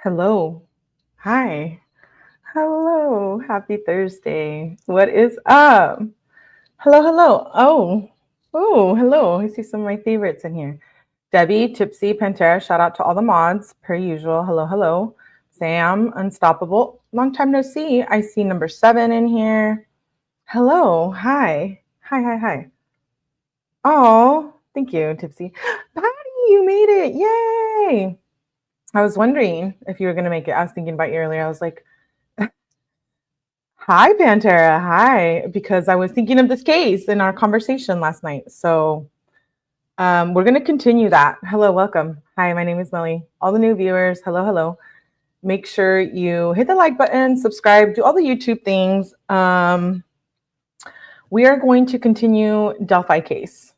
Hello. Hi. Hello. Happy Thursday. What is up? Hello, hello. Oh, hello. I see some of my favorites in here. Debbie, Tipsy, Pantera, shout out to all the mods, per usual. Hello, hello. Sam, Unstoppable. Long time no see. I see number 7 in here. Hello. Hi. Hi. Oh, thank you, Tipsy. Patty, you made it. Yay. I was wondering if you were going to make it. I was thinking about you earlier. I was like, hi, Pantera. Hi, because I was thinking of this case in our conversation last night. So we're going to continue that. Hello, welcome. Hi, my name is Melly. All the new viewers, hello. Make sure you hit the like button, subscribe, do all the YouTube things. We are going to continue Delphi case.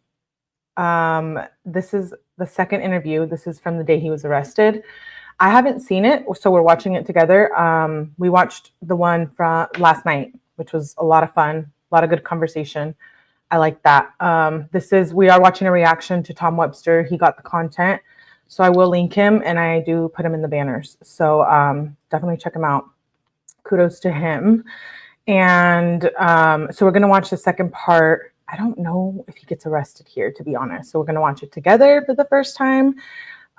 This is the second interview. This is from the day he was arrested. I haven't seen it, so we're watching it together. We watched the one from last night, which was a lot of fun, a lot of good conversation. I like that. We are watching a reaction to Tom Webster. He got the content, so I will link him, and I do put him in the banners. So definitely check him out. Kudos to him. And so we're going to watch the second part. I don't know if he gets arrested here, to be honest. So we're going to watch it together for the first time.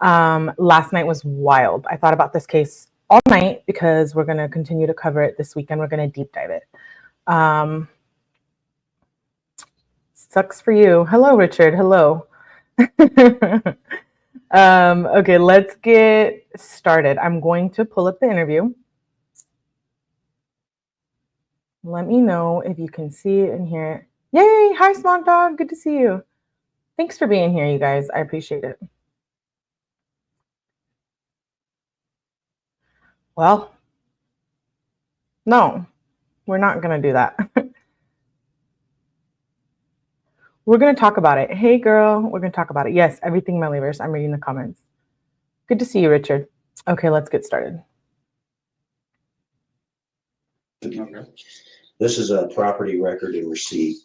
Last night was wild. I thought about this case all night because we're going to continue to cover it this weekend. We're going to deep dive it. Sucks for you. Hello, Richard. Hello. Okay, let's get started. I'm going to pull up the interview. Let me know if you can see it and hear it. Yay! Hi, Smog Dog. Good to see you. Thanks for being here, you guys. I appreciate it. Well, no, we're not going to do that. We're going to talk about it. Hey, girl, we're going to talk about it. Yes, everything Mellyverse. I'm reading the comments. Good to see you, Richard. Okay, let's get started. Okay. This is a property record and receipt.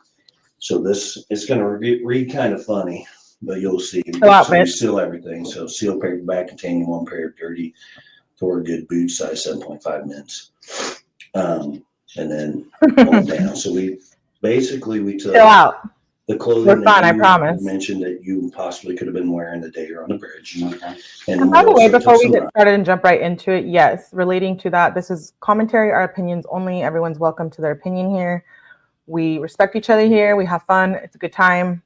So this is going to read kind of funny, but you'll see. So we seal everything. So sealed paper bag containing 1 pair of dirty Thorgood boots, size 7.5 mins. And then on down. So we took the clothing that you mentioned that you possibly could have been wearing the day you're on the bridge. Okay. And by the way, before we get started and jump right into it, yes, relating to that, this is commentary, our opinions only. Everyone's welcome to their opinion here. We respect each other here. We have fun. It's a good time.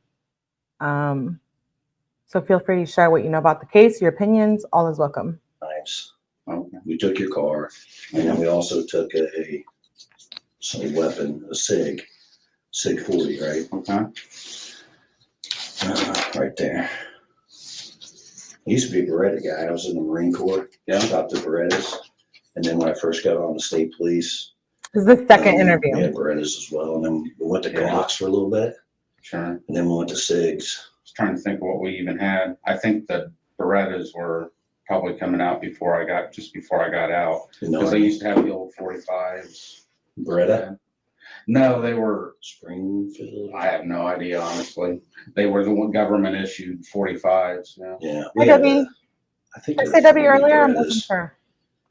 So feel free to share what you know about the case, your opinions. All is welcome. Nice. Okay. We took your car, and then we also took a weapon, a SIG 40, right? Okay. Right there. I used to be a Beretta guy. I was in the Marine Corps. Yeah. Got the Berettas. And then when I first got on the state police. This is the second interview. We had Berettas as well. And then we went to Glocks for a little bit. Sure. And then we went to SIGs. I was trying to think of what we even had. I think the Berettas were probably coming out before I got out. Because they used to have the old 45s. Beretta? No, they were Springfield. I have no idea, honestly. They were the one government issued 45s. Yeah. Hi, Debbie. I think did I say Debbie earlier? I wasn't sure.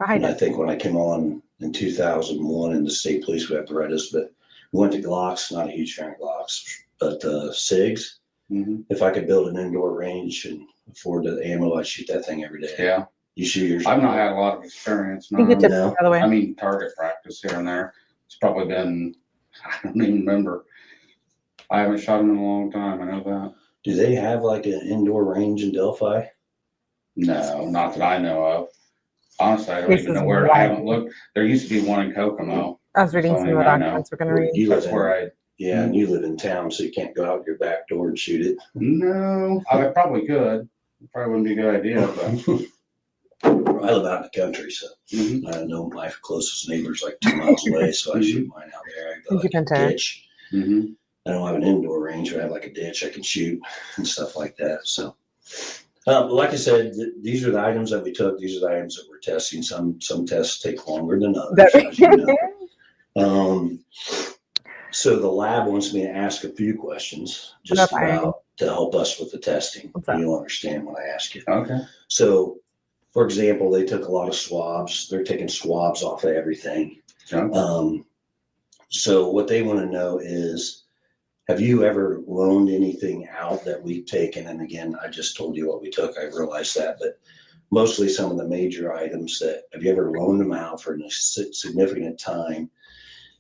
And I think when I came on in 2001 in the state police, we had Berettas, but we went to Glocks, not a huge fan of Glocks, but SIGs. Mm-hmm. If I could build an indoor range and afford the ammo, I'd shoot that thing every day. Yeah. You shoot yours? I've not had a lot of experience. No. By the way. I mean, target practice here and there. It's probably been, I don't even remember. I haven't shot them in a long time. I know that. Do they have like an indoor range in Delphi? No, not that I know of. Honestly, I don't even know where. I haven't looked. There used to be one in Kokomo. I was reading some of the documents we're going to read. That's where Yeah, and you live in town, so you can't go out your back door and shoot it. No, I probably could. It probably wouldn't be a good idea, but I live out in the country, so I know my closest neighbor's like 2 miles away, so I shoot mine out there. I got like a ditch. I don't have an indoor range, but I have like a ditch I can shoot and stuff like that. So, like I said, these are the items that we took. These are the items that we're testing. Some tests take longer than others, as you know. So the lab wants me to ask a few questions just about to help us with the testing. You'll understand when I ask you. Okay. So for example, they took a lot of swabs. They're taking swabs off of everything. Okay. So what they want to know is, have you ever loaned anything out that we've taken? And again, I just told you what we took. I realized that, but mostly some of the major items that, have you ever loaned them out for a significant time?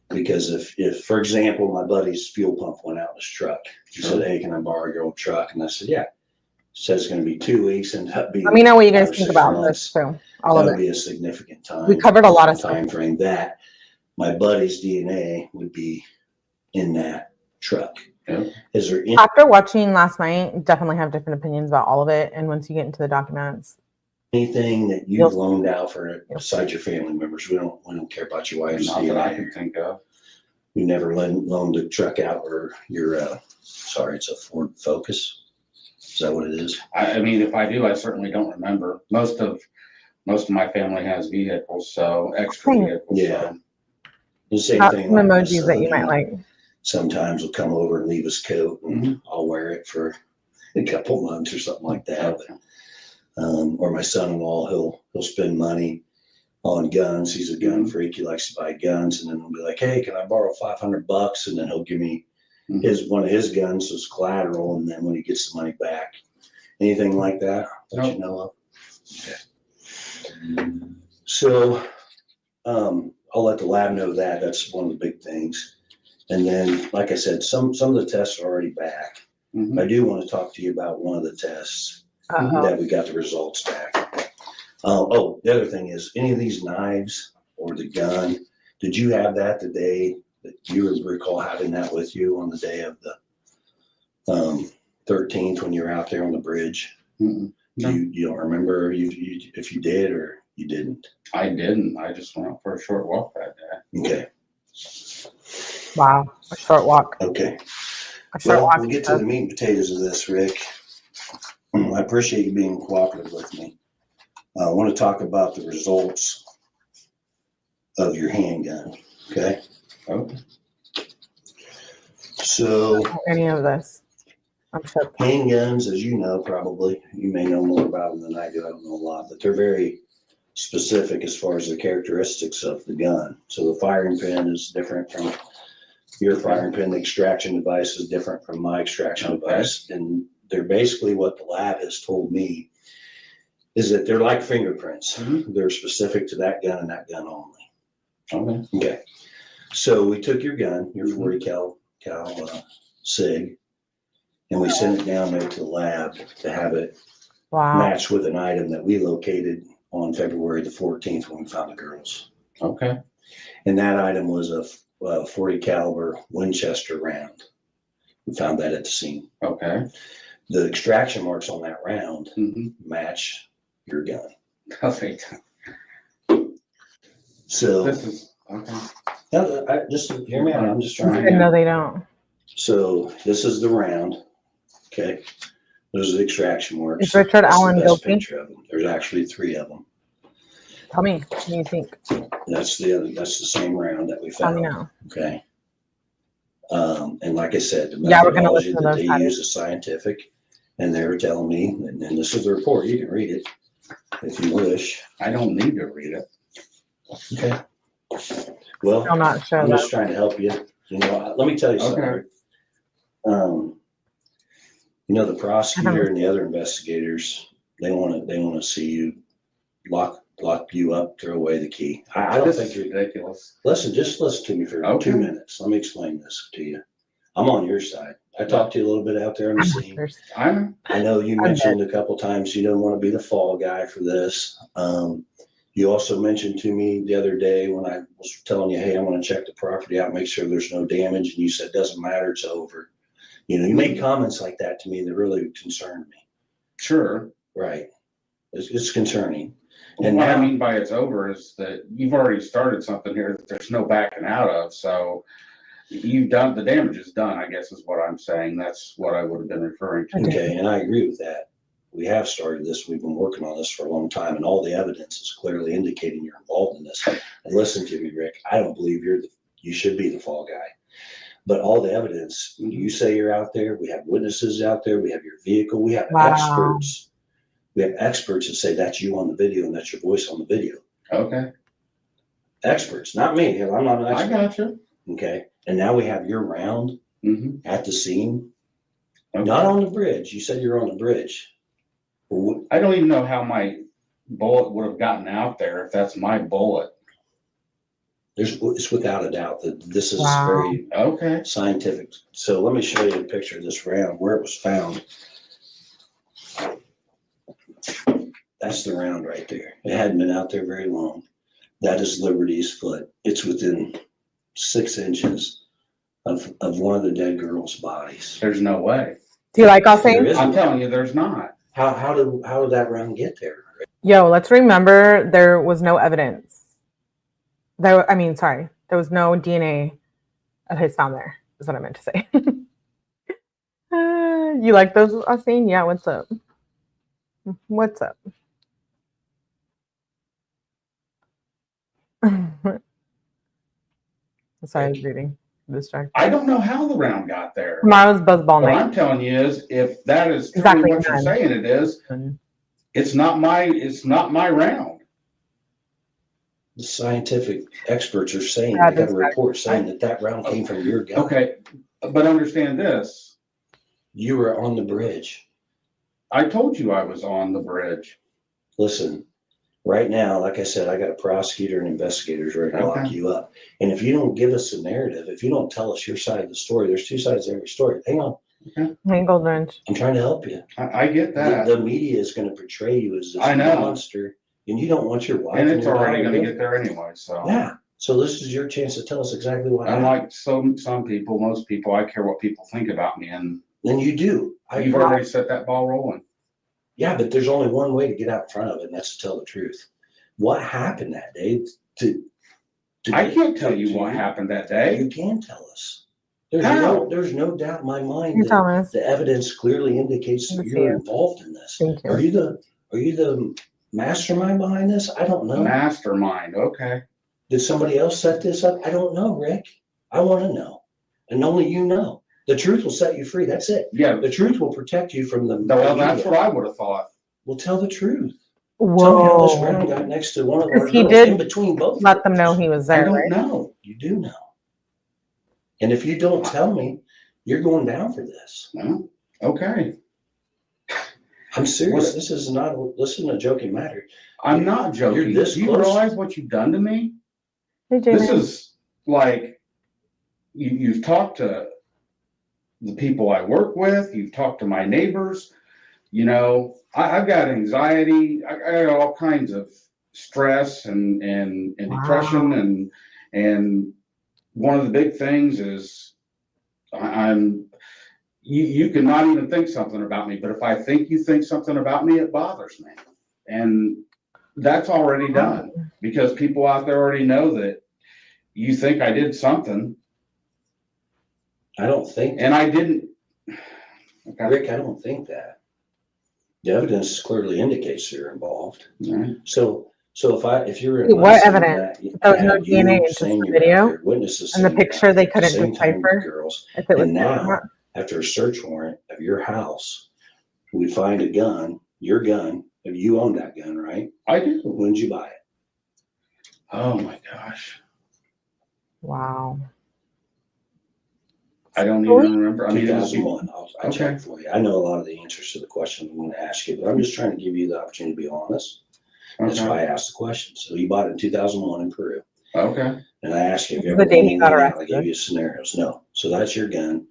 Because if, for example, my buddy's fuel pump went out in his truck, he said, hey, can I borrow your old truck? And I said, yeah. Says it's going to be 2 weeks and be. Let me know what you guys think about this too. All of That it. would be a significant time. We covered a lot of time frame. That my buddy's DNA would be in that truck. Yeah. Is there any, After watching last night, definitely have different opinions about all of it. And once you get into the documents, anything that you've loaned out for besides your family members? We don't care about your wife's Not DNA. that I can think of. You never loaned a truck out, or your sorry, it's a Ford Focus. Is that what it is? I mean, if I do, I certainly don't remember. Most of my family has vehicles, so extra vehicles. Yeah. So. The same some thing. Like emojis that you might like. Sometimes we'll come over and leave his coat, and I'll wear it for a couple months or something like that. But, or my son-in-law, he'll spend money on guns. He's a gun freak. He likes to buy guns, and then he'll be like, "Hey, can I borrow $500?" And then he'll give me one of his guns as collateral, and then when he gets the money back, anything like that you know of? Okay. So, I'll let the lab know that. That's one of the big things. And then, like I said, some of the tests are already back. I do want to talk to you about one of the tests that we got the results back. The other thing is, any of these knives or the gun, did you have that the day that you recall having that with you on the day of the 13th when you were out there on the bridge? No. You don't remember if you did or you didn't? I didn't. I just went out for a short walk that day. Okay. Wow, a short walk. Okay. A short walk. We'll get to the meat and potatoes of this, Rick. I appreciate you being cooperative with me. I want to talk about the results of your handgun. Okay. Okay. So any of this, I'm sure. Handguns, as you know, probably you may know more about them than I do. I don't know a lot, but they're very specific as far as the characteristics of the gun. So the firing pin is different from your firing pin. The extraction device is different from my extraction device, and they're basically what the lab has told me is that they're like fingerprints. They're specific to that gun and that gun only. Okay. So we took your gun, your 40 cal SIG, and we sent it down there to the lab to have it match with an item that we located on February the 14th when we found the girls. Okay. And that item was a 40 caliber Winchester round. We found that at the scene. Okay. The extraction marks on that round match your gun. Perfect. So this is okay. Just hear me out. I'm just trying to. No, they don't. So this is the round. Okay. Those are the extraction marks. Is Richard Allen Delphi? There's actually 3 of them. Tell me, what do you think? That's the same round that we found. Tell me now. Okay. And like I said, the we're gonna methodology listen to that those they use is scientific, and they were telling me, and this is the report. You can read it if you wish. I don't need to read it. Okay. Well, I'm not sure. I'm just trying to help you. You know, let me tell you something. You know, the prosecutor and the other investigators, they want to see you lock you up, throw away the key. I don't think you're ridiculous. Just listen to me for 2 minutes. Let me explain this to you. I'm on your side. I talked to you a little bit out there on the scene. I know you mentioned a couple times you don't want to be the fall guy for this. You also mentioned to me the other day when I was telling you, hey, I want to check the property out, make sure there's no damage. And you said, doesn't matter, it's over. You know, you made comments like that to me that really concerned me. Sure. Right. It's concerning. And what I mean by it's over is that you've already started something here that there's no backing out of. So you've done, the damage is done, I guess is what I'm saying. That's what I would have been referring to. Okay, and I agree with that. We have started this. We've been working on this for a long time, and all the evidence is clearly indicating you're involved in this. And listen to me, Rick. I don't believe you should be the fall guy. But all the evidence, you say you're out there. We have witnesses out there. We have your vehicle. We have experts We have experts that say that's you on the video and that's your voice on the video. Okay. Experts, not me. I'm not an I expert. gotcha. Okay. And now we have your round at the scene. Okay. Not on the bridge. You said you're on the bridge. I don't even know how my bullet would have gotten out there if that's my bullet. It's without a doubt that this is very scientific. So let me show you a picture of this round where it was found. That's the round right there. It hadn't been out there very long. That is Liberty's foot. It's within 6 inches of one of the dead girl's bodies. There's no way. Do you like all things? I'm telling you, there's not. How did that round get there? Yo, let's remember there was no evidence. There was no DNA of his found there, is what I meant to say. You like those, Austin? Yeah, what's up? What's up? Sorry, I was reading. Distracted. I don't know how the round got there. Tomorrow's buzzball night. What I'm telling you is, if that is truly what you're saying it is, it's not my round. The scientific experts are saying, they got a report saying that round came from your gun. Okay, but understand this. You were on the bridge. I told you I was on the bridge. Listen, right now, like I said, I got a prosecutor and investigators ready to lock you up. And if you don't give us a narrative, if you don't tell us your side of the story, there's 2 sides to every story. Hang on. Hang Gold Wrench. I'm trying to help you. I get that. The media is going to portray you as this monster, and you don't want your wife. And it's already going to get there anyway. So yeah. So this is your chance to tell us exactly what happened. Unlike some people, most people, I care what people think about me, and then you do. You've already set that ball rolling. Yeah, but there's only one way to get out in front of it, and that's to tell the truth. What happened that day? I can't tell you what happened that day. You can tell us. There's no doubt in my mind that the evidence clearly indicates that you're involved in this. Are you the mastermind behind this? I don't know. Mastermind, okay. Did somebody else set this up? I don't know, Rick. I want to know. And only you know. The truth will set you free. That's it. Yeah. The truth will protect you from the Well, that's what I would have thought. Well, tell the truth. Whoa. Tell me how this round got next to one of our girls in between both. Let them know he was there. I don't know. You do know. And if you don't tell me, you're going down for this. No? Okay. I'm serious. This isn't a joking matter. I'm not joking. You're this Do you close. realize what you've done to me? Hey, this is like, you've talked to the people I work with. You've talked to my neighbors. You know, I've got anxiety. I got all kinds of stress and depression. And one of the big things is you cannot even think something about me, but if I think you think something about me, it bothers me. And that's already done because people out there already know that you think I did something. I don't think. And I didn't. Okay. Rick, I don't think that. The evidence clearly indicates you're involved. Right. So if you're what evidence? There was no DNA in just the video witnesses and the picture they couldn't decipher girls. if it was. And now, after a search warrant of your house, we find a gun, your gun. You own that gun, right? I do. When did you buy it? Oh my gosh. Wow. I don't even remember. I mean, 2001. I'll check for you. I know a lot of the answers to the question I'm going to ask you, but I'm just trying to give you the opportunity to be honest. That's why I asked the question. So you bought it in 2001 in Peru. Okay. And I asked you if you ever day he got arrested. I gave you scenarios. No. So that's your gun.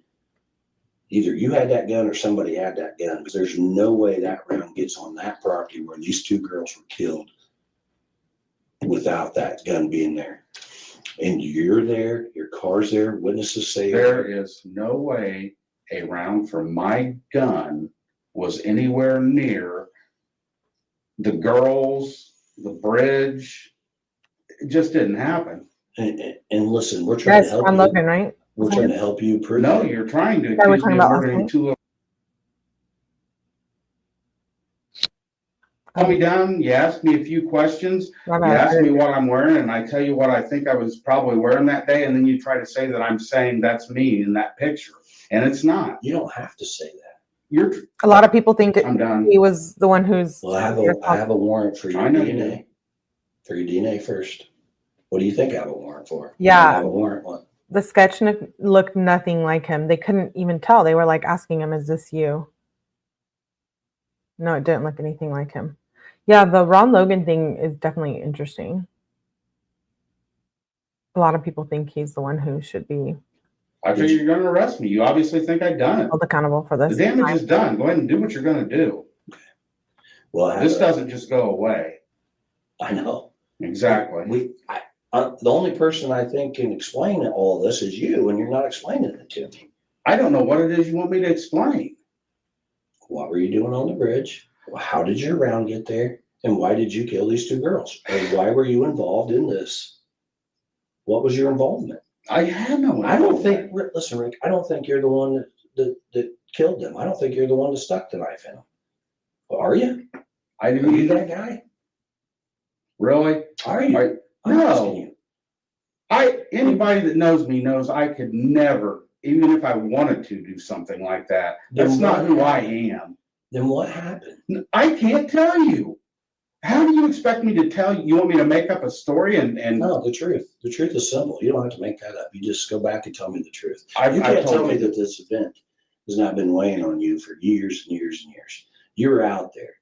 Either you had that gun or somebody had that gun, because there's no way that round gets on that property where these 2 girls were killed without that gun being there. And you're there, your car's there, witnesses say there is no way a round from my gun was anywhere near the girls, the bridge. It just didn't happen. And listen, we're trying to help you. Logan, right? We're trying to help you prove. No, you're trying to accuse me of murdering 2 of. Call me down, you ask me a few questions, you ask me what I'm wearing, and I tell you what I think I was probably wearing that day, and then you try to say that I'm saying that's me in that picture, and it's not. You don't have to say that. A lot of people think I'm done. he was the one who's. Well, I have a warrant for your I know you DNA. For your DNA first. What do you think I have a warrant for? Yeah. I have a warrant one. The sketch looked nothing like him. They couldn't even tell. They were like asking him, "Is this you?" No, it didn't look anything like him. Yeah, the Ron Logan thing is definitely interesting. A lot of people think he's the one who should be I figure you're going to arrest me. You obviously think I've done it. held accountable for this. The damage is done. Go ahead and do what you're going to do. Well, This doesn't just go away. I know. Exactly. The only person I think can explain all this is you, and you're not explaining it to me. I don't know what it is you want me to explain. What were you doing on the bridge? How did your round get there? And why did you kill these two girls? And why were you involved in this? What was your involvement? I had no involvement. I don't think, listen, Rick, I don't think you're the one that killed them. I don't think you're the one that stuck the knife in them. Are you? I Are didn't you either. that guy? Really? Are you? I'm No. asking you. Anybody that knows me knows I could never, even if I wanted to do something like that. That's Then not what who I happened? am. Then what happened? I can't tell you. How do you expect me to tell you? You want me to make up a story and No, the truth. The truth is simple. You don't have to make that up. You just go back and tell me the truth. I've You can't tell told me you. that this event has not been weighing on you for years and years and years. You're out there.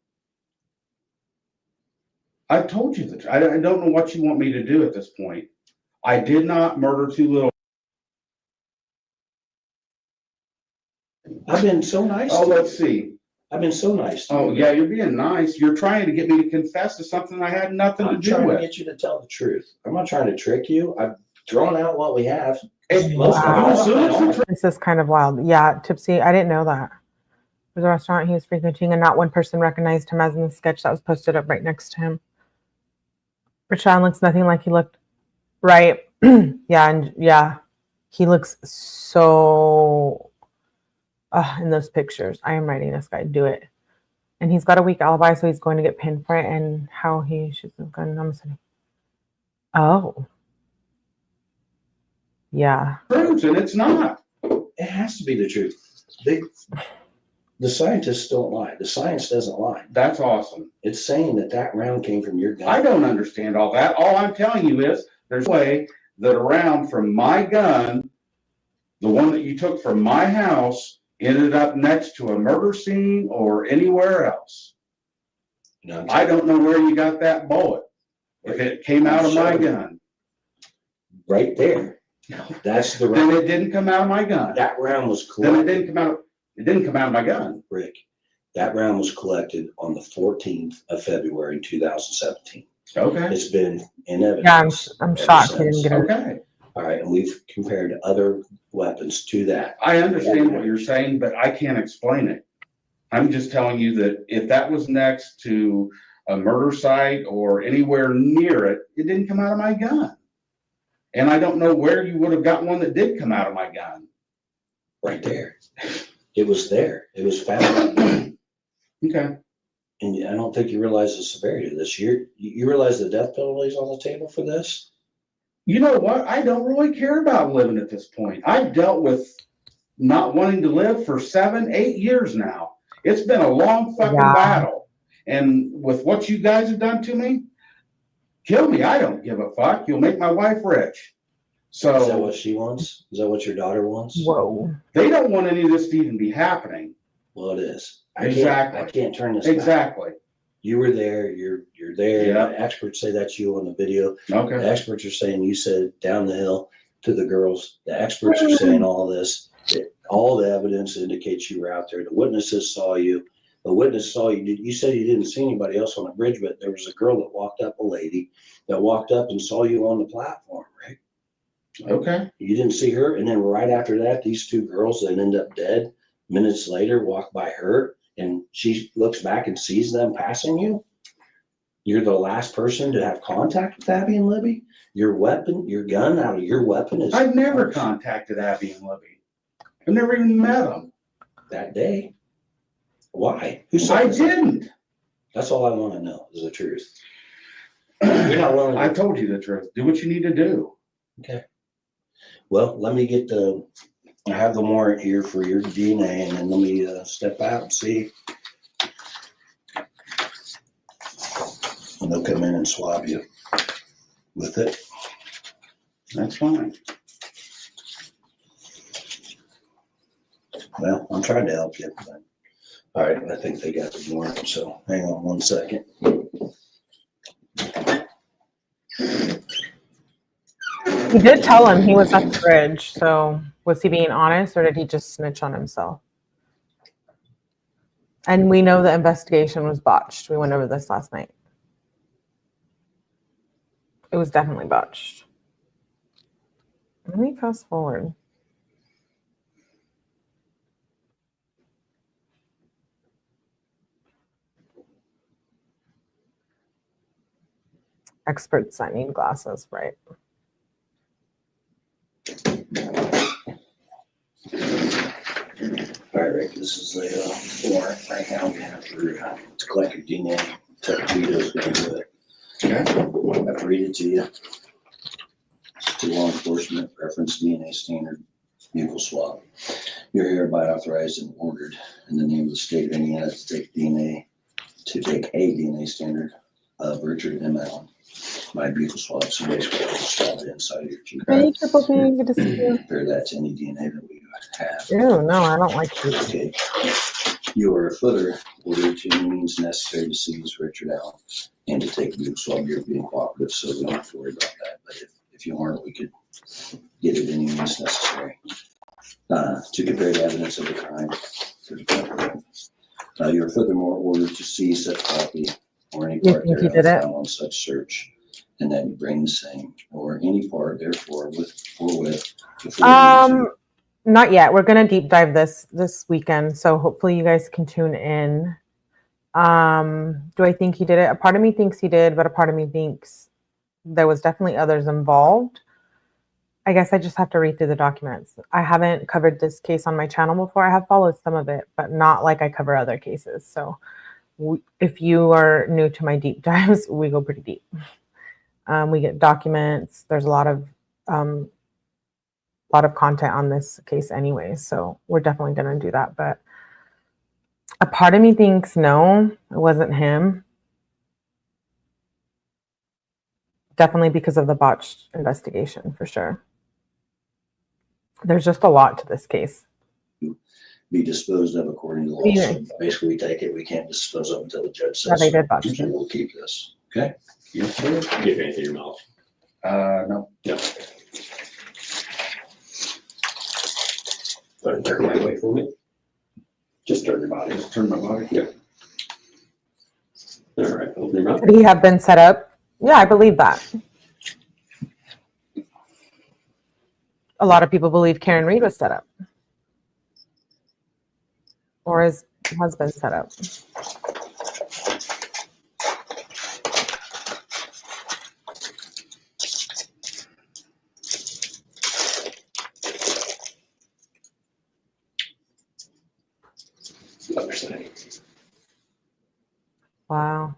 I've told you that. I don't know what you want me to do at this point. I did not murder two little. I've been so nice. Oh, to let's you. see. I've been so nice. To Oh, you. yeah, you're being nice. You're trying to get me to confess to something I had nothing I'm to do trying to with. get you to tell the truth. I'm not trying to trick you. I've drawn out what we have. Wow. This is kind of wild. Yeah, Tipsy, I didn't know that. It was a restaurant he was frequenting, and not one person recognized him, as in the sketch that was posted up right next to him. Rashawn looks nothing like he looked. Right. Yeah, he looks so in those pictures. I am writing this guy, do it. And he's got a weak alibi, so he's going to get pinned for it, and how he should have gone. I'm saying, oh. Yeah. Proves and it's not. It has to be the truth. The scientists don't lie. The science doesn't lie. That's awesome. It's saying that round came from your gun. I don't understand all that. All I'm telling you is there's a way that a round from my gun, the one that you took from my house, ended up next to a murder scene or anywhere else. No, I don't know where you got that bullet. If it came out of my gun. Right there. That's the Then round. it didn't come out of my gun. That round was Then collected. it didn't come out of my gun. Rick, that round was collected on the 14th of February, 2017. Okay. It's been in evidence. Yeah, I'm shocked he didn't get it. Okay. All right, and we've compared other weapons to that. I understand what you're saying, but I can't explain it. I'm just telling you that if that was next to a murder site or anywhere near it, it didn't come out of my gun. And I don't know where you would have got one that did come out of my gun. Right there. It was there. It was found. Okay. And I don't think you realize the severity of this. You realize the death penalty is on the table for this? You know what? I don't really care about living at this point. I've dealt with not wanting to live for 7, 8 years now. It's been a long fucking battle. And with what you guys have done to me, kill me. I don't give a fuck. You'll make my wife rich. So Is that what she wants? Is that what your daughter wants? Whoa. They don't want any of this to even be happening. Well, it is. Exactly. I can't turn this back. Exactly. You were there. You're there. Yeah. The experts say that's you on the video. Okay. The experts are saying you said down the hill to the girls. The experts are saying all this. That all the evidence indicates you were out there. The witnesses saw you. The witness saw you. You said you didn't see anybody else on the bridge, but there was a girl that walked up, a lady that walked up and saw you on the platform, right? Okay. You didn't see her. And then right after that, these two girls that end up dead minutes later walk by her, and she looks back and sees them passing you. You're the last person to have contact with Abby and Libby. Your weapon, your gun out of your weapon is. I've never contacted Abby and Libby. I've never even met them. That day. Why? Who said I this? didn't. That's all I want to know is the truth. You're not willing. I told you the truth. Do what you need to do. Okay. Well, let me get the I have the warrant here for your DNA, and then let me step out and see. And they'll come in and swab you with it. That's fine. Well, I'm trying to help you. But, all right, I think they got the warrant, so hang on 1 second. He did tell him he was at the bridge, so was he being honest or did he just snitch on himself? And we know the investigation was botched. We went over this last night. It was definitely botched. Let me fast forward. Experts that need glasses, right? All right, Rick, this is the warrant right now we have for to collect your DNA. Tuxedo's gonna do it. Okay. I have to read it to you. To law enforcement, reference DNA standard vehicle swab. You're hereby authorized and ordered in the name of the state of Indiana to take a DNA standard of Richard M. Allen. My vehicle swab, so basically I'll just swab it inside of your teeth. Hey, Triple P, good to see you. Compare that to any DNA that we have. Ew, no, I don't like you. Okay. You are further ordered to any means necessary to seize Richard Allen and to take a vehicle swab. You're being cooperative, so we don't have to worry about that. But if you aren't, we could get it any means necessary to compare the evidence of the crime. You are furthermore ordered to seize such copy or any part thereof found on such search, and that you bring the same or any part therefore with not yet. We're gonna deep dive this weekend, so hopefully you guys can tune in. Do I think he did it? A part of me thinks he did, but a part of me thinks there was definitely others involved. I guess I just have to read through the documents. I haven't covered this case on my channel before. I have followed some of it, but not like I cover other cases. So if you are new to my deep dives, we go pretty deep. We get documents. There's a lot of content on this case anyway, so we're definitely going to do that. But a part of me thinks no, it wasn't him. Definitely because of the botched investigation, for sure. There's just a lot to this case. Be disposed of according to law. Yeah. So basically, we take it. We can't dispose of until the judge says. Yeah, they did botch it. We'll keep this. Okay. Yes, sir. Do you have anything in your mouth? No. No. Turn your way for me. Just turn your body. Just turn my body. Yeah. All right. Open your mouth. Could he have been set up? Yeah, I believe that. A lot of people believe Karen Reed was set up. Or his husband set up. Wow.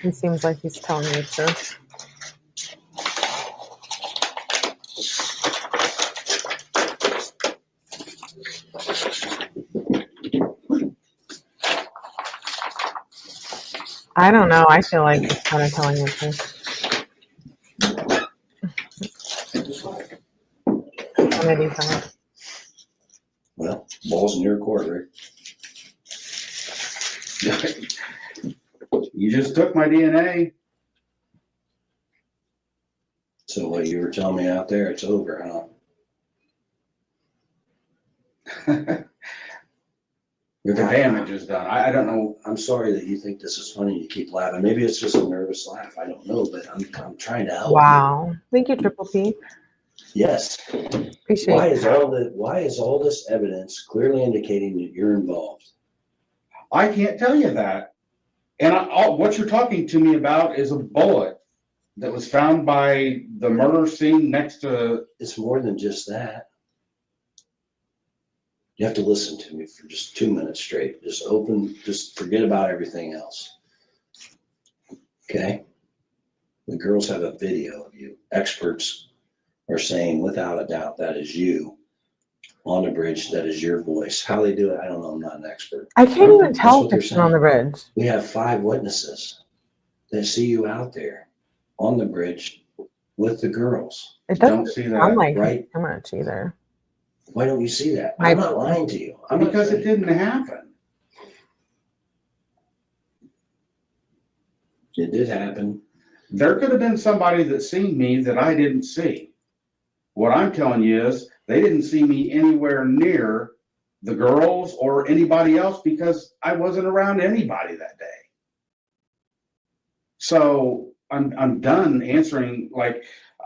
He seems like he's telling the truth. I don't know. I feel like he's kind of telling the truth. Well, ball's in your court, Rick. You just took my DNA. So what you were telling me out there, it's over, huh? The damage is done. I don't know. I'm sorry that you think this is funny. You keep laughing. Maybe it's just a nervous laugh. I don't know, but I'm trying to help. Wow. Thank you, Triple P. Yes. Appreciate it. Why is all this evidence clearly indicating that you're involved? I can't tell you that. And what you're talking to me about is a bullet that was found by the murder scene next to. It's more than just that. You have to listen to me for just 2 minutes straight. Just forget about everything else. Okay? The girls have a video of you. Experts are saying without a doubt that is you on the bridge. That is your voice. How they do it, I don't know. I'm not an expert. I can't even tell what they're if it's on the bridge. We have 5 witnesses that see you out there on the bridge with the girls. It Don't doesn't see sound that. like right? too much either. Why don't you see that? I- I'm not lying to you. I'm not Because it saying- didn't happen. It did happen. There could have been somebody that seen me that I didn't see. What I'm telling you is they didn't see me anywhere near the girls or anybody else because I wasn't around anybody that day. So I'm done answering. Like,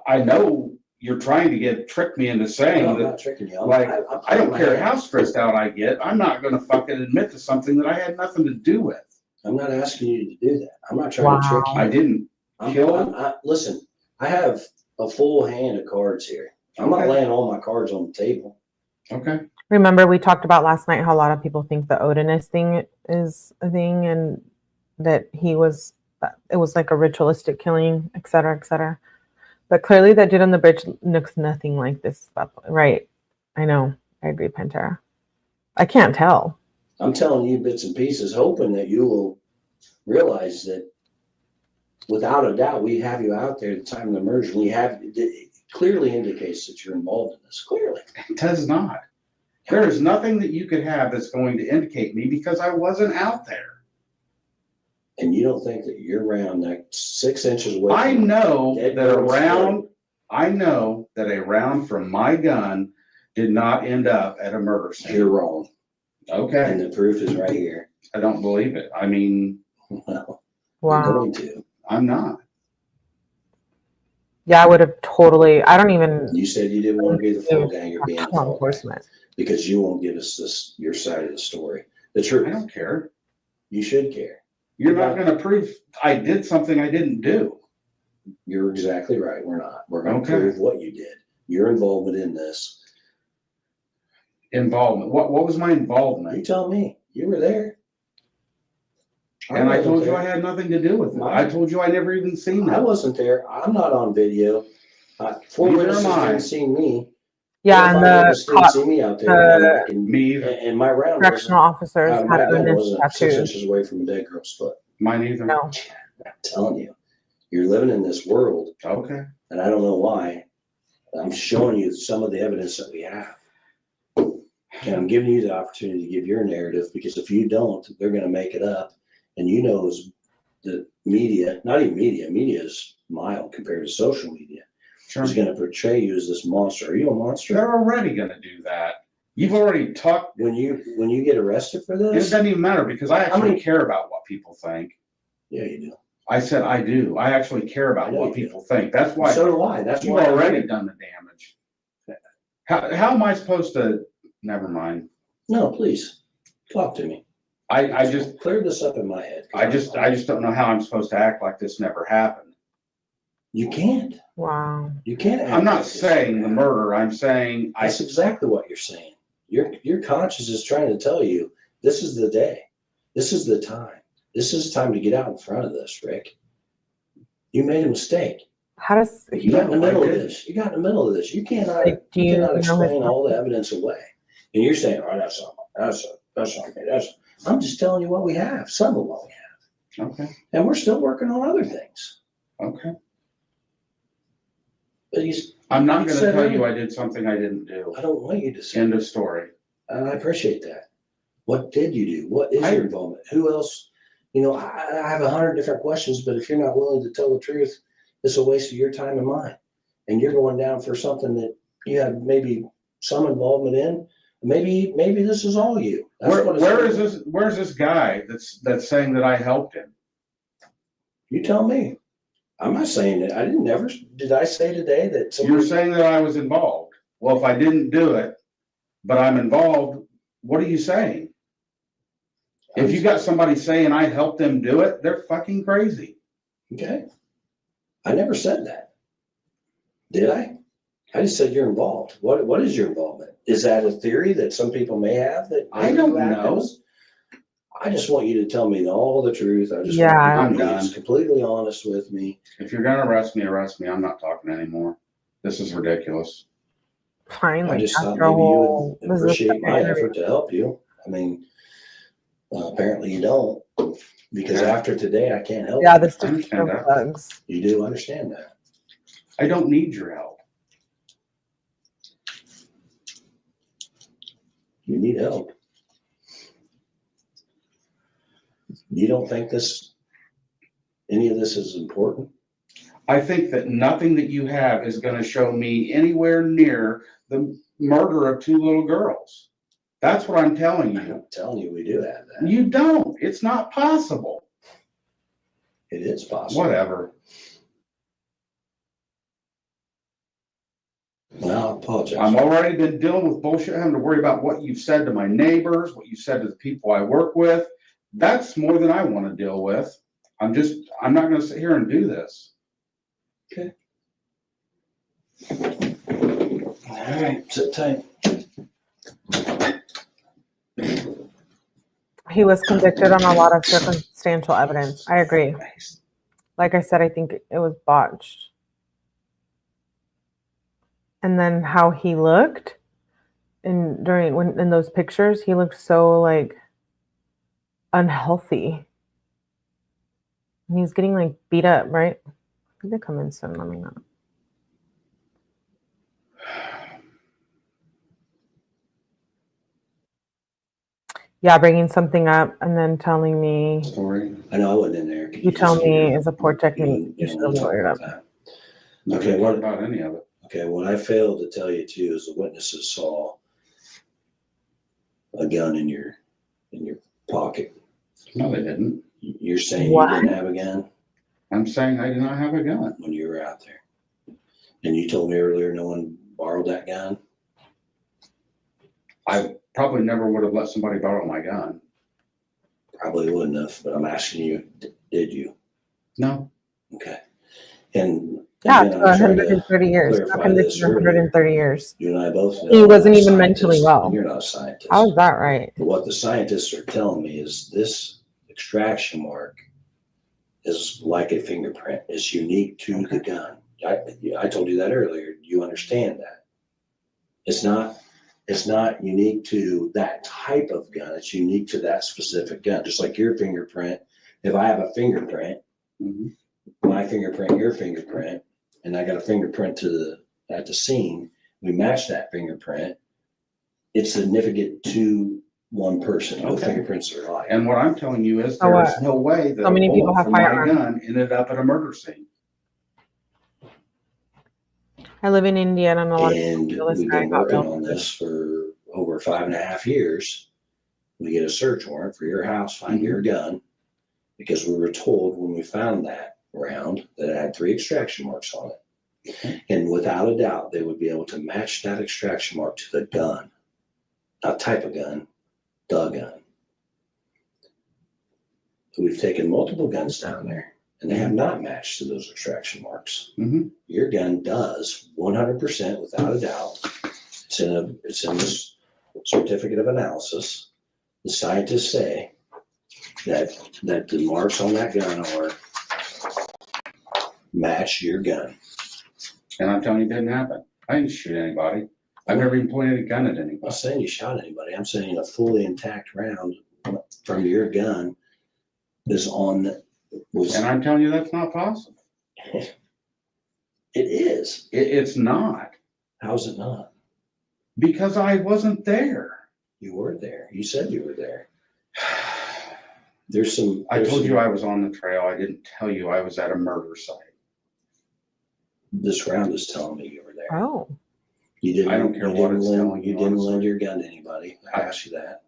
I know you're trying to trick me into saying No, I'm that. not tricking you. Like, I don't care how stressed out I get. I'm not going to fucking admit to something that I had nothing to do with. I'm not asking you to do that. I'm not trying to trick you. I didn't. Listen, I have a full hand of cards here. I'm not Okay. laying all my cards on the table. Okay. Remember, we talked about last night how a lot of people think the Odinist thing is a thing, and that it was like a ritualistic killing, et cetera, et cetera. But clearly that dude on the bridge looks nothing like this. Right. I know. I agree, Pantera. I can't tell. I'm telling you bits and pieces, hoping that you will realize that without a doubt, we have you out there at the time of the merger. It clearly indicates that you're involved in this. Clearly. It does not. There is nothing that you could have that's going to indicate me because I wasn't out there. And you don't think that you're around like 6 inches away? I know dead that girls a round from my gun did not end up at a murder scene. You're wrong. Okay. And the proof is right here. I don't believe it. I mean, Well, Wow. you're going to. I'm not. Yeah, I would have totally. I don't even. You said you didn't want to be the fall guy. You're being the Law fall guy enforcement. because you won't give us your side of the story. The I truth. don't care. You should care. You're not going to prove I did something I didn't do. You're exactly right. We're not. We're going to Okay. prove what you did. Your involvement in this. Involvement. What was my You involvement? tell me. You were there. And I told you I wasn't had nothing to do with it. My- I told you I never even seen there. I that. wasn't there. I'm not on video. 4 Neither witnesses am I. didn't see me. Yeah, 4 or and 5 witnesses didn't see me out there. Me either. And my round correctional officers wasn't, my had gun Odinist wasn't 6 tattoos. inches away from a dead girl's foot. Mine either. No. I'm telling you, you're living in this world, Okay. and I don't know why. I'm showing you some of the evidence that we have. And I'm giving you the opportunity to give your narrative, because if you don't, they're gonna make it up. And you know, the media, not even media is mild compared to social media, Sure. is gonna portray you as this monster. Are you a monster? They're already going to do that. You've already talked. When you get arrested for It this? doesn't even matter because I actually many- care about what people think. Yeah, you do. I said I do. I actually care I about know what you do. people think. That's why So do I. That's you've why I'm already here. done the damage. How am I supposed to? Never mind. No, please, talk to me. I just Clear this up in my head. I just don't know how I'm supposed to act like this never happened. You can't. Wow. You can't. act I'm not like this. saying the murder. I'm saying That's exactly what you're saying. Your conscience is trying to tell you this is the day. This is the time. This is time to get out in front of this, Rick. You made a mistake. How does You got in the No, I middle of didn't. this. You got in the middle of this. You cannot, Like, do you you cannot know his explain all the evidence away. And you're saying, oh, that's not me. I'm just telling you what we have, some of what we have. okay. And we're still working on other things. Okay. But I'm not You going to said tell you earlier- I did something I didn't do. I don't want you to say, End of story. and I appreciate that. What did you do? What is I- your involvement? Who else? You know, I have 100 different questions, but if you're not willing to tell the truth, it's a waste of your time and mine. And you're going down for something that you have maybe some involvement in. Maybe this is all you. That's what it's Where's this guy that's saying that I helped him? You tell me. I'm not saying that. Did I say today that You're saying that I was involved. Well, if I didn't do it, but I'm involved, what are you saying? If you got somebody saying I helped them do it, they're fucking crazy. Okay. I never said that. Did I? I just said you're involved. What is your involvement? Is that a theory that some people may have that? I don't know. I just want you to tell me all the truth. I just Yeah. want you to I'm be done. completely honest with me. If you're gonna arrest me, arrest me. I'm not talking anymore. This is ridiculous. Finally, I just thought after a maybe you whole, would this is the appreciate second my interview. effort to help you. I mean, apparently you don't, because Yeah. after today, I can't help Yeah, you. this I just understand no that. bugs. You do understand that. I don't need your help. You need help. You don't think any of this is important? I think that nothing that you have is gonna show me anywhere near the murder of 2 little girls. That's what I'm telling you. I'm telling you, we do have that. You don't. It's not possible. It is possible. Whatever. Well, I apologize. I'm already been dealing with bullshit, having to worry about what you've said to my neighbors, what you said to the people I work with. That's more than I want to deal with. I'm not gonna sit here and do this. Okay. All right, sit tight. He was convicted on a lot of circumstantial evidence. I agree. Like I said, I think it was botched. And then how he looked in those pictures, he looked so like unhealthy. And he's getting like beat up, right? Did they come in soon? Let me know. Yeah, bringing something up and then telling me Sorry. I know I wasn't in there. you tell me is a poor technique. You don't should wanna have talk lawyered about up. that. Okay, Okay, what about any of it? Okay, what I failed to tell you too is the witnesses saw a gun in your pocket. No, they didn't. You're saying What? you didn't have a gun I'm saying I did not have a gun. when you were out there. And you told me earlier no one borrowed that gun. I probably never would have let somebody borrow my gun. Probably wouldn't have, but I'm asking you, did you? No. Okay. And Yeah, again, to I'm trying 130 years. clarify Not convicted this to 130 years. You and I both know. He wasn't I'm a even mentally scientist, well. and you're not a scientist. How is that right? But what the scientists are telling me is this extraction mark is like a fingerprint. It's unique to the gun. I told you that earlier. You understand that. It's not unique to that type of gun. It's unique to that specific gun. Just like your fingerprint. If I have a fingerprint, my fingerprint, your fingerprint, and I got a fingerprint at the scene, we match that fingerprint. It's significant to one person. No fingerprints are alike. And what I'm telling you is So there's no way that How many a people bullet have from my firearms? gun ended up at a murder scene. I live in India and I'm a lot And of we've been working on this for over 5.5 years. We get a search warrant for your house, find your gun, because we were told when we found that round that it had 3 extraction marks on it. And without a doubt, they would be able to match that extraction mark to the gun, not type of gun, the gun. We've taken multiple guns down there and they have not matched to those extraction marks. Your gun does 100% without a doubt. It's in this certificate of analysis. The scientists say that the marks on that gun are match your gun. And I'm telling you, it didn't happen. I didn't shoot anybody. I've never even pointed a gun at I'm anybody. not saying you shot anybody. I'm saying a fully intact round from your gun And I'm telling you, that's not possible. It is. It's not. How's it not? Because I wasn't there. You were there. You said you were there. I told you I was on the trail. I didn't tell you I was at a murder site. This round is telling me you were there. Oh. You didn't. I don't care what it's telling you. You didn't lend your gun to anybody. I asked you that.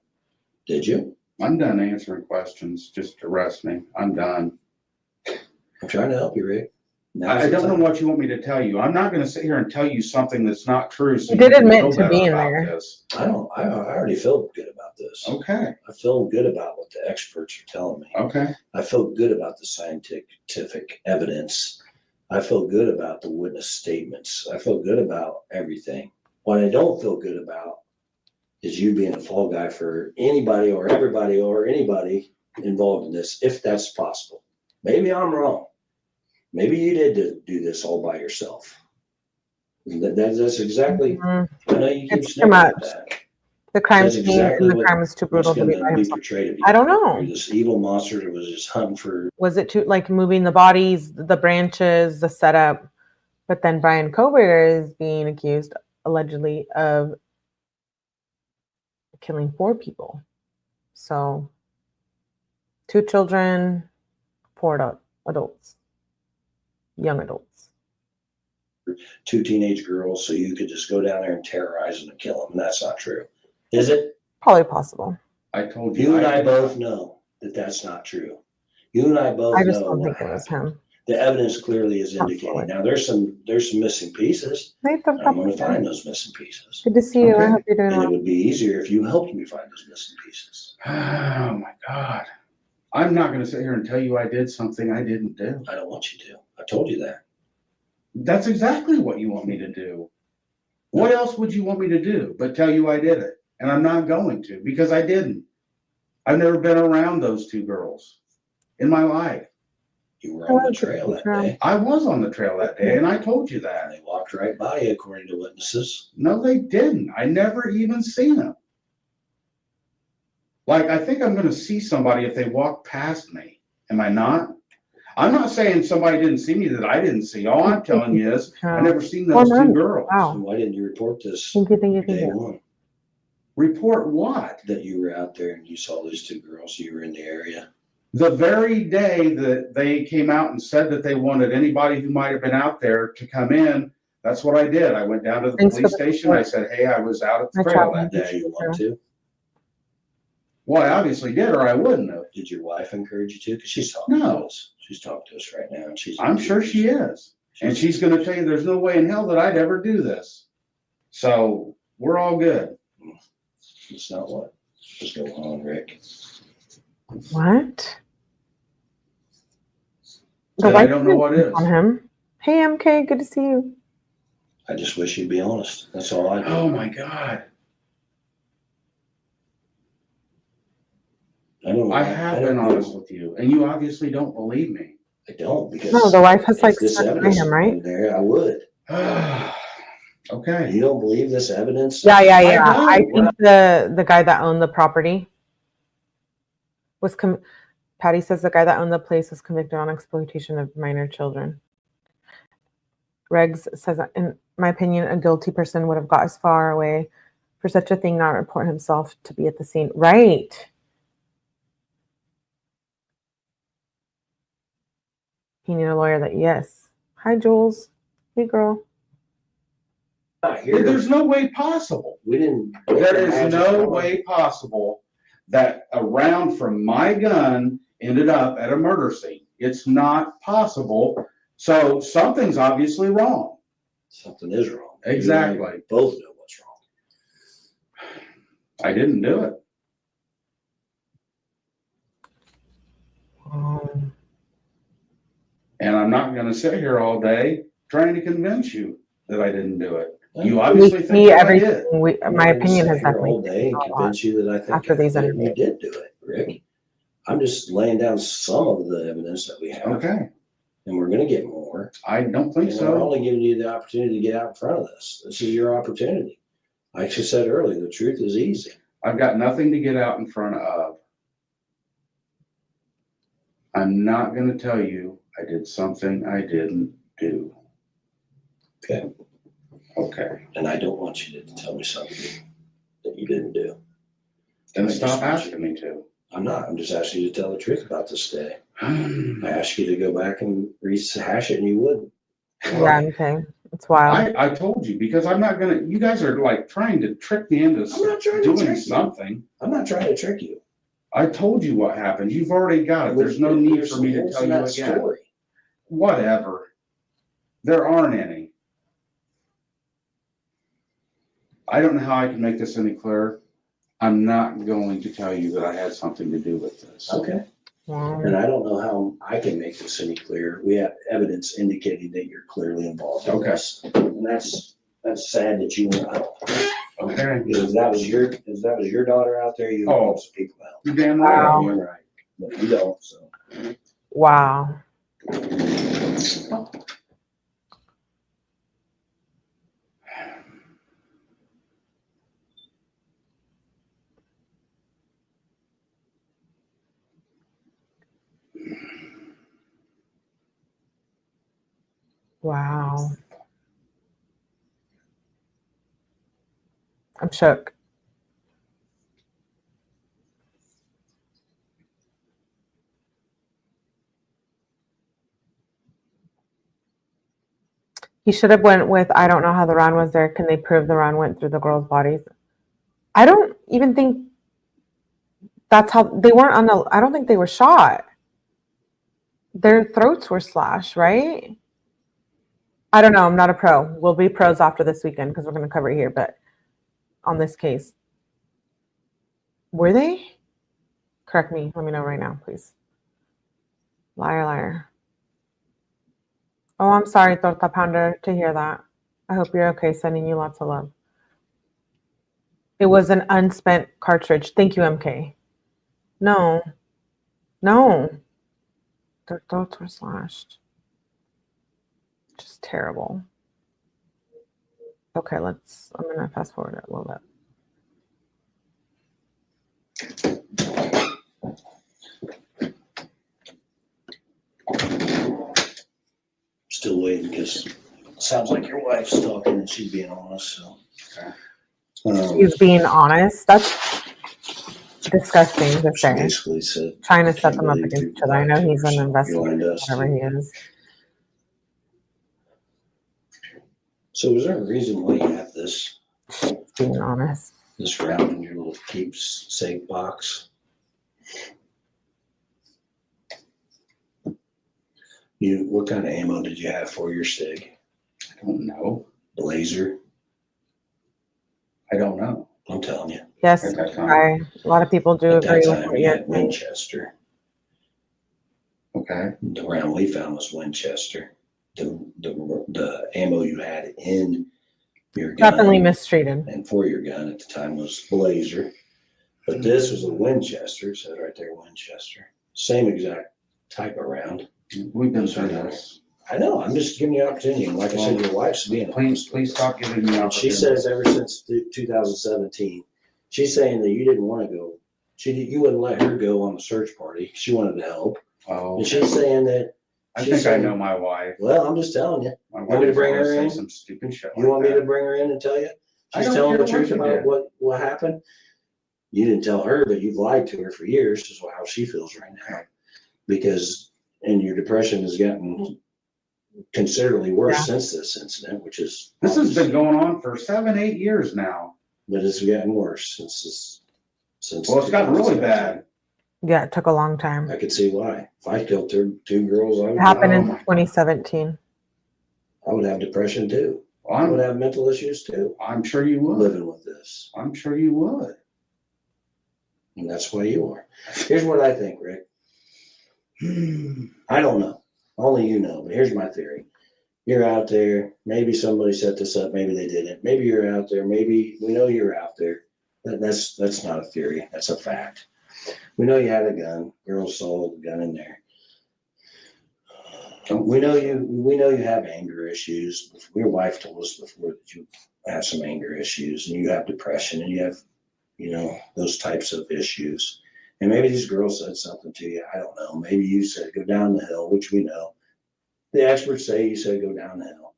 Did you? I'm done answering questions. Just arrest me. I'm done. I'm trying to help you, Rick. I don't know what you want me to tell you. I'm not going to sit here and tell you something that's not true. So You did can admit feel to better being about there. this. I already feel good about this. Okay. I feel good about what the experts are telling me. Okay. I feel good about the scientific evidence. I feel good about the witness statements. I feel good about everything. What I don't feel good about is you being a fall guy for anybody or everybody or anybody involved in this, if that's possible. Maybe I'm wrong. Maybe you did do this all by yourself. That's exactly, I know you keep It's too much. that. The crime That's scene exactly and the crime is too brutal to be by himself. portrayed of you. I don't know. You're this evil monster that was just hunting for. Was it too, like, moving the bodies, the branches, the setup? But then Brian Kober is being accused, allegedly, of killing 4 people. So 2 children, 4 adults, young adults. 2 teenage girls, so you could just go down there and terrorize them and kill them. And that's not true. Is it? Probably possible. I told you. You and I both know that that's not true. You and I both know. I just don't think it was him. The evidence clearly is indicating. Now there's some missing pieces. Nathan, I'm going to find those missing pieces. good to see you. I Okay. hope you're doing And it well. would be easier if you helped me find those missing pieces. Oh my God. I'm not gonna sit here and tell you I did something I didn't do. I don't want you to. I told you that. That's exactly what you want me to do. What else would you want me to do but tell you I did it? And I'm not going to, because I didn't. I've never been around those 2 girls in my life. You were on the trail that day. I was on the trail that day, and I told you that. And they walked right by you, according to witnesses. No, they didn't. I never even seen them. Like, I think I'm gonna see somebody if they walk past me. Am I not? I'm not saying somebody didn't see me that I didn't see. All I'm telling you is I never seen those 2 girls. So why didn't you report this Thank you. day one? Report what? That you were out there and you saw those 2 girls, you were in the area. The very day that they came out and said that they wanted anybody who might have been out there to come in, that's what I did. I went down to the police station. I said, hey, I was out at the trail that Did day. you want to? Well, I obviously did, or I wouldn't have. Did your wife encourage you to? Because she's talking to us. She's talking to us right now. And I'm sure she is. And she's gonna tell you there's no way in hell that I'd ever do this. So we're all good. It's not what was going on, Rick. What? Then I don't know what is. On him. Hey, MK, good to see you. I just wish you'd be honest. That's all I do. Oh my God. I have been honest with you, and you obviously don't believe me. I don't, because No, the wife has, like, if this stuck by evidence him, right? was there, I would. Okay. Mm. You don't believe this evidence? Yeah. I I think the guy that owned the property was Patty says the guy that owned the place was convicted on exploitation of minor children. Regs says, in my opinion, a guilty person would have got as far away for such a thing, not report himself to be at the scene. Right. He needed a lawyer that, yes. Hi, Jules. Hey, girl. There's no way possible. We didn't. There is no way possible that a round from my gun ended up at a murder scene. It's not possible. So something's obviously wrong. Something is wrong. Exactly. You and I both know what's wrong. I didn't do it. And I'm not going to sit here all day trying to convince you that I didn't do it. You obviously We think see that I did. everything. My opinion has definitely all day and changed a lot. convince you that I think after these that interviews. you did do it, Rick. I'm just laying down some of the evidence that we have. Okay. And we're gonna get more. I don't think And we're so. only giving you the opportunity to get out in front of this. This is your opportunity. Like I said earlier, the truth is easy. I've got nothing to get out in front of. I'm not going to tell you I did something I didn't do. Okay. Okay. And I don't want you to tell me something that you didn't do. Then I just stop want asking me to. I'm not. I'm just asking you to tell the truth about this day. I asked you to go back and rehash it and you wouldn't. Yeah, okay. It's wild. I told you, because I'm not going to, you guys are like trying to trick me into I'm not trying to doing trick you. something. I'm not trying to trick you. I told you what happened. You've already got it. There's no need for me to tell you again. Story. Whatever. There aren't any. I don't know how I can make this any clearer. I'm not going to tell you that I had something to do with this. Okay. And I don't know how I can make this any clearer. We have evidence indicating that you're clearly involved in Okay. this. And that's sad that you want help. Okay. Because if that was your daughter out there, you would help some people out. You're damn right. Wow. You're right. But you don't, so. Wow. Wow. I'm shook. He should have went with, I don't know how the round was there. Can they prove the round went through the girls' bodies? I don't even think that's how, they weren't on the, I don't think they were shot. Their throats were slashed, right? I don't know. I'm not a pro. We'll be pros after this weekend because we're going to cover it here. But on this case, were they? Correct me. Let me know right now, please. Liar, liar. Oh, I'm sorry, Torta Pounder, to hear that. I hope you're okay. Sending you lots of love. It was an unspent cartridge. Thank you, MK. No. No. Their throats were slashed. Just terrible. Okay, I'm going to fast forward it a little bit. Still waiting because it sounds like your wife's talking and she's being honest, so. She's being honest. That's disgusting to She say. basically said. Trying to "I set can't them up believe against people each other. I know lied to he's her, an so you investigator, lied to us whatever too." he is. So is there a reason why you have this Being honest. round in your little keepsake box? What kind of ammo did you have for your SIG? I don't know. Blazer? I don't know. I'm telling you. Yes, At that time. a lot of people do At that agree with time, what you you're had saying. Winchester. Okay. The round we found was Winchester. The ammo you had in your gun. Definitely mistreated. And for your gun at the time was Blazer. But this was a Winchester, it says right there, Winchester. Same exact type of round. We've been through this. I know, I'm just giving you an opportunity. And like I said, your wife's being honest. Please stop giving me And she opportunity. says ever since 2017, she's saying that you didn't want to go. You wouldn't let her go on the search party. She wanted to help. Oh, And she's saying that. I think I know my wife. Well, I'm just telling you. My Want me to bring her always say in? some stupid shit You like want me that. to bring her in and tell you? I She's don't telling the care what truth you about did. what happened. You didn't tell her, but you've lied to her for years, is how she feels right now. Because, and your depression has gotten considerably worse since this incident, which is. This has been going on for 7-8 years now. But it's gotten worse since. Well, it's gotten really bad. Yeah, it took a long time. I could see why. If I killed two girls, It happened in my- 2017. I would have depression too. Well, I would have mental issues too, I'm sure you would. living with this. I'm sure you would. And that's why you are. Here's what I think, Rick. I don't know. Only you know, but here's my theory. You're out there. Maybe somebody set this up. Maybe they didn't. Maybe you're out there. Maybe we know you're out there. That's not a theory. That's a fact. We know you had a gun. Girls saw the gun in there. We know you have anger issues. Your wife told us before that you have some anger issues and you have depression and you have, those types of issues. And maybe these girls said something to you. I don't know. Maybe you said go down the hill, which we know. The experts say you said go down the hill.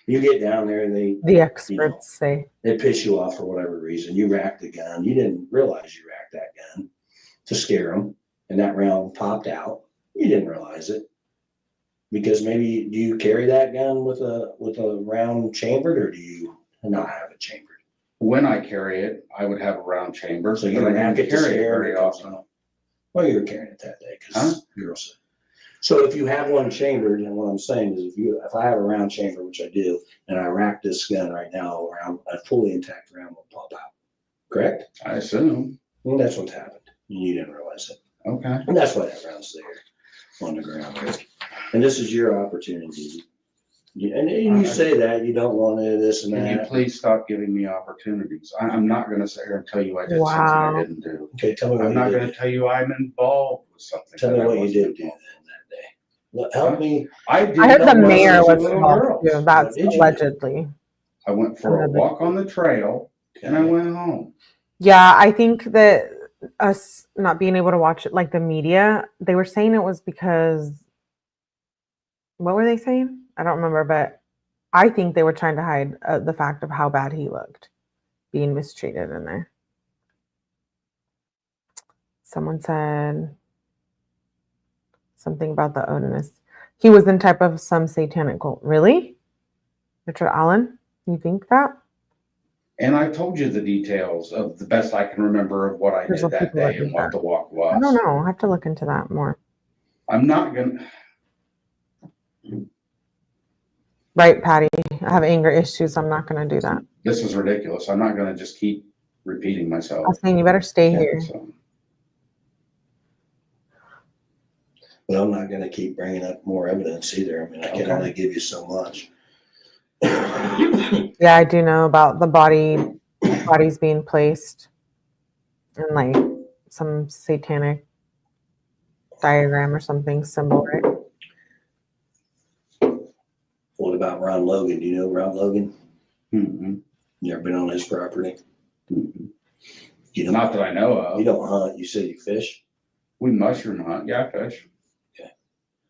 You get down there and The experts say. they piss you off for whatever reason. You racked the gun. You didn't realize you racked that gun to scare them, and that round popped out. You didn't realize it because maybe do you carry that gun with a round chambered, or do you not have it chambered? When I carry it, I would have a round chamber. So you but I rack didn't it to carry it scare very them. often. Well, you were carrying it that day because girls said. So if you have one chambered, and what I'm saying is if I have a round chamber, which I do, and I rack this gun right now around a fully intact round will pop out. Correct? I assume. And that's what's happened. You didn't realize it. Okay. And that's why that round's there on the ground. And this is your opportunity. And you say that you don't want to this and Can you that. please stop giving me opportunities? I'm not gonna sit here and tell you I did something Wow. I didn't do. Okay, tell me what I'm you not did. gonna tell you I'm involved with something. Tell me that I what you wasn't did do then involved that day. Look, help me. I did. I heard the not know mayor those was little involved girls. too. That's did you do? allegedly. I went for a walk on the trail and I went home. Yeah, I think that us not being able to watch it, like the media, they were saying it was because, what were they saying? I don't remember, but I think they were trying to hide the fact of how bad he looked, being mistreated in there. Someone said something about the Odinist. He was in type of some satanic cult. Really? Richard Allen? You think that? And I told you the details of the best I can remember of what I There's did that people that day do and what that. the walk was. I don't know. I have to look into that more. I'm not gonna. Right, Patty. I have anger issues. I'm not going to do that. This is ridiculous. I'm not gonna just keep repeating I myself. was saying you better stay here. So, But I'm not gonna keep bringing up more evidence either. I mean, I can Okay. only give you so much. Yeah, I do know about the bodies being placed in like some satanic diagram or something symbol, right? What about Ron Logan? Do you know Ron Logan? mm-hmm. You ever been on his property? Mm-hmm. You don't, Not that I know of. you don't hunt. You said you fish? We mushroom hunt. Yeah, I fish.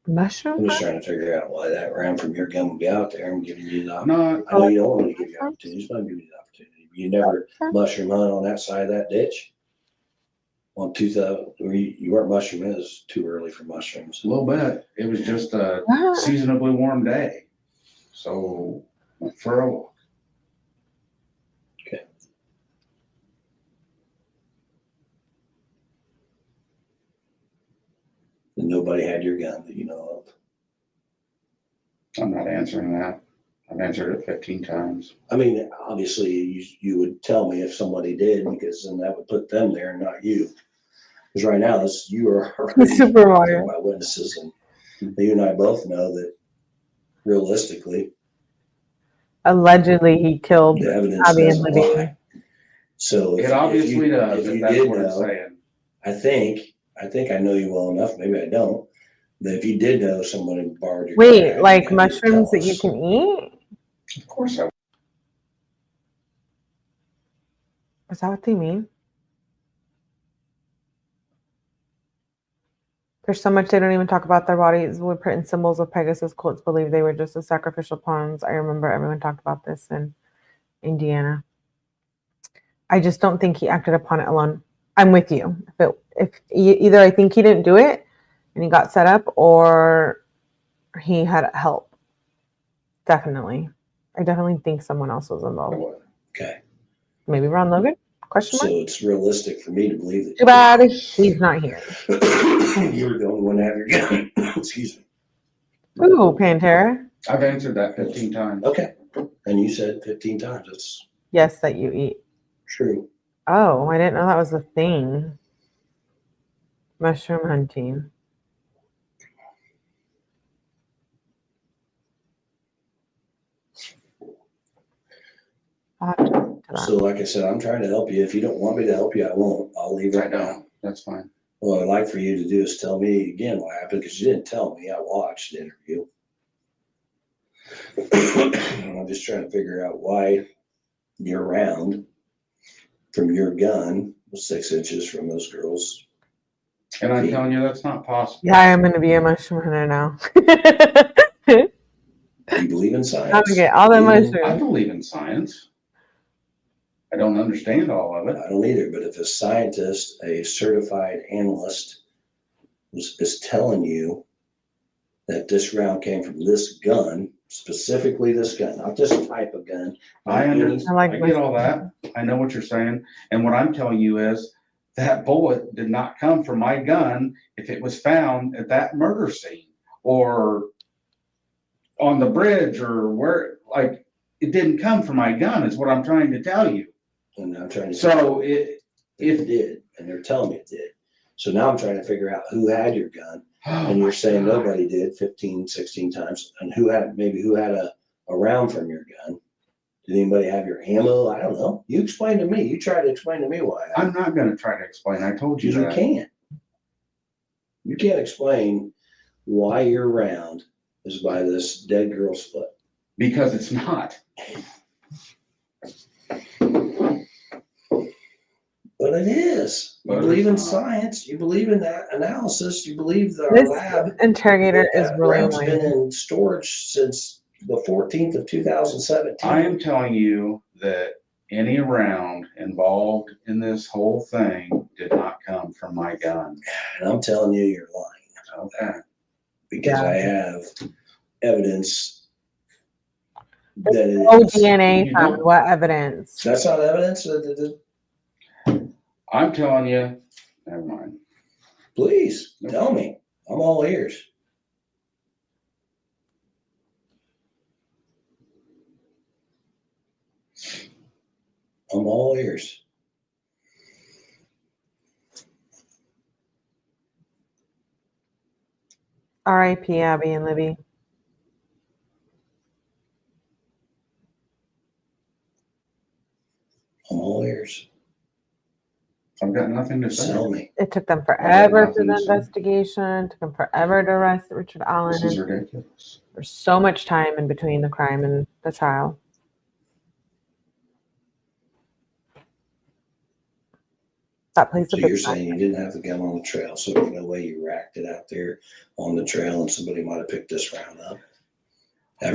I'm Mushroom? just trying to figure out why that round from your gun would be out there and giving you the Not. I know you don't want to give you opportunities, but I'm giving you the opportunity. You never mushroom hunt on that side of that ditch? On 2000, or you weren't mushrooming, it was too early for mushrooms. A little bit. It was just a What? seasonably warm day. So went for a walk. Okay. And nobody had your gun that you know of. I'm not answering that. I've answered it 15 times. I mean, obviously, you would tell me if somebody did, because then that would put them there and not you. Because right now, you are Super Mario. by witnesses, and you and I both know that realistically, Allegedly, he killed the evidence Abby and doesn't Libby. lie. So It obviously does, if that's what it's saying. I think I know you well enough, maybe I don't, that if you did know someone borrowed your Wait, gun, like you had to mushrooms tell that you us. can eat? Of course I. Is that what they mean? There's so much they don't even talk about their bodies. Would print in symbols of Pegasus cults believe they were just as sacrificial pawns. I remember everyone talked about this in Indiana. I just don't think he acted upon it alone. I'm with you. Either I think he didn't do it and he got set up, or he had help. Definitely. I definitely think someone else was involved. Okay, Maybe Ron Logan? Question so mark? it's realistic for me to believe that. Too bad he's not here. You were the only one to have your gun. Excuse me. Ooh, Pantera. I've answered that 15 times. Okay, and you said 15 times. That's Yes, that you eat. true. Oh, I didn't know that was a thing. Mushroom hunting. I'll have to look into So like I said, I'm trying to help you. If you don't want me to help you, I won't. I'll leave I it now. know. That's fine. What I'd like for you to do is tell me again what happened, because you didn't tell me. I watched the interview. And I'm just trying to figure out why your round from your gun was 6 inches from those girls. And I'm telling you, that's not possible. Yeah, I am going to be a mushroom hunter now. You believe in science? I'm going to get all the I mushrooms. believe in science. I don't understand all of it. I don't either, but if a scientist, a certified analyst, is telling you that this round came from this gun, specifically this gun, not this type of gun. I understand. I like I get all that. I know what you're saying. And what I'm telling you is that bullet did not come from my gun if it was found at that murder scene or on the bridge or where, like, it didn't come from my gun is what I'm trying to tell you. And I'm trying to So if it did, and they're telling me it did. So now I'm trying to figure out who had your gun. And you're saying nobody did 15, 16 times. And who had a round from your gun? Did anybody have your ammo? I don't know. You explain to me. You try to explain to me why. I'm not going to try to explain. I told you You that. can't. You can't explain why your round is by this dead girl's foot. Because it's not. But it is. You believe in science. You believe in that analysis. You believe that our This lab interrogator is that really round's been annoying. in storage since the 14th of 2017. I am telling you that any round involved in this whole thing did not come from my gun. And I'm telling you, you're lying. Okay. Because Yeah. I have evidence that it Oh, is. DNA You found. don't. What evidence? That's not evidence. I'm telling you, never mind. Please tell me. I'm all ears. I'm all ears. R.I.P. Abby and Libby. I'm all ears. I've got nothing to say. Tell me. It took them got forever for nothing the to say. investigation. It took them forever to arrest Richard Allen. This is ridiculous. There's so much time in between the crime and the trial. That plays a So big you're factor. saying you didn't have the gun on the trail, so there's no way you racked it out there on the trail and somebody might have picked this round up?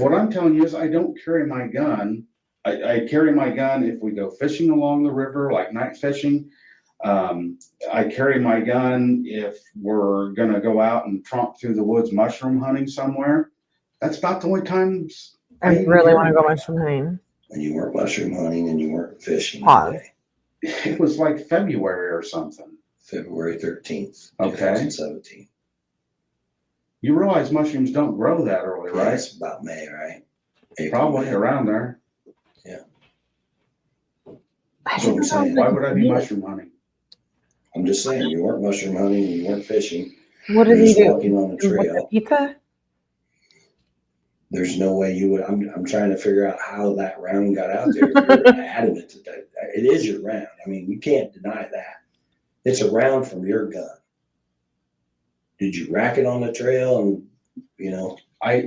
What I'm telling you is I don't carry my gun. I carry my gun if we go fishing along the river, like night fishing. I carry my gun if we're gonna go out and tromp through the woods mushroom hunting somewhere. That's about the only times I even really carry want to go my mushroom hunting. And you weren't mushroom hunting and you weren't fishing Pause. today. It was like February or something. February 13th, Okay. 2017. You realize mushrooms don't grow that early, Yeah, right? it's about May, right? April, Probably May. around there. I That's what I'm didn't know saying. that Why would I be he- mushroom hunting? I'm just saying, you weren't mushroom hunting and you weren't fishing. What did You're he just do? walking on the With the trail. pizza? There's no way you would. I'm trying to figure out how that round got out there. You're adamant that it is your round. I mean, you can't deny that. It's a round from your gun. Did you rack it on the trail? And I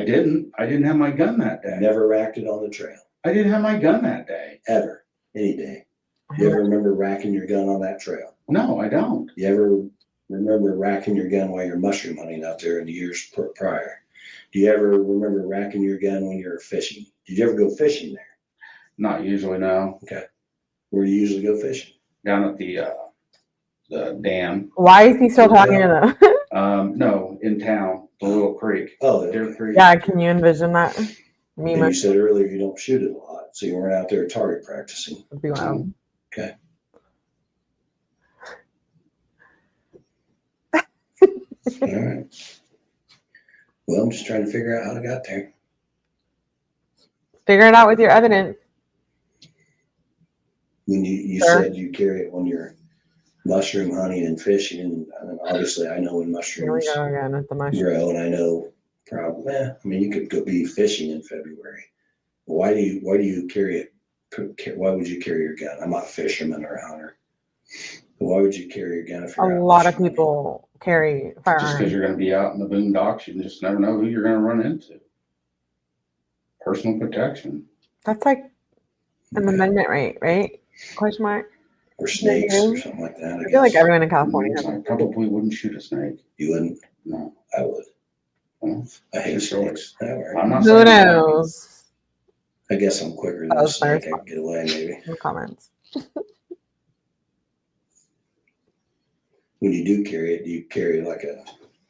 didn't. I didn't have my gun that day. never racked it on the trail I didn't have my gun that day. ever, any day. You ever remember racking your gun on that trail? No, I don't. You ever remember racking your gun while you're mushroom hunting out there in the years prior? Do you ever remember racking your gun when you're fishing? Did you ever go fishing there? Not usually, no. Where do you usually go fishing? Down at the dam. Why is he still talking to them? No, in town, the little creek, Oh, Deer Creek. Yeah, can you envision that? Me and you said earlier you don't shoot it a lot, so you weren't out there target practicing. would be wild. Okay. All right. Well, I'm just trying to figure out how I got there. Figure it out with your evidence. When you Sure. said you carry it when you're mushroom hunting and fishing, and obviously I know when Here we mushrooms go again with the mushroom. grow, and I know probably. I mean, you could go be fishing in February. Why do you carry it? Why would you carry your gun? I'm not a fisherman or a hunter. But why would you carry your gun if you're A out lot of mushroom hunting? people carry Just because firearms. you're going to be out in the boondocks, you just never know who you're going to run into. Personal protection. That's like an Okay. amendment right? Question mark. Or snakes or something like that. I feel like guess. everyone in California has. I probably wouldn't shoot a snake. You wouldn't. No. I would. Well, I hate it's your snakes. All right. I'm not Who saying that. knows? I guess I'm quicker than That a was my snake. I can get away maybe. In the comments. When you do carry it, do you carry like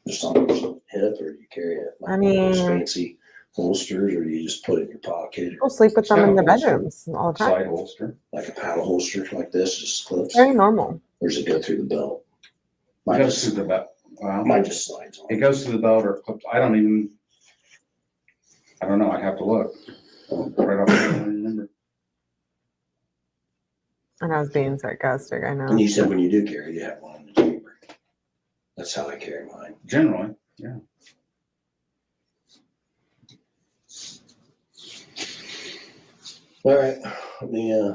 just on your hip, or do you carry it like I one of those mean- fancy holsters, or do you just put it in your pocket, People sleep with them in their bedrooms all the time. Side holster. like a paddle holster like this, just clips? Very normal. Or does it go through the belt? It Mine goes just, through the belt. Well, mine just slides on. it goes through the belt or clips. I don't know. I'd have to look. Right off the top, I don't remember. And I was being sarcastic, I know. And you said when you do carry, you have one in the Jeep, That's how I carry mine. Generally, yeah. All right, let me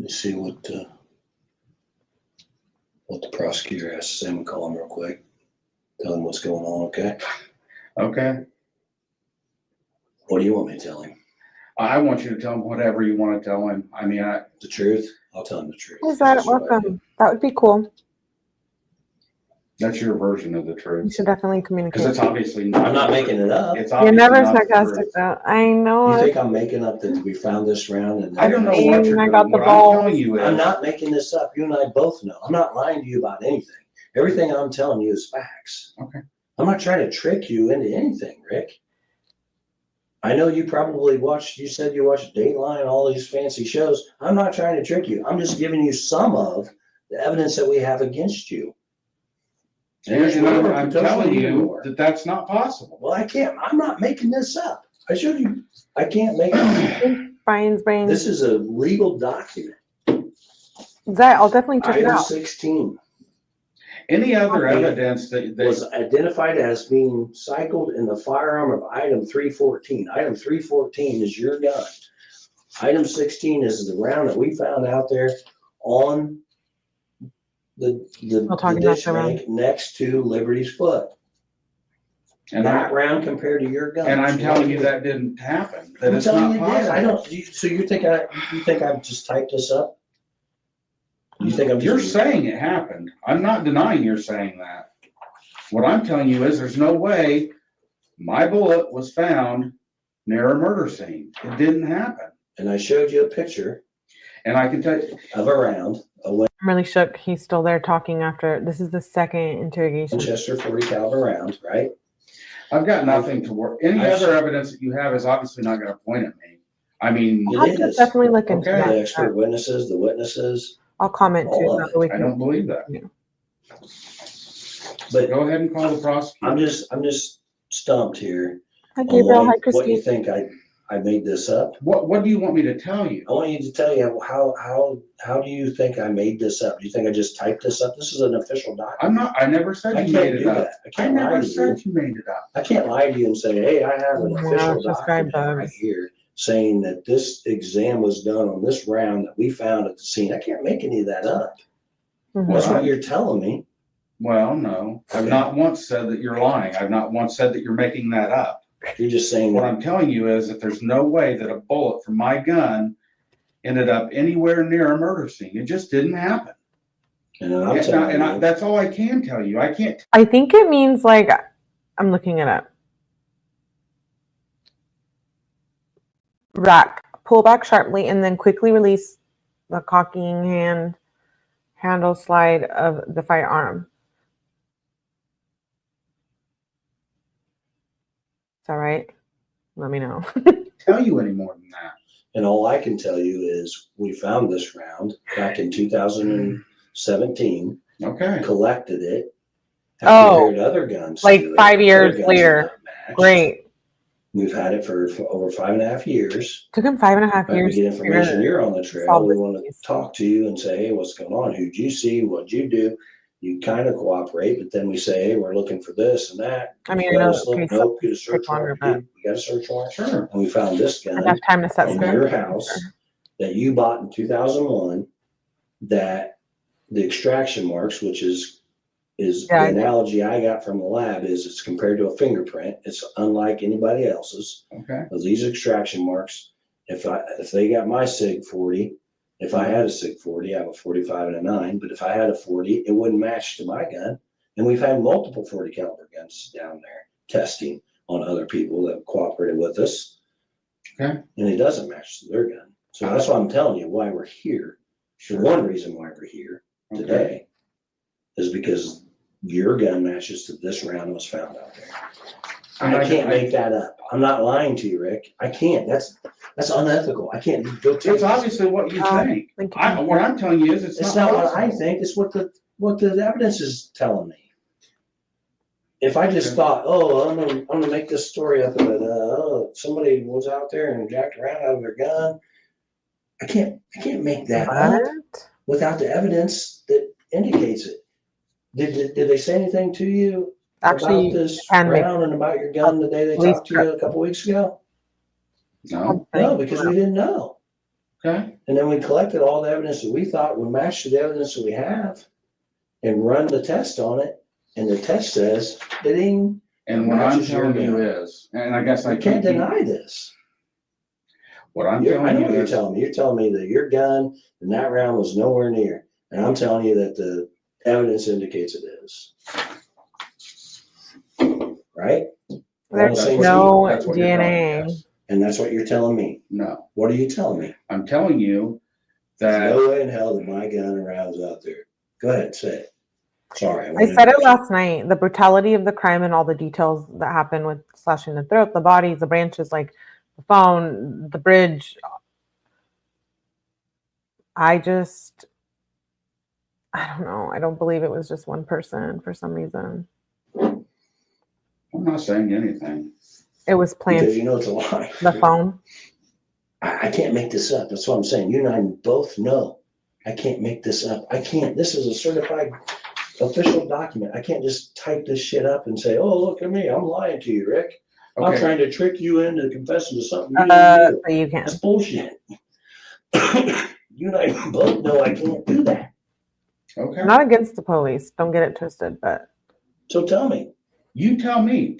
see what the prosecutor has to say. I'm gonna call him real quick. Tell him what's going on, okay? Okay. What do you want me to tell him? I want you to tell him whatever you want to tell him. I mean, The truth? I'll tell him the truth. Who's that? That's what I Welcome. That would be cool. that's your version of the You truth. should definitely Because communicate. it's obviously do. not. I'm not making it up. It's You're obviously never not the sarcastic truth. though. I know. You think I'm making up that we found this round? And I don't know what you're I doing. got the What balls. I'm telling you I'm is, not making this up. You and I both know. I'm not lying to you about anything. Everything I'm telling you is facts. Okay. I'm not trying to trick you into anything, Rick. I know you probably watched, you said you watched Dateline, all these fancy shows. I'm not trying to trick you. I'm just giving you some of the evidence that we have against you. and I'm telling you that that's not possible. Well, I can't, I'm not making this up. I showed you, I can't make it. Brian's brain. This is a legal document. I'll definitely check it Item out. 16 Any other evidence that was identified as being cycled in the firearm of item 314. Item 314 is your gun. Item 16 is the round that we found out there on the ditch bank next to Liberty's foot. and that round compared to your gun. and I'm telling you that didn't happen. That I'm it's telling not you it did. possible. So you think I've just typed this up? You think I'm You're just saying it happened. I'm not denying you're saying that. What I'm telling you is there's no way my bullet was found near a murder scene. It didn't happen. And I showed you a picture And I can tell you of a round, a I'm really shook. He's still there talking after. This is the second interrogation. Winchester 40 caliber round, right? I've got nothing to work. Any other evidence that you have is obviously not going to point at me. I mean, I'll just definitely look into Okay. The that. expert witnesses, the witnesses. I'll comment too. All of so we I can- don't believe that. Yeah. But go ahead and call the prosecutor. I'm just stumped here. Hi, on Gabriel. Hi, what you Christine. think I made this up? What do you want me to tell you? I want you to tell you how do you think I made this up? Do you think I just typed this up? This is an official document. I never said I you can't made it do up. that. I I can't lie never to you. said you made it up. I can't lie to you and say, hey, I have an Oh, official this guy document right bugs. here saying that this exam was done on this round that we found at the scene. I can't make any of that up. Mhm. That's what you're telling me. Well, no. I've Okay. not once said that you're lying. I've not once said that you're making that up. You're just saying What that. I'm telling you is that there's no way that a bullet from my gun ended up anywhere near a murder scene. It just didn't happen. And then I'm telling you. That's all I can tell you. I can't. I think it means like, I'm looking it up. Rack. Pull back sharply and then quickly release the cocking handle slide of the firearm. Is that right? Let me know. Tell you any more than that. And all I can tell you is we found this round back in 2017, Okay. collected it, have Oh, compared other guns. like to it. 5 years Other guns later. have not matched. Great. We've had it for over 5.5 years. Took him 5.5 Right, we years. get to information. figure You're on the trail. solve We this want to case. talk to you and say, hey, what's going on? Who'd you see? What'd you do? You kind of cooperate, but then we say, hey, we're looking for this and that. I mean, I Let know us the look. case Nope, get a take search longer, warrant. We got a search warrant. Sure. And we found this gun enough time to set in scope. your house that you bought in 2001, that the extraction marks, which is the analogy I got from the lab, is it's compared to a fingerprint. It's unlike anybody else's. Okay. Because these extraction marks, if they got my SIG 40, if I had a SIG 40, I have a 45 and a 9, but if I had a 40, it wouldn't match to my gun. And we've had multiple 40 caliber guns down there testing on other people that cooperated with us. Okay. And it doesn't match to their gun. So that's why I'm telling you why we're here. Sure. One reason why we're here today is because your gun matches to this round that was found out there. And I can't make that up. I'm not lying to you, Rick. I can't. That's unethical. I can't go take It's obviously what you think. Thank you. What I'm telling you is It's not what I think. It's what the evidence is telling me. If I just thought, oh, I'm gonna make this story up of it. Oh, somebody was out there and jacked around out of their gun. I can't make that up What? without the evidence that indicates it. Did they say anything to you Actually, about this and maybe round and about your gun the day they police talked to you a couple weeks ago? No, No, because we didn't know. okay, And then we collected all the evidence that we thought would match to the evidence that we have and run the test on it. And the test says, ding. and what I'm telling you is, and I guess I I can't deny this. what I'm I telling know you what you're is, telling me. You're telling me that your gun and that round was nowhere near. And I'm telling you that the evidence indicates it is. Right? there's That's what no that's what you're telling me, DNA. yes. And that's what you're telling me. No, What are you telling me? I'm telling you There's that, no way in hell that my gun and rounds out there. Go ahead, say it. Sorry. I said it last night. The brutality of the crime and all the details that happened with slashing the throat, the bodies, the branches, like the phone, the bridge. I don't know. I don't believe it was just one person for some reason. I'm not saying anything. It was planned. Because you know it's a lie. The phone. I can't make this up. That's what I'm saying. You and I both know. I can't make this up. I can't. This is a certified official document. I can't just type this shit up and say, oh, look at me. I'm lying to you, Rick. I'm Okay, trying to trick you into confessing to something you didn't do. But you can't. That's bullshit. You and I both know I can't do that. okay. I'm not against the police. Don't get it twisted, but So tell me. You tell me.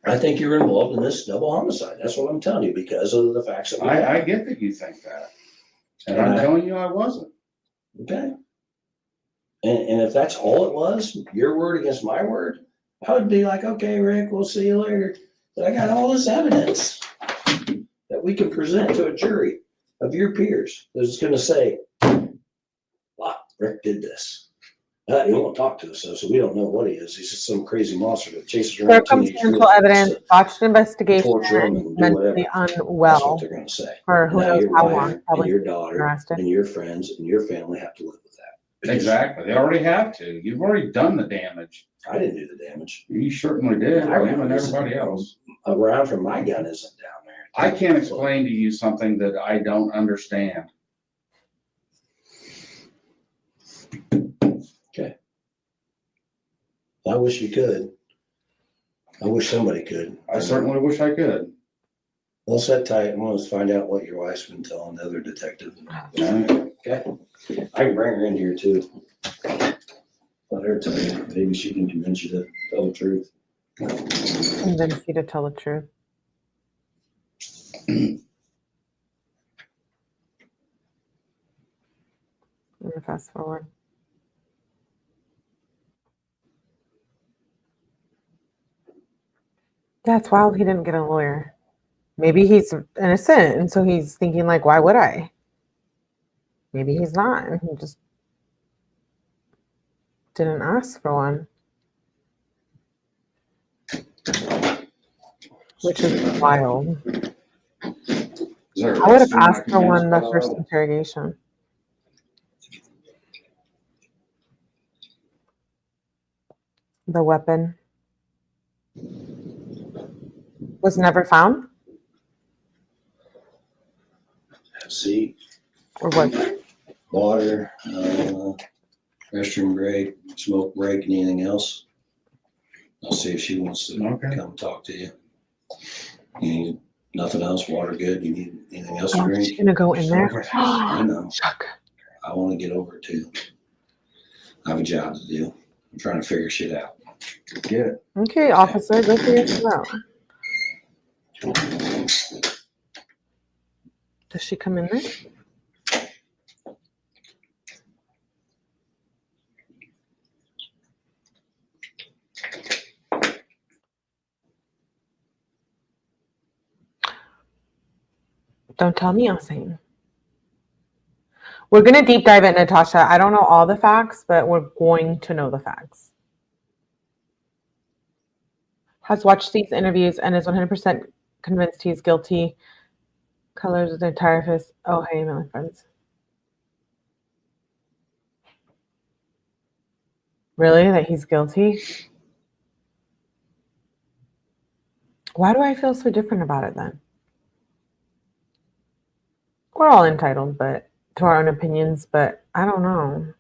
I think you're involved in this double homicide. That's what I'm telling you because of the facts that we have. I get that you think that. And I'm telling you I wasn't. Okay. And if that's all it was, your word against my word, I would be like, okay, Rick, we'll see you later. But I got all this evidence that we can present to a jury of your peers that's going to say, wow, Rick did this. He won't talk to us, though, so we don't know what he is. He's just some crazy monster that chases around teenage circumstantial girls evidence, to botched investigation, torture them and and do whatever. mentally That's what unwell they're going to say. for who Now knows your how wife long. and Probably your daughter arrested. and your friends and your family have to live with that. Exactly. They already have to. You've already done the damage. I didn't do the damage. You certainly did. My You round and isn't- everybody else. A round from my gun isn't down there. I can't explain to you something that I don't understand. Okay. I wish you could. I wish somebody could. I certainly wish I could. We'll sit tight and we'll find out what your wife's been telling the other detective. Yeah. Okay. I can bring her in here too. Let her tell you. Maybe she can convince you to tell the truth. Convince you to tell the truth. Let me fast forward. That's wild. He didn't get a lawyer. Maybe he's innocent, and so he's thinking like, why would I? Maybe he's not, and he just didn't ask for one, which is wild. I would have asked for one the first interrogation. The weapon was never found, See, or what? water, restroom break, smoke break, and anything else. I'll see if she wants to Okay. come talk to you. You need nothing else? Water good? You need anything else to Oh, she's drink? gonna go in there. I know. Chuck. I want to get over it too. I have a job to do. I'm trying to figure shit out. Get it. Okay, officer, go figure this out. Does she come in there? Don't tell me, Alsane. We're going to deep dive it, Natasha. I don't know all the facts, but we're going to know the facts. Has watched these interviews and is 100% convinced he's guilty. Colors of the entire fist. Oh, hey, my friends. Really? That he's guilty? Why do I feel so different about it then? We're all entitled to our own opinions, but I don't know.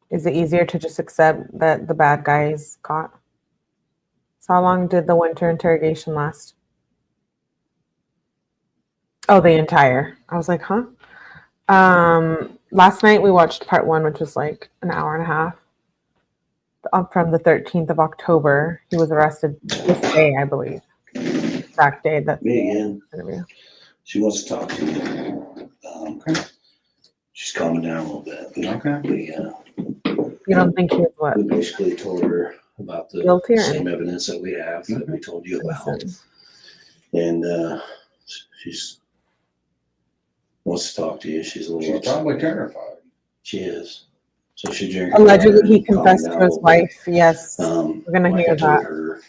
Is it easier to just accept that the bad guy is caught? So how long did the winter interrogation last? Oh, the entire. I was like, huh? Last night we watched part 1, which was like an hour and a half. From the 13th of October. He was arrested this day, I believe. Exact day that Me again. interview. She wants to talk to you. She's calming down a little bit. Okay. You don't think he was what? We basically told her about the Guilty or same evidence that we have that we told you about. innocent? And she's wants to talk to you. She's a little She's upset. probably terrified. She is. So she drinking. Allegedly, water he and calming confessed down to a his little bit. wife. Yes, We're gonna hear I told that. her,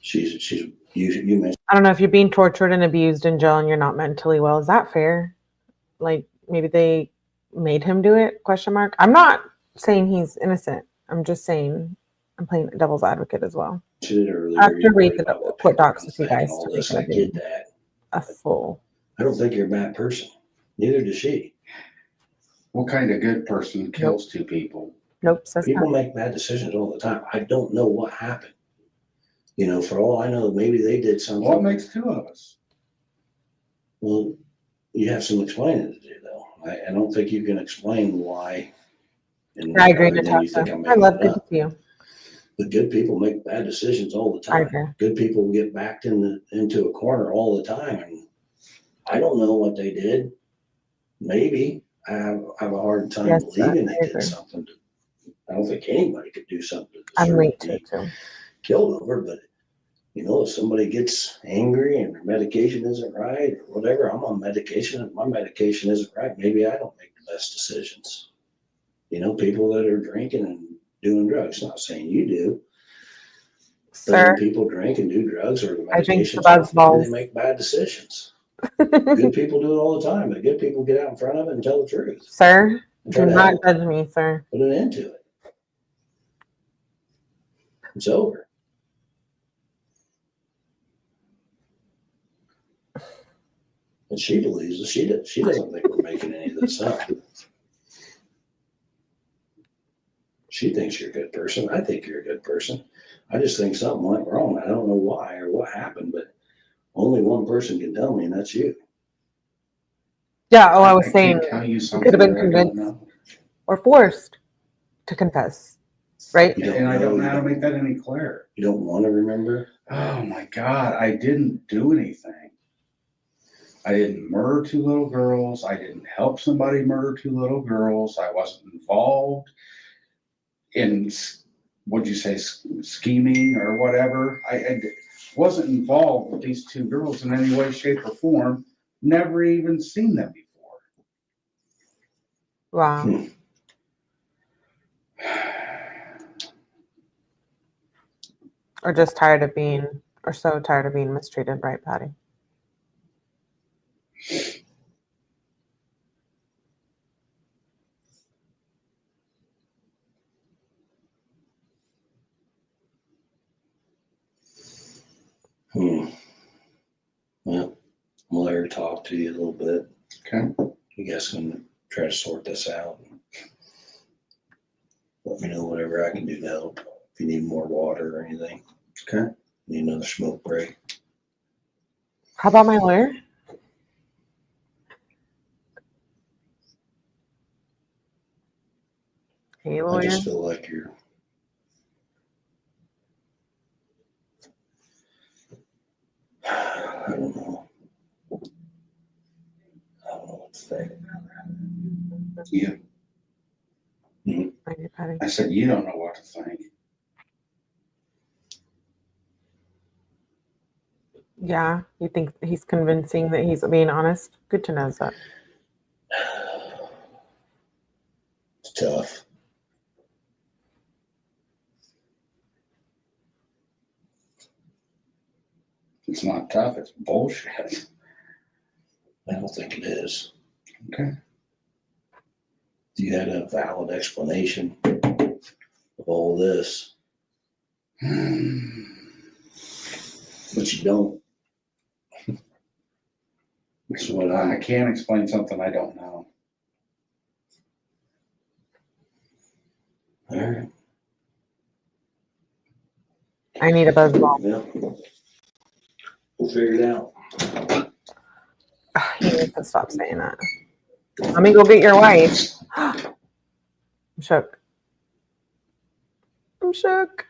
she's you mentioned. I don't know if you're being tortured and abused in jail and you're not mentally well. Is that fair? Like maybe they made him do it? Question mark. I'm not saying he's innocent. I'm just saying I'm playing devil's advocate as well. It earlier. I have to You're read worried the about what court people are docs gonna with you think guys and all to this. make I get that. a full. I don't think you're a bad person. Neither does she. What kind of good person kills 2 people? Nope, says People not. make bad decisions all the time. I don't know what happened. You know, for all I know, maybe they did something. What makes 2 of us? Well, you have some explaining to do, though. I don't think you can explain why. And I agree, other than you think Natasha. I'm I making love it good up. to see you. But good people make bad decisions all the I time. agree. Good people get backed into a corner all the time. And I don't know what they did. Maybe I have a hard time Yes, believing I they did agree. something. I don't think anybody could do something to I'm deserve late to to be it too. killed over. But you know, if somebody gets angry and their medication isn't right or whatever, I'm on medication and my medication isn't right. Maybe I don't make the best decisions. You know, people that are drinking and doing drugs, not saying you do. But when Sir, people drink and do drugs or the I drink medication's off, maybe 𝗵𝗏. they make bad decisions. Good people do it all the time, but good people get out in front of it and tell the truth. Sir, And do try to not help judge me, sir. put an end to it. It's over. And she believes it. She doesn't think we're making any of this up. She thinks you're a good person. I think you're a good person. I just think something went wrong. I don't know why or what happened, but only one person can tell me, and that's you. Yeah, I was I saying can't tell you you something could have been that I don't convinced know. or forced to confess, right? You don't And I don't know know, how to make that any clearer. You don't want to remember. Oh my God, I didn't do anything. I didn't murder 2 little girls. I didn't help somebody murder 2 little girls. I wasn't involved in, what'd you say, scheming or whatever. I wasn't involved with these 2 girls in any way, shape, or form. Never even seen them before. Wow. Or just tired of being, or so tired of being mistreated, right, Patty? Well, I'm gonna let her talk to you a little bit. Okay. You guys can try to sort this out. Let me know whatever I can do to help. If you need more water or anything. Okay. Need another smoke break. How about my lawyer? Hey, I lawyer. just feel like you're. I don't know. I don't know what to say. You. Thank you, Patty. I said, you don't know what to think. Yeah, you think he's convincing that he's being honest? Good to know that. It's tough. It's not tough, it's bullshit. I don't think it is. Okay. You had a valid explanation of all this, but you don't. So what I can't explain something I don't know. All right. I need a buzz ball. Yeah. We'll figure it out. He needs to stop saying that. Let me go get your wife. I'm shook. I'm shook.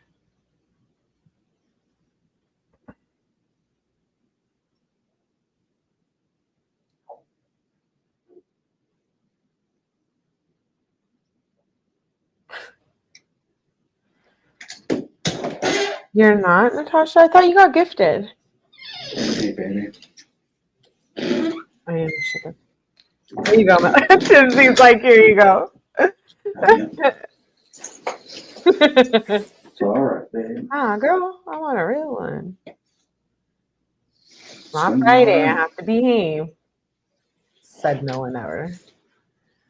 You're not, Natasha? I thought you got gifted. Hey, baby. I am shook. There you go. She's like, here you go. All right, baby. Ah, girl, I want a real one. It's not Swing Friday. I around. have to behave. Said no one ever.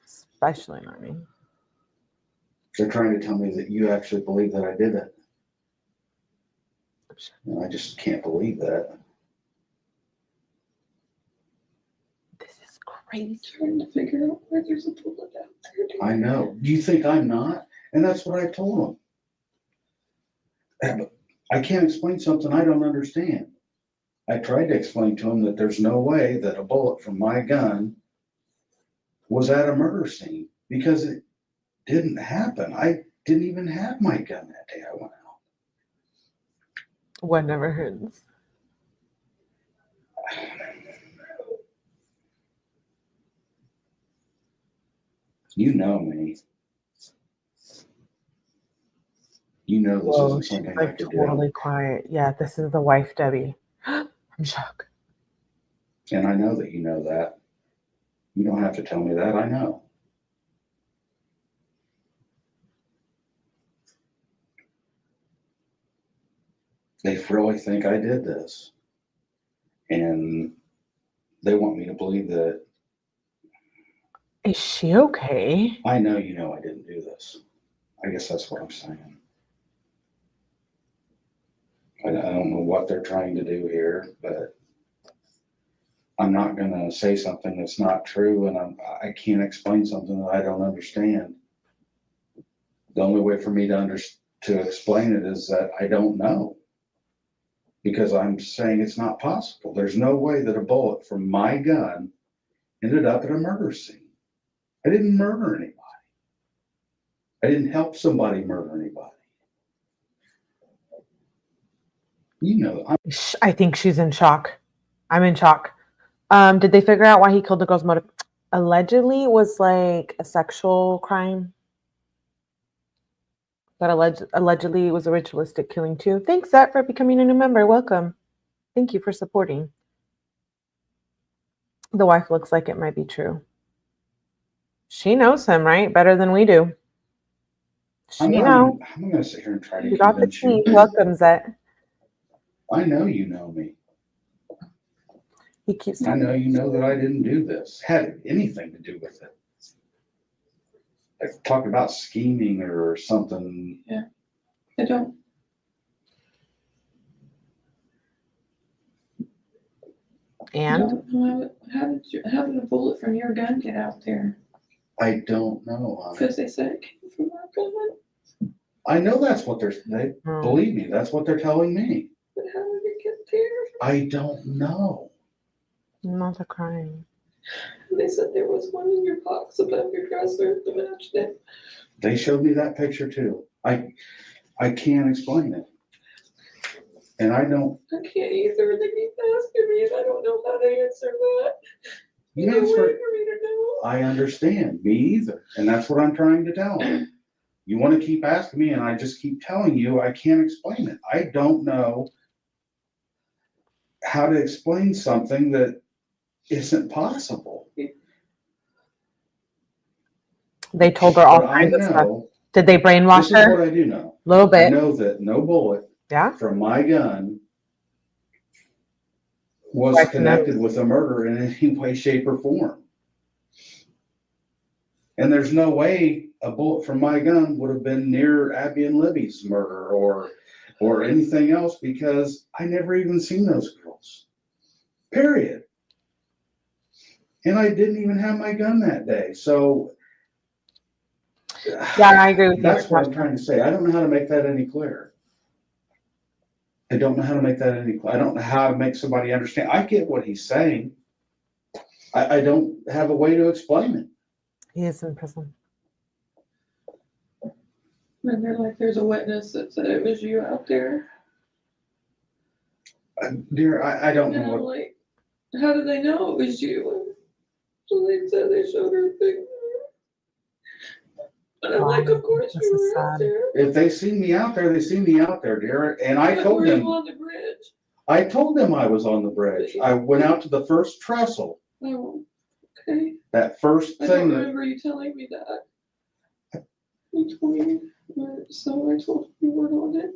Especially not me. They're trying to tell me that you actually believe that I did it. And I just can't believe that. This is crazy. Trying to figure out where there's a bullet out there. I know. Do you think I'm not? And that's what I told them. I can't explain something I don't understand. I tried to explain to them that there's no way that a bullet from my gun was at a murder scene because it didn't happen. I didn't even have my gun that day I went out. What never hurts. You know me. You know this Whoa, isn't she's something I like could totally quiet. Yeah, this is the wife, Debbie. I'm shocked. do. And I know that you know that. You don't have to tell me that. I know. They really think I did this. And they want me to believe that Is she okay? I know you know I didn't do this. I guess that's what I'm saying. I don't know what they're trying to do here, but I'm not going to say something that's not true, and I can't explain something that I don't understand. The only way for me to explain it is that I don't know, because I'm saying it's not possible. There's no way that a bullet from my gun ended up at a murder scene. I didn't murder anybody. I didn't help somebody murder anybody. You know, I think she's in shock. I'm in shock. Did they figure out why he killed the girl's motive? Allegedly, it was like a sexual crime. But allegedly, it was a ritualistic killing too. Thanks, Zach, for becoming a new member. Welcome. Thank you for supporting. The wife looks like it might be true. She knows him, right? Better than we do. She knows. I'm going to sit here and try to You got the convince you. key. Welcome, Zach. I know you know me. He keeps I know you know that I didn't do this, had anything to do with it. I talked about scheming or something. Yeah, I don't. And I don't know how did a bullet from your gun get out there? I don't know. Because they said it came from our gun. I know that's what they believe me. That's what they're telling me. But how did it get there? I don't know. not a crime. They said there was one in your box above your dresser that matched it. They showed me that picture too. I can't explain it. And I don't. I can't either. They keep asking me, and I don't know how to answer that. You No way answer for it. me to know. I understand. Me either. And that's what I'm trying to tell them. You want to keep asking me, and I just keep telling you I can't explain it. I don't know how to explain something that isn't possible. They told her all But I kinds of stuff. know, Did they brainwash this is her? what I do know. A little I bit. know that no bullet Yeah. from my gun was Right, connected with a murder in any way, shape, or form. And there's no way a bullet from my gun would have been near Abby and Libby's murder or anything else, because I never even seen those girls. Period. And I didn't even have my gun that day. So Yeah, I agree with you. That's what I'm trying to say. I don't know how to make that any clearer. I don't know how to make that any clearer. I don't know how to make somebody understand. I get what he's saying. I don't have a way to explain it. He is in prison. And they're like, there's a witness that said it was you out there. Dear, I don't And know I'm what. like, how did they know it was you? So they said they showed her a picture. And I'm like, of course This you is were out sad. there. If they see me out there, they see me out there, dear. And I But told were you them, on the bridge? I told them I was on the bridge. I went out to the first trestle. Oh, okay. That first I thing don't that, remember you telling me that. You told me, so I told you weren't on it.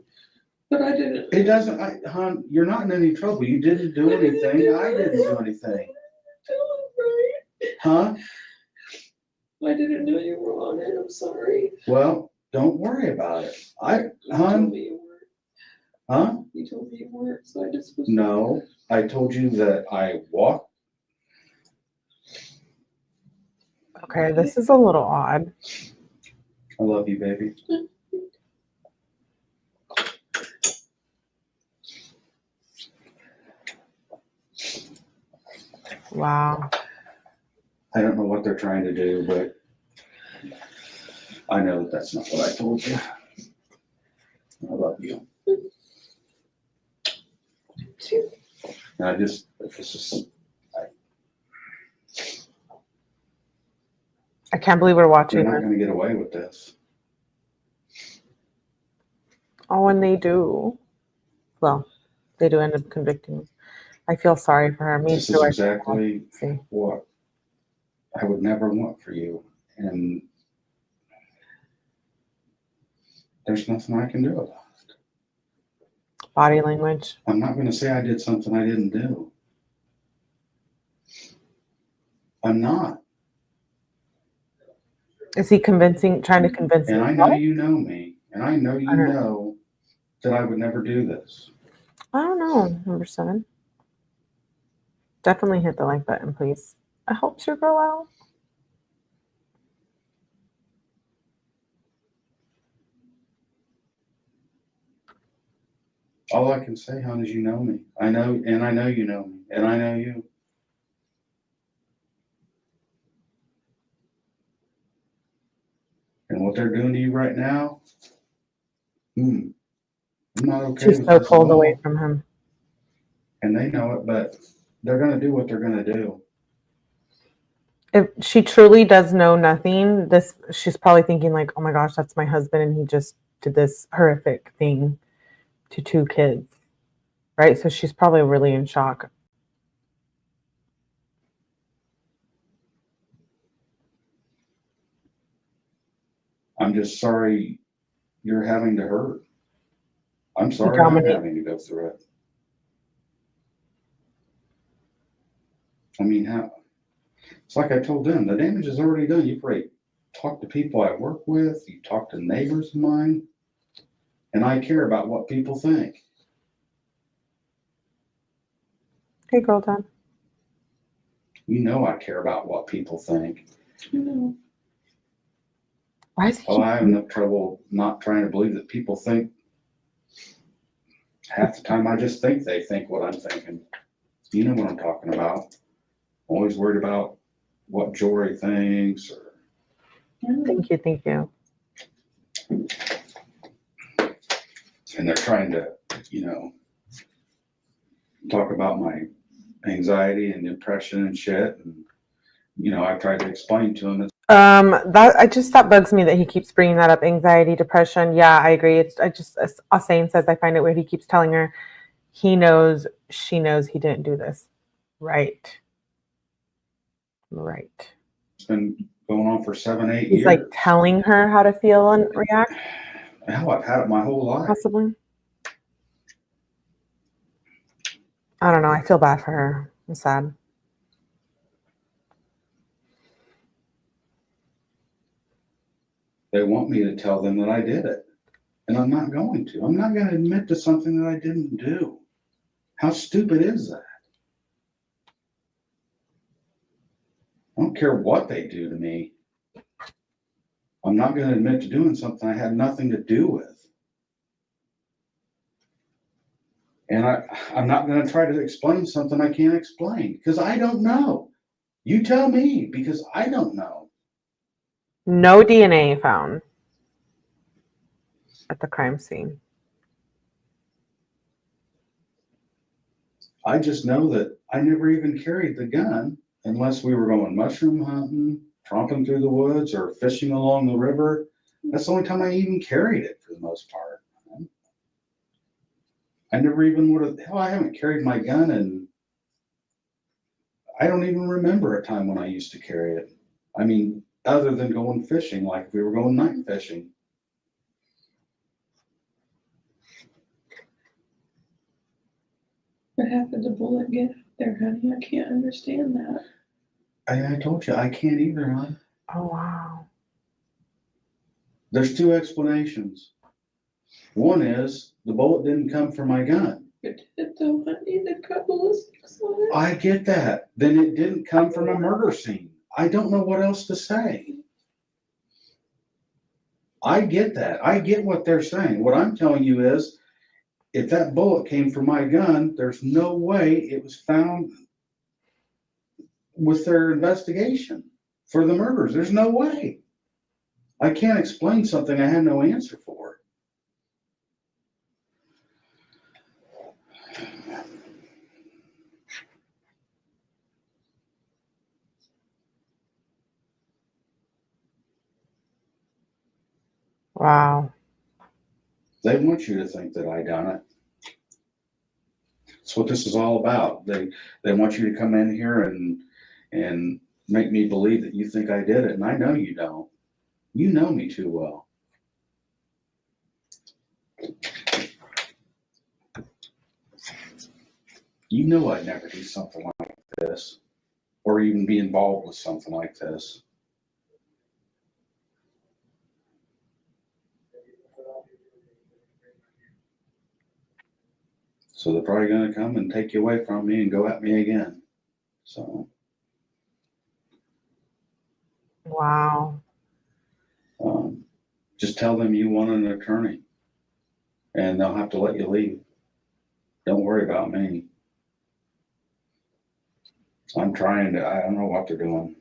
But I didn't. it doesn't, hon, you're not in any trouble. You didn't do anything. I didn't do anything. Huh? I didn't know you were on it. I'm sorry. Well, don't worry about it. You told Hon, me you weren't. huh? You told me you weren't, so I just was. No, I told you that I walked. Okay, this is a little odd. I love you, baby. Wow. I don't know what they're trying to do, but I know that that's not what I told you. I love you. And I just, it's just, I can't believe we're you're watching not this. gonna get away with this. Oh, and they do. Well, they do end up convicting. I feel sorry for her. Me This too. is exactly See. what I would never want for you. And there's nothing I can do about it. Body language. I'm not gonna say I did something I didn't do. I'm not. Is he convincing, trying to convince And I himself? know you know me, and I know you know that I would never do this. I don't know. Number 7. Definitely hit the like button, please. I hope your girl out. All I can say, hon, is you know me. I know, and I know you know me, and I know you. And what they're doing to you right now, I'm not okay She's with so this at pulled away all. from him. And they know it, but they're gonna do what they're gonna do. If she truly does know nothing, she's probably thinking like, oh my gosh, that's my husband and he just did this horrific thing to 2 kids. Right? So she's probably really in shock. I'm just sorry you're having to hurt. I'm sorry I'm having to go through it. I mean, how? It's like I told them, the damage is already done. You've already talked to people I work with, you talked to neighbors of mine, and I care about what people think. Hey, girl, Dad. You know I care about what people think. Why is he? Oh, I have no trouble not trying to believe that people think. Half the time I just think they think what I'm thinking. You know what I'm talking about. Always worried about what Jory thinks. Or... Thank you, thank you. And they're trying to, talk about my anxiety and depression and shit. And, I tried to explain to them. That bugs me that he keeps bringing that up. Anxiety, depression. Yeah, I agree. Saying says, I find it weird. He keeps telling her he knows, she knows he didn't do this. Right. It's been going on for 7, 8 years. He's like telling her how to feel and react. Hell, I've had it my whole life. Possibly. I don't know. I feel bad for her. I'm sad. They want me to tell them that I did it. And I'm not going to. I'm not going to admit to something that I didn't do. How stupid is that? I don't care what they do to me. I'm not gonna admit to doing something I had nothing to do with. And I'm not gonna try to explain something I can't explain, because I don't know. You tell me, because I don't know. No DNA found at the crime scene. I just know that I never even carried the gun unless we were going mushroom hunting, tromping through the woods, or fishing along the river. That's the only time I even carried it for the most part. I never even would have, hell, I haven't carried my gun, and I don't even remember a time when I used to carry it. I mean, other than going fishing, like if we were going night fishing. But how could the bullet get out there, honey? I can't understand that. I told you, I can't either, hon. Oh, wow. There's two explanations. One is the bullet didn't come from my gun. It did though, honey. They've got ballistics on it. I get that. Then it didn't come from a murder scene. I don't know what else to say. I get that. I get what they're saying. What I'm telling you is, if that bullet came from my gun, there's no way it was found with their investigation for the murders. There's no way. I can't explain something I have no answer for. Wow. They want you to think that I done it. That's what this is all about. They want you to come in here and make me believe that you think I did it, and I know you don't. You know me too well. You know I'd never do something like this, or even be involved with something like this. So they're probably gonna come and take you away from me and go at me again. So. Wow. Just tell them you want an attorney, and they'll have to let you leave. Don't worry about me. I'm trying to, I don't know what they're doing.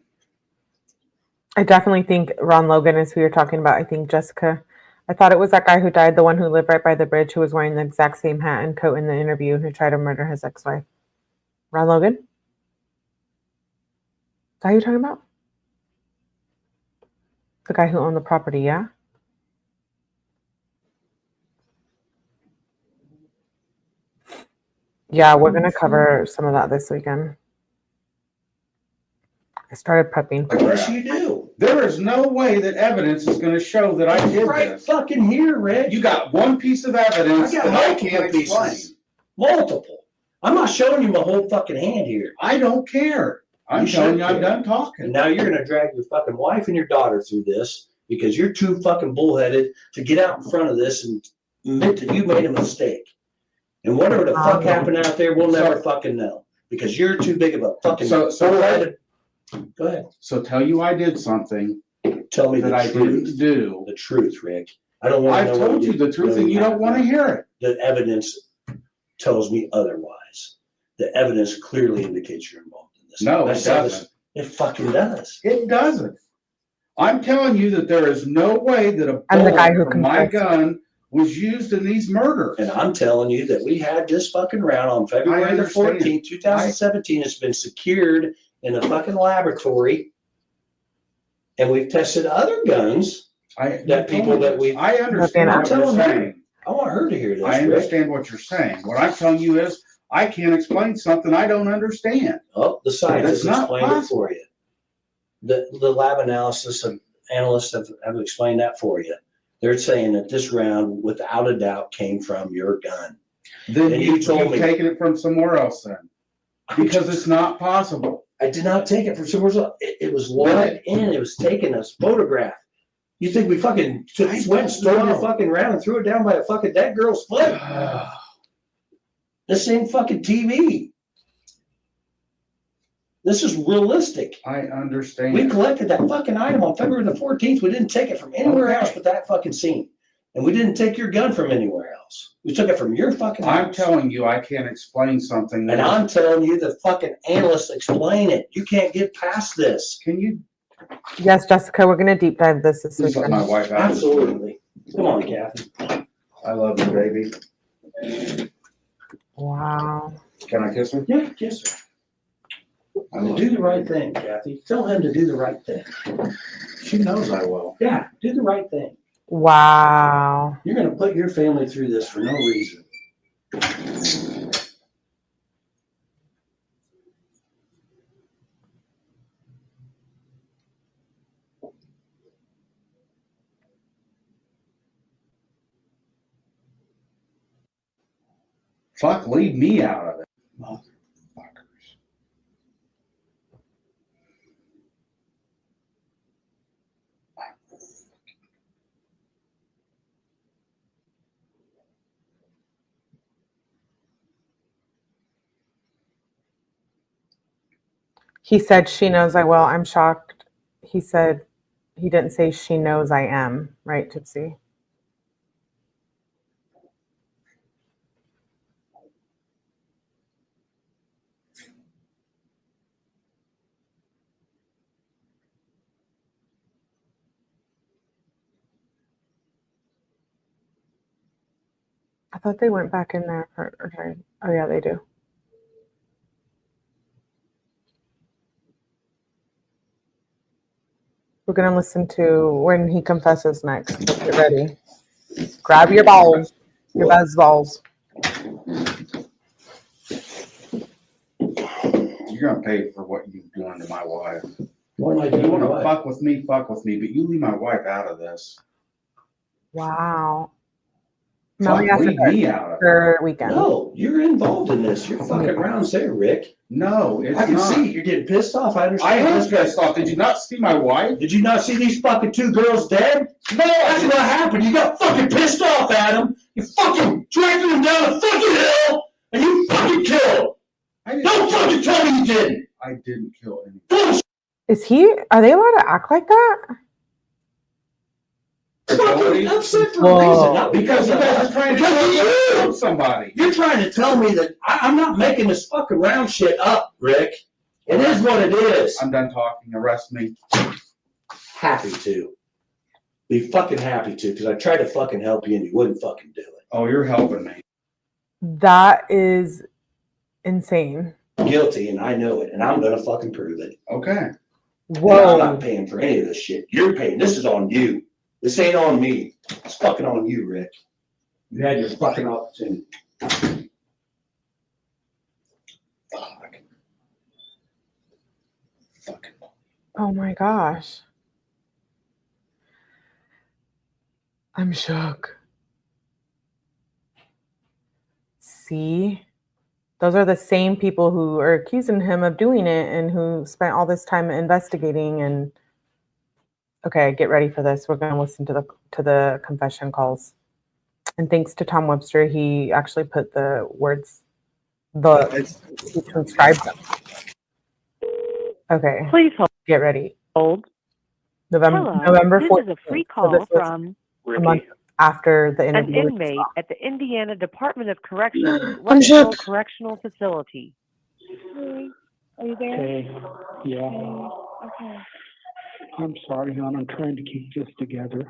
I definitely think Ron Logan is who you're talking about. I think Jessica. I thought it was that guy who died, the one who lived right by the bridge, who was wearing the exact same hat and coat in the interview, who tried to murder his ex-wife. Ron Logan? Is that who you're talking about? The guy who owned the property, yeah? Yeah, we're going to cover some of that this weekend. I started prepping Of for course that. you do. There is no way that evidence is gonna show that I did Right this. fucking here, Rick. You got one piece of evidence I got that I multiple can't explain. pieces. Multiple. I'm not showing you my whole fucking hand here. I don't care. I'm You telling should you, I'm care. done talking. And now you're gonna drag your fucking wife and your daughter through this because you're too fucking bullheaded to get out in front of this and admit that you made a mistake. And whatever the fuck happened out there, we'll never fucking know because you're too big of a fucking bullheaded. Go ahead. So tell you I did something Tell me that the I truth. didn't do. The truth, Rick. I don't want to I've know. told you the truth and you don't want to hear it. The evidence tells me otherwise. The evidence clearly indicates you're involved in this. No, I it saw this- doesn't. It fucking does. It doesn't. I'm telling you that there is no way that a And the guy bullet who from my confessed. gun was used in these murders. And I'm telling you that we had this fucking round on February the understand. 14th, 2017. It's been secured in a fucking laboratory. And we've tested other guns. That people that we- I understand I'm what you're telling her. saying. I want her to hear this, I Rick. understand what you're saying. What I'm telling you is, I can't explain something I don't understand. Oh, the scientists That's not explained it possible. for you. The lab analysis and analysts have explained that for you. They're saying that this round, without a doubt, came from your gun. Then And you've you told me- taken it from somewhere else then, because it's not possible. I did not take it from somewhere else. It was logged in. It was taken as photograph. You think we fucking went and stole your fucking round and threw it down by a fucking dead girl's foot? This ain't fucking TV. This is realistic. I We understand. collected that fucking item on February the 14th. We didn't take it from anywhere Okay. else but that fucking scene. And we didn't take your gun from anywhere else. We took it from your fucking I'm house. telling you, I can't explain something. And I'm telling you, the fucking analysts explain it. You can't get past this. Can you Yes, Jessica, we're gonna deep dive this please let my weekend. wife out? Absolutely. Come on, Kathy. I love you, baby. Wow. Can I kiss her? Yeah, kiss her. I love Do the you. right thing, Kathy. Tell him to do the right thing. She knows I will. Yeah, do the right thing. Wow. You're gonna put your family through this for no reason. Fuck, leave me out of it. Motherfuckers. He said she knows I will. I'm shocked. He said he didn't say she knows I am, right, 𝗵𝐵? I thought they went back in there for, okay. Oh yeah, they do. We're gonna listen to when he confesses next. Let's get ready. Grab your balls, your buzz balls. You're gonna pay for what you've done to my wife. What am I If you doing? wanna What? fuck with me, but you leave my wife out of this. Wow. Fuck, Melly after leave me out of it. her weekend. No, you're involved in this. You're fucking rounds there, Rick. No, it's I can not. see you're getting pissed off. I I understand. am pissed off. Did you not see my wife? Did you not see these fucking two girls dead? No, that's what happened. You got fucking pissed off at them. You fucking dragged them down the fucking hill, and you fucking killed them. Don't fucking tell me you didn't. I didn't kill anyone. Bullshit. Are they allowed to act like that? Fucking upset for a Whoa. reason, not Because you guys are trying to kill somebody. You're trying to tell me that I'm not making this fucking round shit up, Rick. It is what it is. I'm done talking. Arrest me. Happy to. Be fucking happy to, because I tried to fucking help you and you wouldn't fucking do it. Oh, you're helping me. That is insane. Guilty, and I know it, and I'm gonna fucking prove it. Okay. And I'm Whoa. not paying for any of this shit. You're paying. This is on you. This ain't on me. It's fucking on you, Rick. You had your fucking opportunity. Fuck. Fucking. Oh my gosh. I'm shook. See? Those are the same people who are accusing him of doing it and who spent all this time investigating. And okay, get ready for this. We're going to listen to the confession calls. And thanks to Tom Webster, he actually put the words, he transcribed them. Okay, Please get ready. hold. November This 14th. is a free So call this was from a month after the an interview. inmate at the Indiana Department of Corrections, I'm shook. Westfield Correctional Facility. Hey, are you there? Hey, yeah, Okay. I'm sorry, hon. I'm trying to keep this together.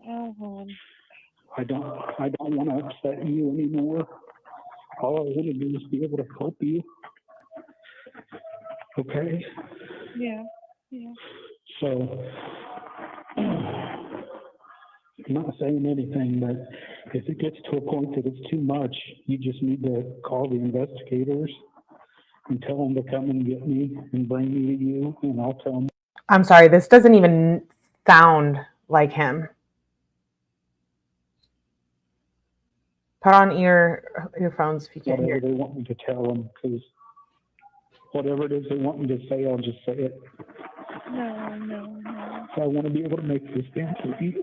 Oh, hon. I don't want to upset you anymore. All I want to do is be able to help you. Okay? Yeah. Yeah. So, I'm not saying anything, but if it gets to a point that it's too much, you just need to call the investigators and tell them to come and get me and bring me to you, and I'll tell them. I'm sorry, this doesn't even sound like him. Put on earphones if you can't Whatever hear. they want me to tell them, because whatever it is they want me to say, I'll just say it. No. So I want to be able to make this stand for you.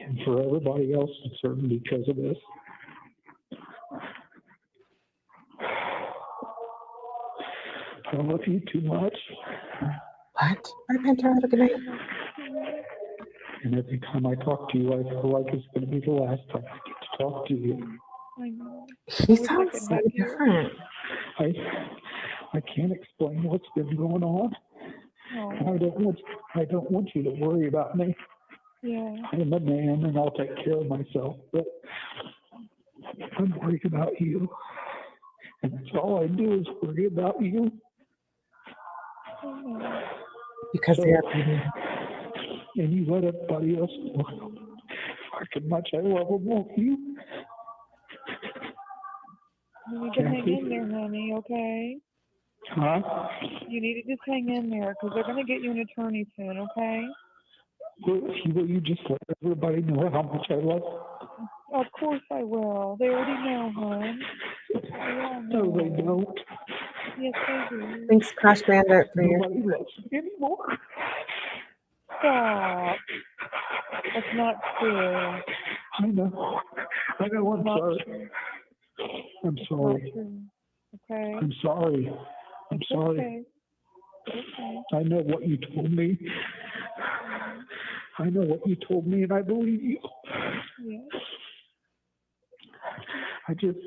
And for everybody else concerned because of this. I love you too much. What? Bye, Pantera. Have a good night. And every time I talk to you, I feel like it's going to be the last time I get to talk to you. I know. He wish I sounds could so hug you. different. I can't explain what's been going on. Oh, And I don't want you to worry about me. yeah. I'm a man and I'll take care of myself, but I'm worried about you. And that's all I do is worry about you. I know. Because So, they're baby. and you let everybody else know how much I love them, won't you? You need to hang in there, honey, okay? Huh? You need to just hang in there, because they're going to get you an attorney soon, okay? Will you just let everybody know how much I love them? Of course I will. They already know, hon. They all know. No, they don't. Yes, they do. Thanks, Crash Bandit, for your. Nobody loves me anymore. Stop. That's not true. I know. I'm Not sorry. true. I'm Not sorry. true. Okay? I'm sorry. I'm It's sorry. okay. Okay. I know what you told me. I know what you told me, and I believe you. Yeah. I just,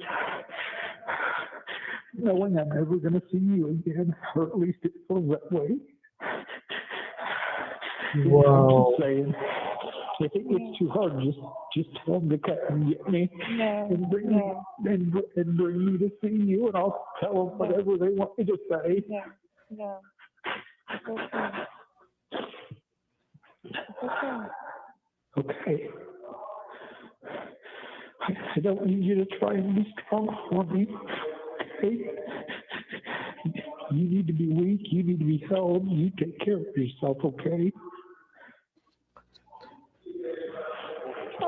knowing I'm never going to see you again, or at least it feels that way. Whoa. I'm just saying, if it gets too hard, just tell them to come and get me No. and bring No. me and bring me to see you, and I'll tell them whatever they want me to say. No. No. It's okay. It's okay. Okay. I don't need you to try and be strong for me. Okay? You need to be weak. You need to be held. You take care of yourself, okay?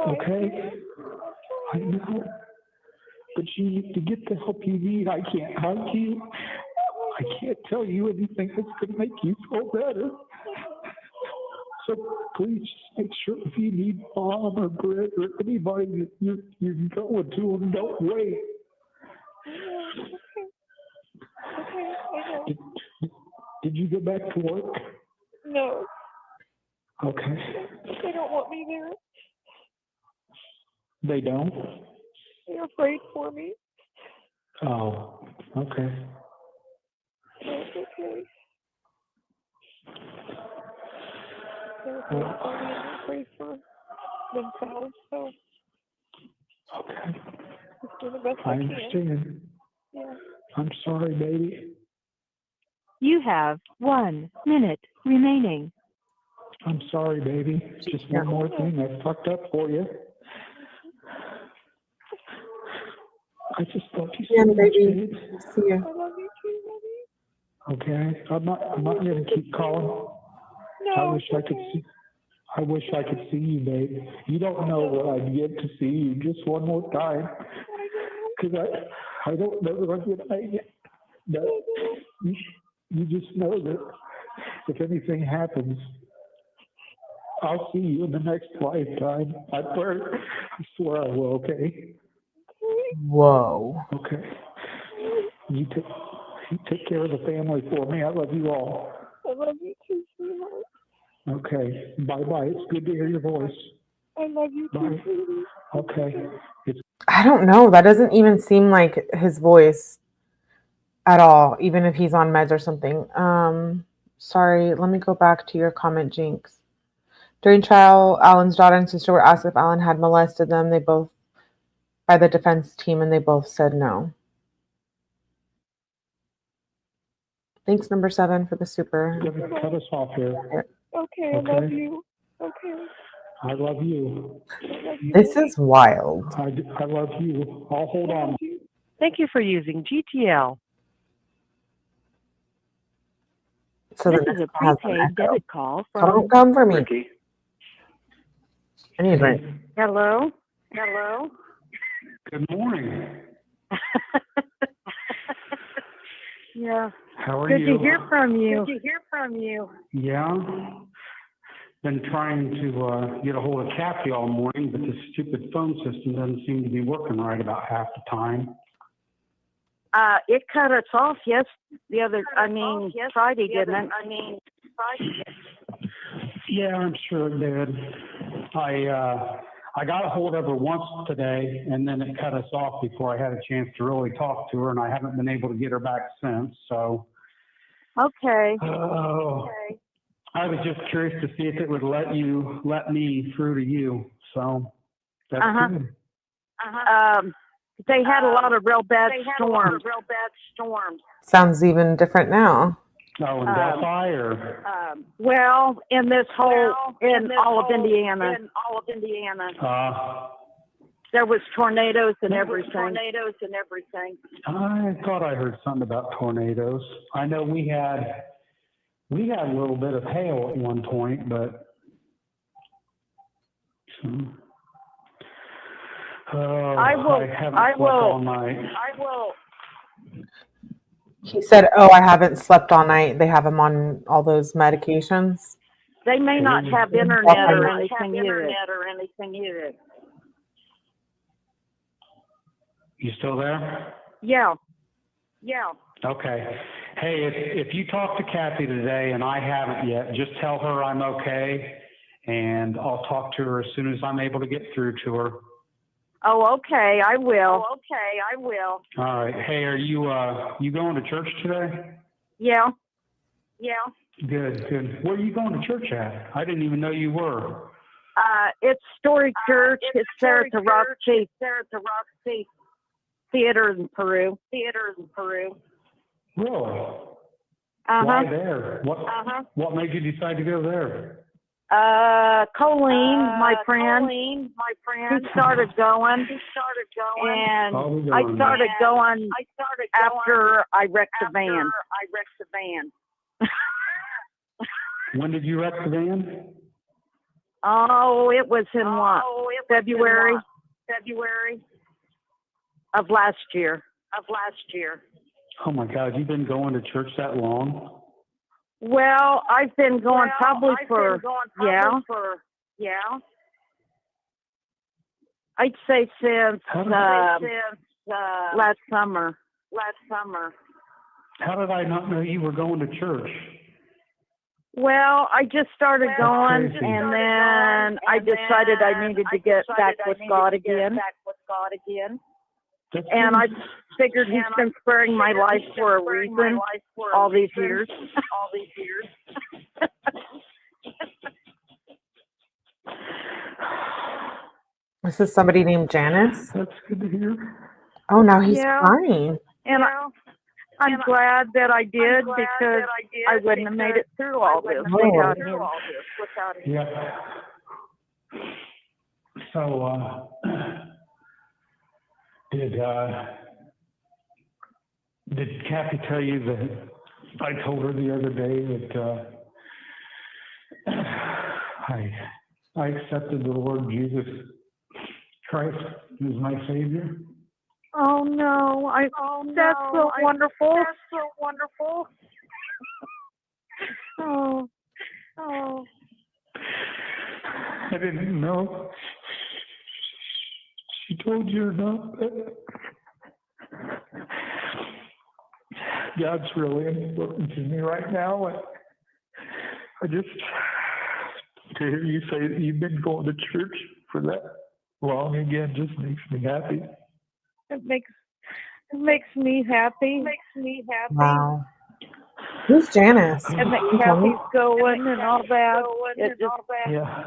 Okay? I know. But you need to get the help you need. I can't hug you. I can't tell you anything that's going to make you feel better. So please just make sure if you need Mom or Greg or anybody that you're going to them, don't wait. Okay, I know. Did you go back to work? No, Okay. they don't want me there. They don't? They're afraid for me. Oh, okay. That's okay. They're afraid for me and they're afraid for themselves, so Okay. just do the best I I can. understand. Yeah. I'm sorry, baby. You have 1 minute remaining. I'm sorry, baby. Just one more thing I fucked up for you. I just love you so Yeah, much, baby. babe. See you. I love you too, honey. Okay. I'm not gonna keep calling. No, I wish it's I could okay. see. I wish I could see you, babe. You don't know what I'd give to see you just one more time. Because I don't know that I'm gonna make it. But you just know that if anything happens, I'll see you in the next lifetime. I swear I will, okay? Whoa. Okay. You take care of the family for me. I love you all. I love you too, sweetheart. Okay. Bye-bye. It's good to hear your voice. I love you too, Bye. sweetie. Okay. I don't know. That doesn't even seem like his voice at all, even if he's on meds or something. Sorry, let me go back to your comment, Jinx. During trial, Alan's daughter and sister were asked if Alan had molested them. They both, by the defense team, and they both said no. Thanks, number 7, for the super. Cut us off here. Okay, I love you. Okay. I love you. I love you. This is wild. I love you. I'll hold on. Thank you for using GTL. So This the is next a one has an prepaid echo. debit call Don't from come for me. Ricky. I need a drink. Hello? Hello? Good morning. Yeah. How are Good you? to hear from you. Yeah. Been trying to get a hold of Kathy all morning, but this stupid phone system doesn't seem to be working right about half the time. It cut us off, Friday, didn't it? Yeah, I'm sure it did. I got a hold of her once today, and then it cut us off before I had a chance to really talk to her, and I haven't been able to get her back since, so. Okay. I was just curious to see if it would let me through to you, so that's good. They had a lot of real bad storms. Sounds even different now. Oh, in Delphi or? Well, in all of Indiana. There was tornadoes and everything. I thought I heard something about tornadoes. I know we had a little bit of hail at one point, but. I haven't slept all night. He said, "Oh, I haven't slept all night." They have him on all those medications. They may not have internet or anything either. You still there? Yeah. Okay. Hey, if you talk to Kathy today and I haven't yet, just tell her I'm okay, and I'll talk to her as soon as I'm able to get through to her. Oh, okay, I will. All right. Hey, are you going to church today? Yeah. Good. Where are you going to church at? I didn't even know you were. It's Story Church. It's there at the 𝗏𝗃 Theater in Peru. Really? Why there? What made you decide to go there? Colleen, my friend, he started going, and I started going after I wrecked the van. When did you wreck the van? Oh, it was in February of last year. Oh my God, you've been going to church that long? Well, I've been going probably for I'd say since last summer. How did I not know you were going to church? Well, I just started going, and then I decided I needed to get back with God again. And I figured He's been sparing my life for a reason all these years. This is somebody named Janice. That's good to hear. Oh, now he's crying. And I'm glad that I did, because I wouldn't have made it through all this without Him. Yeah. So, did Kathy tell you that I told her the other day that I accepted the Lord Jesus Christ as my Savior? Oh no! That's so wonderful. Oh. I didn't know. She told you or not, but God's really important to me right now. And I just, to hear you say that you've been going to church for that long again just makes me happy. It makes me happy. Wow. Who's Janice? And that Kathy's going and all that. Yeah.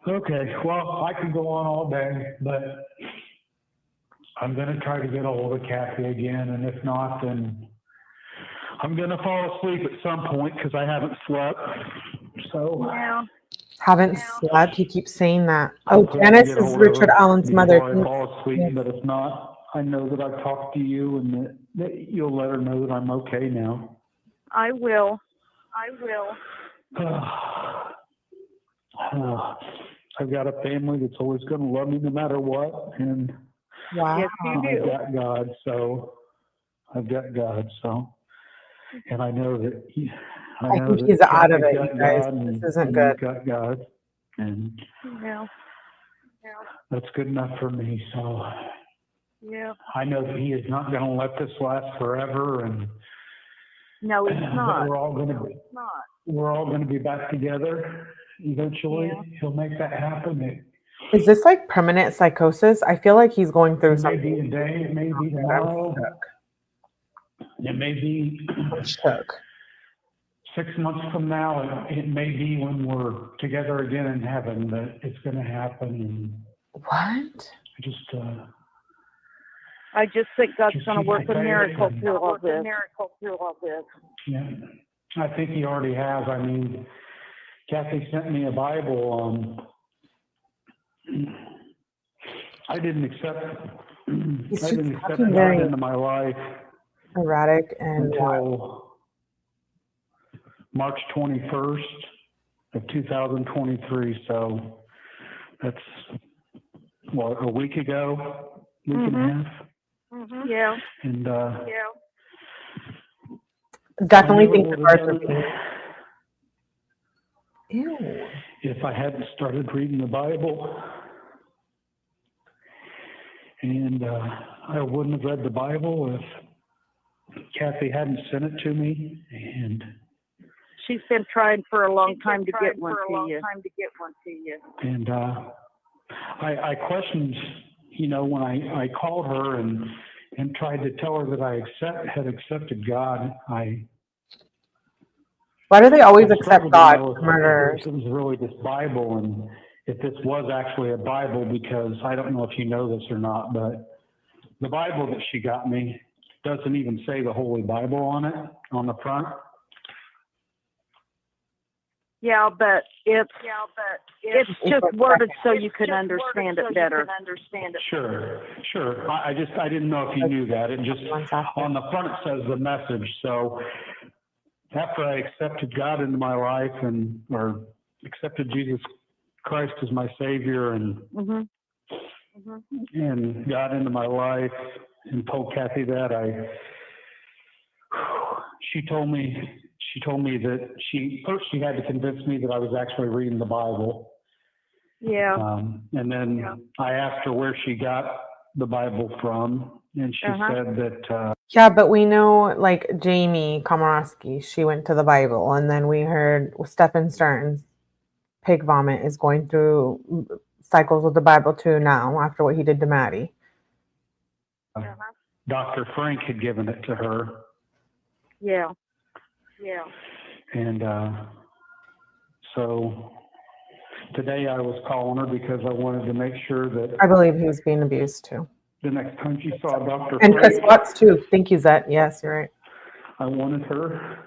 Okay, well, I can go on all day, but I'm going to try to get a hold of Kathy again, and if not, then I'm going to fall asleep at some point because I haven't slept. So. Yeah. Haven't slept? He keeps saying that. Oh, Janice is Richard Allen's mother. I fall asleep, but if not, I know that I've talked to you and that you'll let her know that I'm okay now. I will. I've got a family that's always going to love me no matter what, and Wow. Yes, you do. I've got God, so, and I know that I think he's out of it, you guys. This isn't good. You've got God, and Yeah. that's good enough for me. So Yeah. I know that he is not going to let this last forever, and No, it's not. we're all going to be back together eventually. Yeah. He'll make that happen. Is this like permanent psychosis? I feel like he's going through It may something. be today, it may be tomorrow, it may be I'm shook. 6 months from now, it may be when we're together again in heaven that it's going to happen. And What? I I just think God's Just going to keep work the a faith miracle and- through all this. yeah, I think he already has. I mean, Kathy sent me a Bible. I didn't accept He's I just didn't accept talking God very into my life erratic and until March 21st of 2023. So that's what, a week ago, week and a half. Yeah. And definitely I think never the would've cards done are it being. Ew. if I hadn't started reading the Bible. And I wouldn't have read the Bible if Kathy hadn't sent it to me. And She's been trying for a long time to get one to you. And I questioned, when I called her and tried to tell her that I had accepted God. Why do they always I accept struggled to know God? if Murderers. it was really this Bible, and if this was actually a Bible, because I don't know if you know this or not, but the Bible that she got me doesn't even say the Holy Bible on it, on the front. Yeah, but it's just worded so you can understand it better. Sure. I didn't know if you knew that. It just, on the front it says the message. So after I accepted God into my life or accepted Jesus Christ as my Savior and got into my life and told Kathy that, she told me that she had to convince me that I was actually reading the Bible. Yeah. And then I asked her where she got the Bible from, and she said that. Yeah, but we know like Jamie Komorowski, she went to the Bible, and then we heard Stephen Stern's pig vomit is going through cycles with the Bible too now after what he did to Maddie. Dr. Frank had given it to her. Yeah. And so today I was calling her because I wanted to make sure that I believe he was being abused too. the next time she saw Dr. And Chris Frank, Watts too. Thank you, Zet. Yes, you're right. I wanted her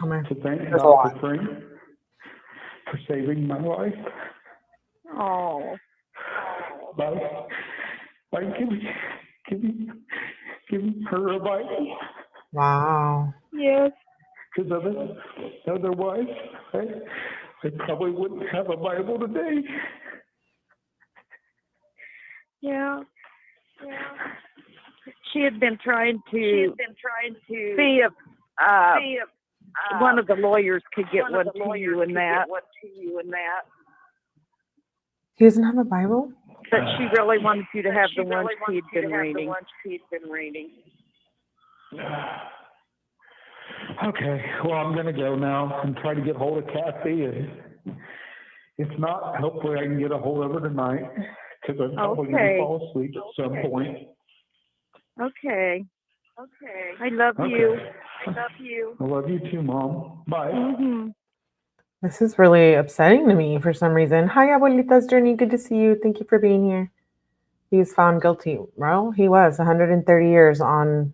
Oh, man. to thank There's a lot. Dr. Frank for saving my life Oh. by giving her a Bible. Wow. Yes. Because otherwise, I probably wouldn't have a Bible today. Yeah. She had been trying to see if one of the lawyers could get one to you and that. He doesn't have a Bible? But she really wanted you to have the ones she'd been reading. Okay, well, I'm going to go now and try to get hold of Kathy, and if not, hopefully I can get a hold of her tonight, because I'm probably going to fall asleep at some point. Okay. I love you. I love you too, Mom. Bye. This is really upsetting to me for some reason. Hi, Abuelita's Journey. Good to see you. Thank you for being here. He was found guilty. Well, he was 130 years on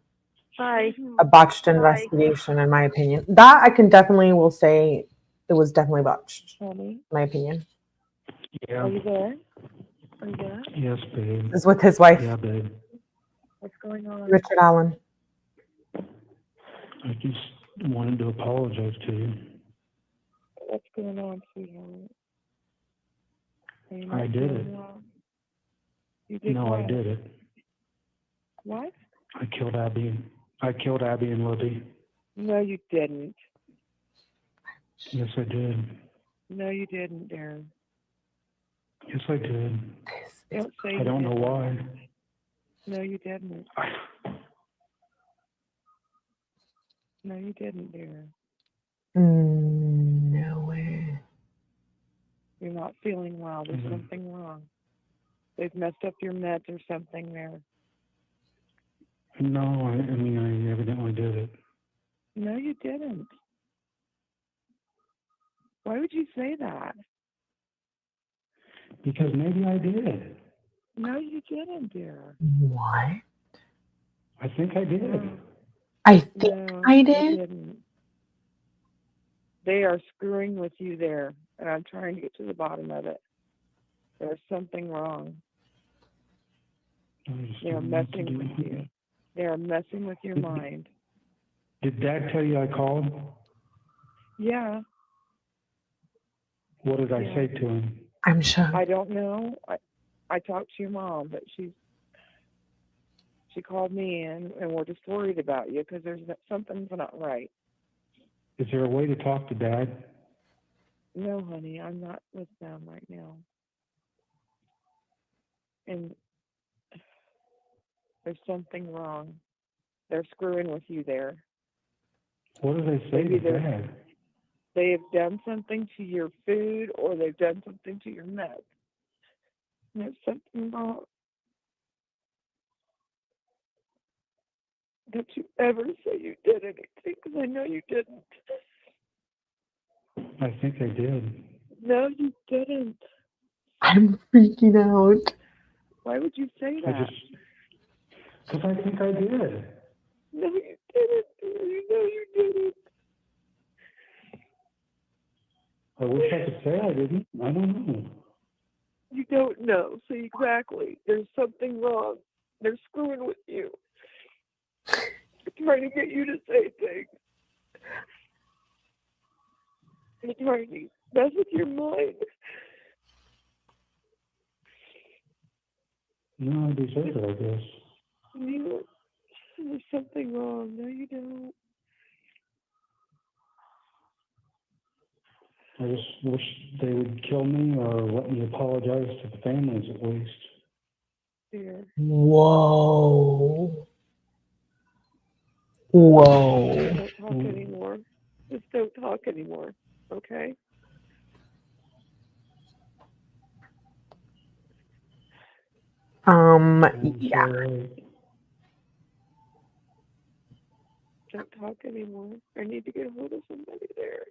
Bye. a botched investigation, in my opinion. That I will say it was definitely botched, in my opinion. Yeah. Are you there? Yes, babe. This is with his wife, Yeah, babe. What's going on? Richard Allen. I just wanted to apologize to you. What's going on, sweetheart? Are you I not did doing it. well? You did No, what? I did it. What? I killed Abby and Libby. No, you didn't. Yes, I did. No, you didn't, Darren. Yes, I did. This Don't say I you don't know didn't. why. No, you didn't. No, you didn't, dear. No way. You're not feeling well. There's something wrong. They've messed up your meds or something there. No, I mean, I evidently did it. No, you didn't. Why would you say that? Because maybe I did. No, you didn't, dear. What? I think I did. No. I think No, I you did. didn't. They are screwing with you there, and I'm trying to get to the bottom of it. There's something wrong. They are messing with you. They are messing with your mind. Did Dad tell you I called? Yeah, What did I Yeah. say to him? I'm shocked. I don't know. I talked to your mom, but she called me in, and we're just worried about you because something's not right. Is there a way to talk to Dad? No, honey, I'm not with them right now. And there's something wrong. They're screwing with you there. What did I say Maybe to Dad? They have done something to your food, or they've done something to your meds. And there's something wrong. Don't you ever say you did anything, because I know you didn't. I think I did. No, you didn't. I'm freaking out. Why would you say that? Because I think I did. No, you didn't. You know you didn't. I wish I could say I didn't. I don't know. You don't know. See, exactly. There's something wrong. They're screwing with you. They're trying to get you to say things. They're trying to mess with your mind. No, I deserve it, I guess. There's something wrong. No, you don't. I just wish they would kill me or let me apologize to the families at least. Dear. Whoa. Whoa. Don't talk anymore. Just don't talk anymore. Okay? Yeah. Sorry. Don't talk anymore. I need to get a hold of somebody there.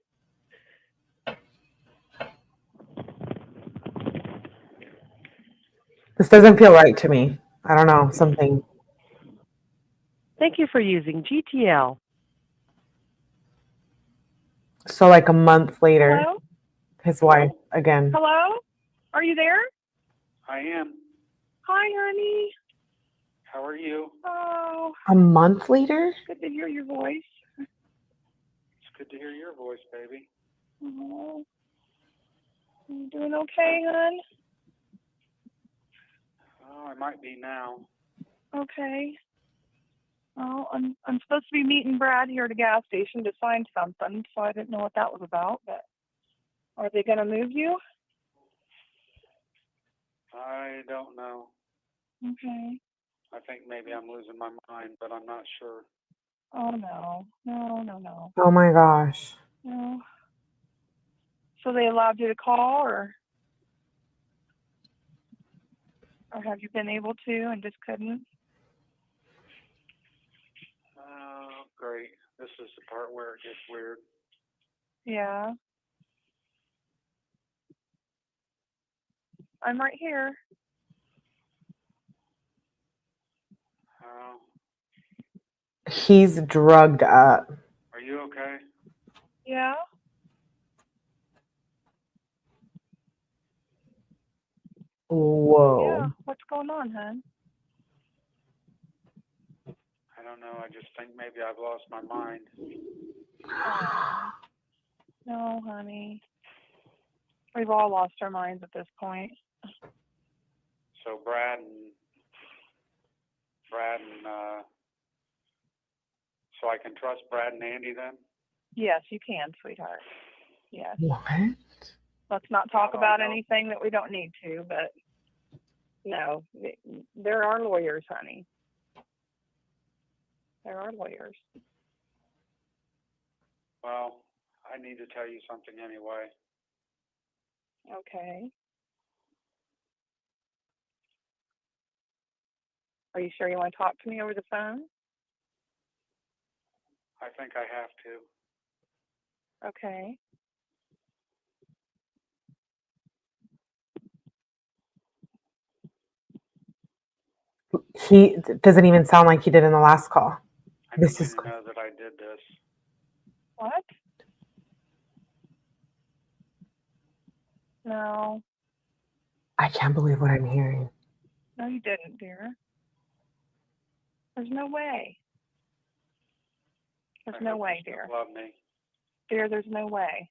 This doesn't feel right to me. I don't know, something. Thank you for using GTL. So like a month later, Hello? his wife again. Hello? Are you there? I am. Hi, honey. How are you? Oh, A month later? good to hear your voice. It's good to hear your voice, baby. Oh, you doing okay, hon? Oh, I might be now. Okay. Well, I'm supposed to be meeting Brad here at a gas station to sign something, so I didn't know what that was about. But are they going to move you? I don't know. Okay. I think maybe I'm losing my mind, but I'm not sure. Oh no, no. Oh my gosh. No. So they allowed you to call, or have you been able to and just couldn't? Oh, great. This is the part where it gets weird. Yeah. I'm right here. Oh, He's drugged up. are you okay? Yeah. Whoa. Yeah. What's going on, hon? I don't know. I just think maybe I've lost my mind. No, honey. We've all lost our minds at this point. So Brad and so I can trust Brad and Andy then? Yes, you can, sweetheart. Yes. What? Let's not talk about anything that we don't need to, but No, there are lawyers, honey. There are lawyers. Well, I need to tell you something anyway. Okay. Are you sure you want to talk to me over the phone? I think I have to. Okay. He doesn't even sound like he did in the last call. I This need is you to know that I did this. What? No. I can't believe what I'm hearing. No, you didn't, dear. There's no way. There's no way, dear. Love me. Dear, there's no way.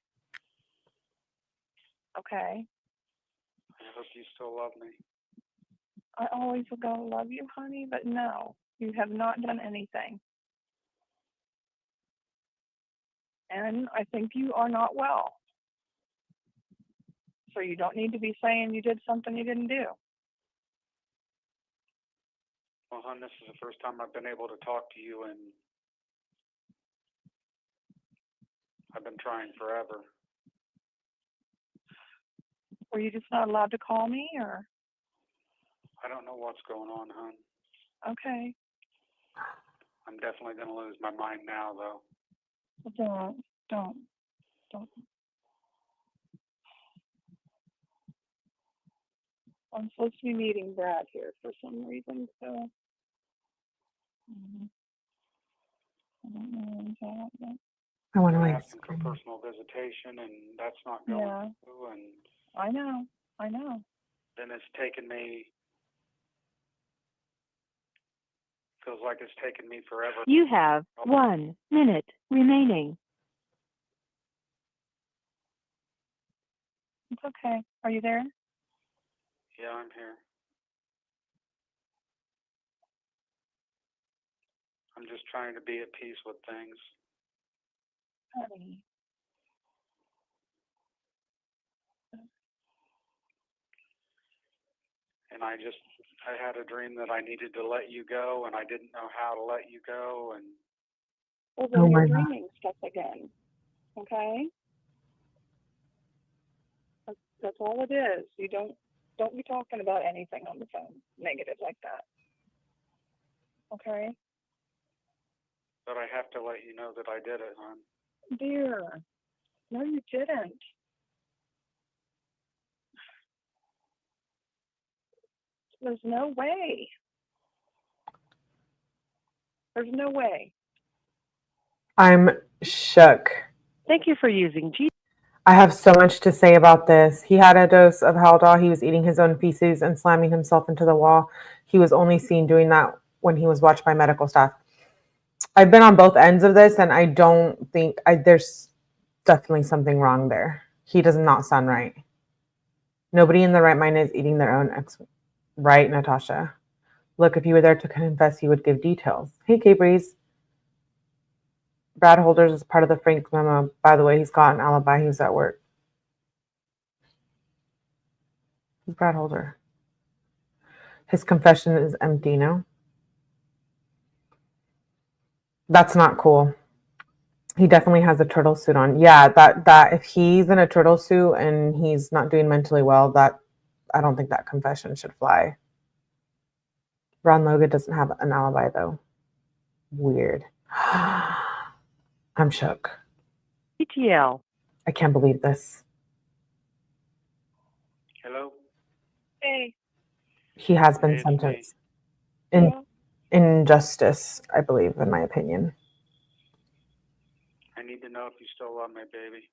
Okay. I hope you still love me. I always will gonna love you, honey, but no, you have not done anything. And I think you are not well. So you don't need to be saying you did something you didn't do. Well, hon, this is the first time I've been able to talk to you, and I've been trying forever. Were you just not allowed to call me, or? I don't know what's going on, hon. Okay. I'm definitely going to lose my mind now, though. Don't. I'm supposed to be meeting Brad here for some reason, so. I don't know what he's at, but. I want to I like asked him for personal visitation, and that's not going through, and I know. then it's taken me, feels like it's taken me forever. You have 1 minute remaining. It's okay. Are you there? Yeah, I'm here. I'm just trying to be at peace with things. Honey. And I had a dream that I needed to let you go, and I didn't know how to let you go, and Well, then you're dreaming stuff again. Okay? That's all it is. You don't be talking about anything on the phone negative like that. Okay? but I have to let you know that I did it, hon. Dear, no, you didn't. There's no way. There's no way. I'm shook. Thank you for using G. I have so much to say about this. He had a dose of Haldol. He was eating his own feces and slamming himself into the wall. He was only seen doing that when he was watched by medical staff. I've been on both ends of this, and I don't think there's definitely something wrong there. He does not sound right. Nobody in their right mind is eating their own ex. Right, Natasha? Look, if you were there to confess, you would give details. Hey, 𝗂𝐴. Brad Holders is part of the Frank memo. By the way, he's got an alibi. He was at work. Who's Brad Holder? His confession is empty, no? That's not cool. He definitely has a turtle suit on. Yeah, that if he's in a turtle suit and he's not doing mentally well, that I don't think that confession should fly. Ron Logan doesn't have an alibi though. Weird. I'm shook. ETL. I can't believe this. Hello? Hey. He has been Hey, it's sentenced. Yeah. Injustice, I believe, in my opinion. I need to know if you still love me, baby.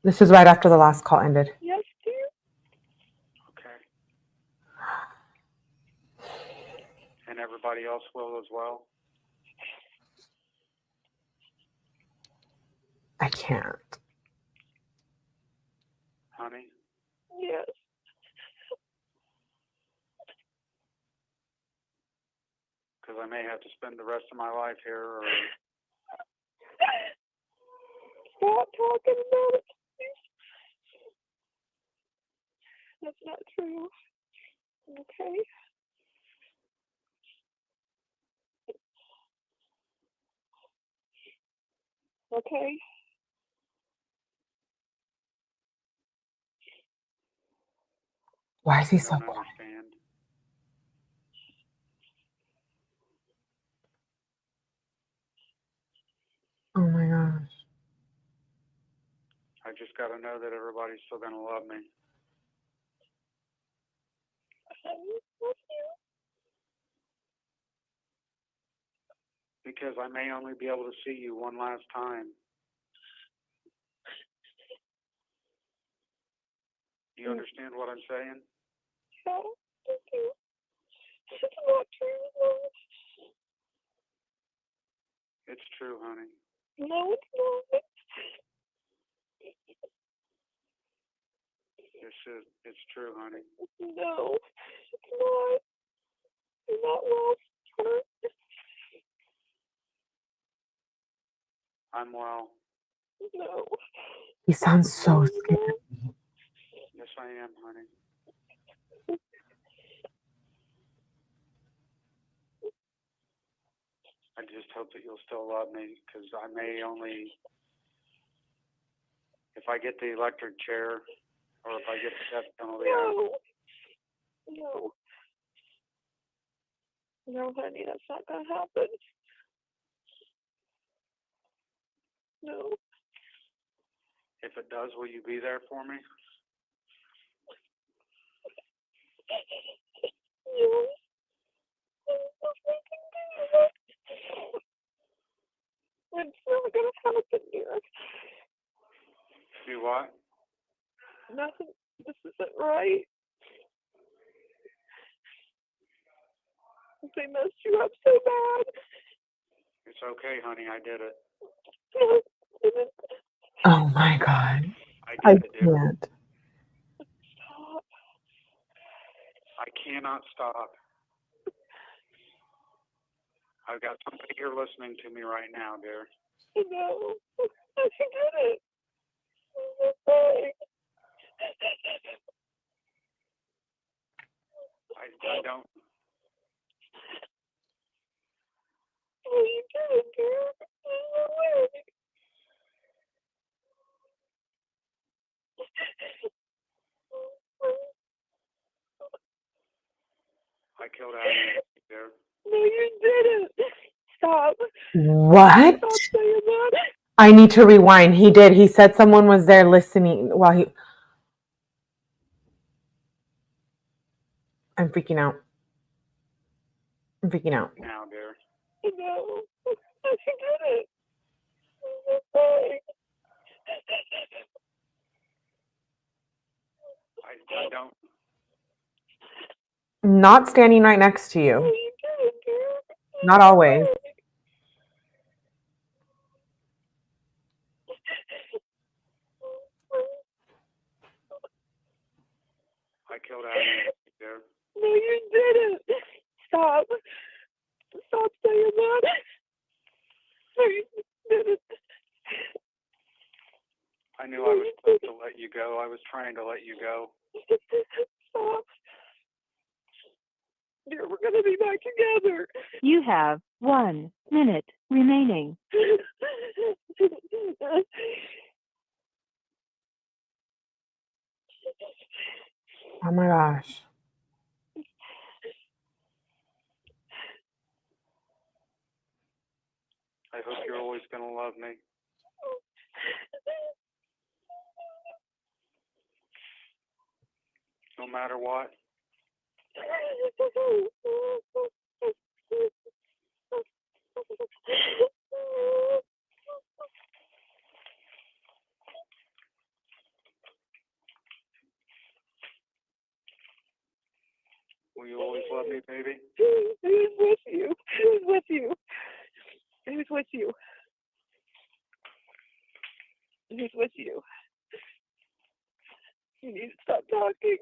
This is right after the last call ended. Yes, dear. Okay. And everybody else will as well? I can't. Honey? Yes. Because I may have to spend the rest of my life here, or... Stop talking about it. That's not true. Okay. Okay. Why is he I so don't quiet? understand. Oh my gosh. I just got to know that everybody's still going to love me. Because I may only be able to see you one last time. You understand what I'm saying? Yeah, thank you. It's not true. It's true, honey. No, it's not. It's true, honey. No, it's not. You're not well. I'm well. No. He sounds so scared. Yes, I am, honey. I just hope that you'll still love me, because I may only, if I get the electric chair, or if I get the death penalty, No. No, honey, that's not gonna happen. No. if it does, will you be there for me? Yes. It's not gonna happen, dear. Do what? Nothing. This isn't right. They messed you up so bad. It's okay, honey. I did it. Oh my God. I did it, dear. Can't. Stop. I cannot stop. I've got somebody here listening to me right now, dear. No. I did it. I'm sorry. I don't. Oh, you did it, dear. No way. I killed 𝐿𝐿 dear. No, you didn't. Stop. What? Stop saying that. I need to rewind. He did. He said someone was there listening while he. I'm freaking out. I'm freaking out. Now, dear. No. I did it. I'm sorry. I don't. Not standing right next to Oh, you. you did it, dear. Not always. I killed 𝐿𝐿 dear. No, you didn't. Stop. Stop saying that. No, you didn't. I knew I was supposed to let you go. I was trying to let you go. Stop. Dear, we're gonna be back together. You have 1 minute remaining. Oh my gosh. I hope you're always going to love me. No matter what. Will you always love me, baby? Who's with you? Who's with you? Who's with you? Who's with you? You need to stop talking.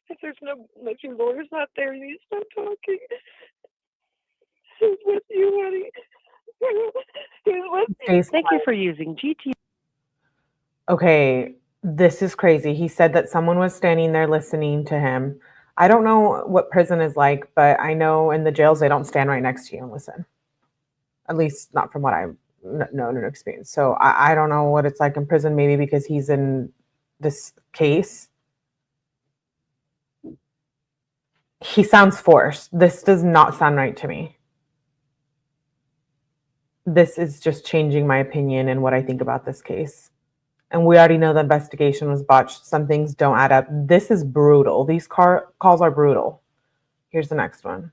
If your lawyer's not there, you need to stop talking. Who's with you, honey? Who's with you? Thank you for using GT. Okay, This is crazy. He said that someone was standing there listening to him. I don't know what prison is like, but I know in the jails they don't stand right next to you and listen. At least not from what I've known and experienced. So I don't know what it's like in prison, maybe because he's in this case. He sounds forced. This does not sound right to me. This is just changing my opinion and what I think about this case. And we already know the investigation was botched. Some things don't add up. This is brutal. These calls are brutal. Here's the next one.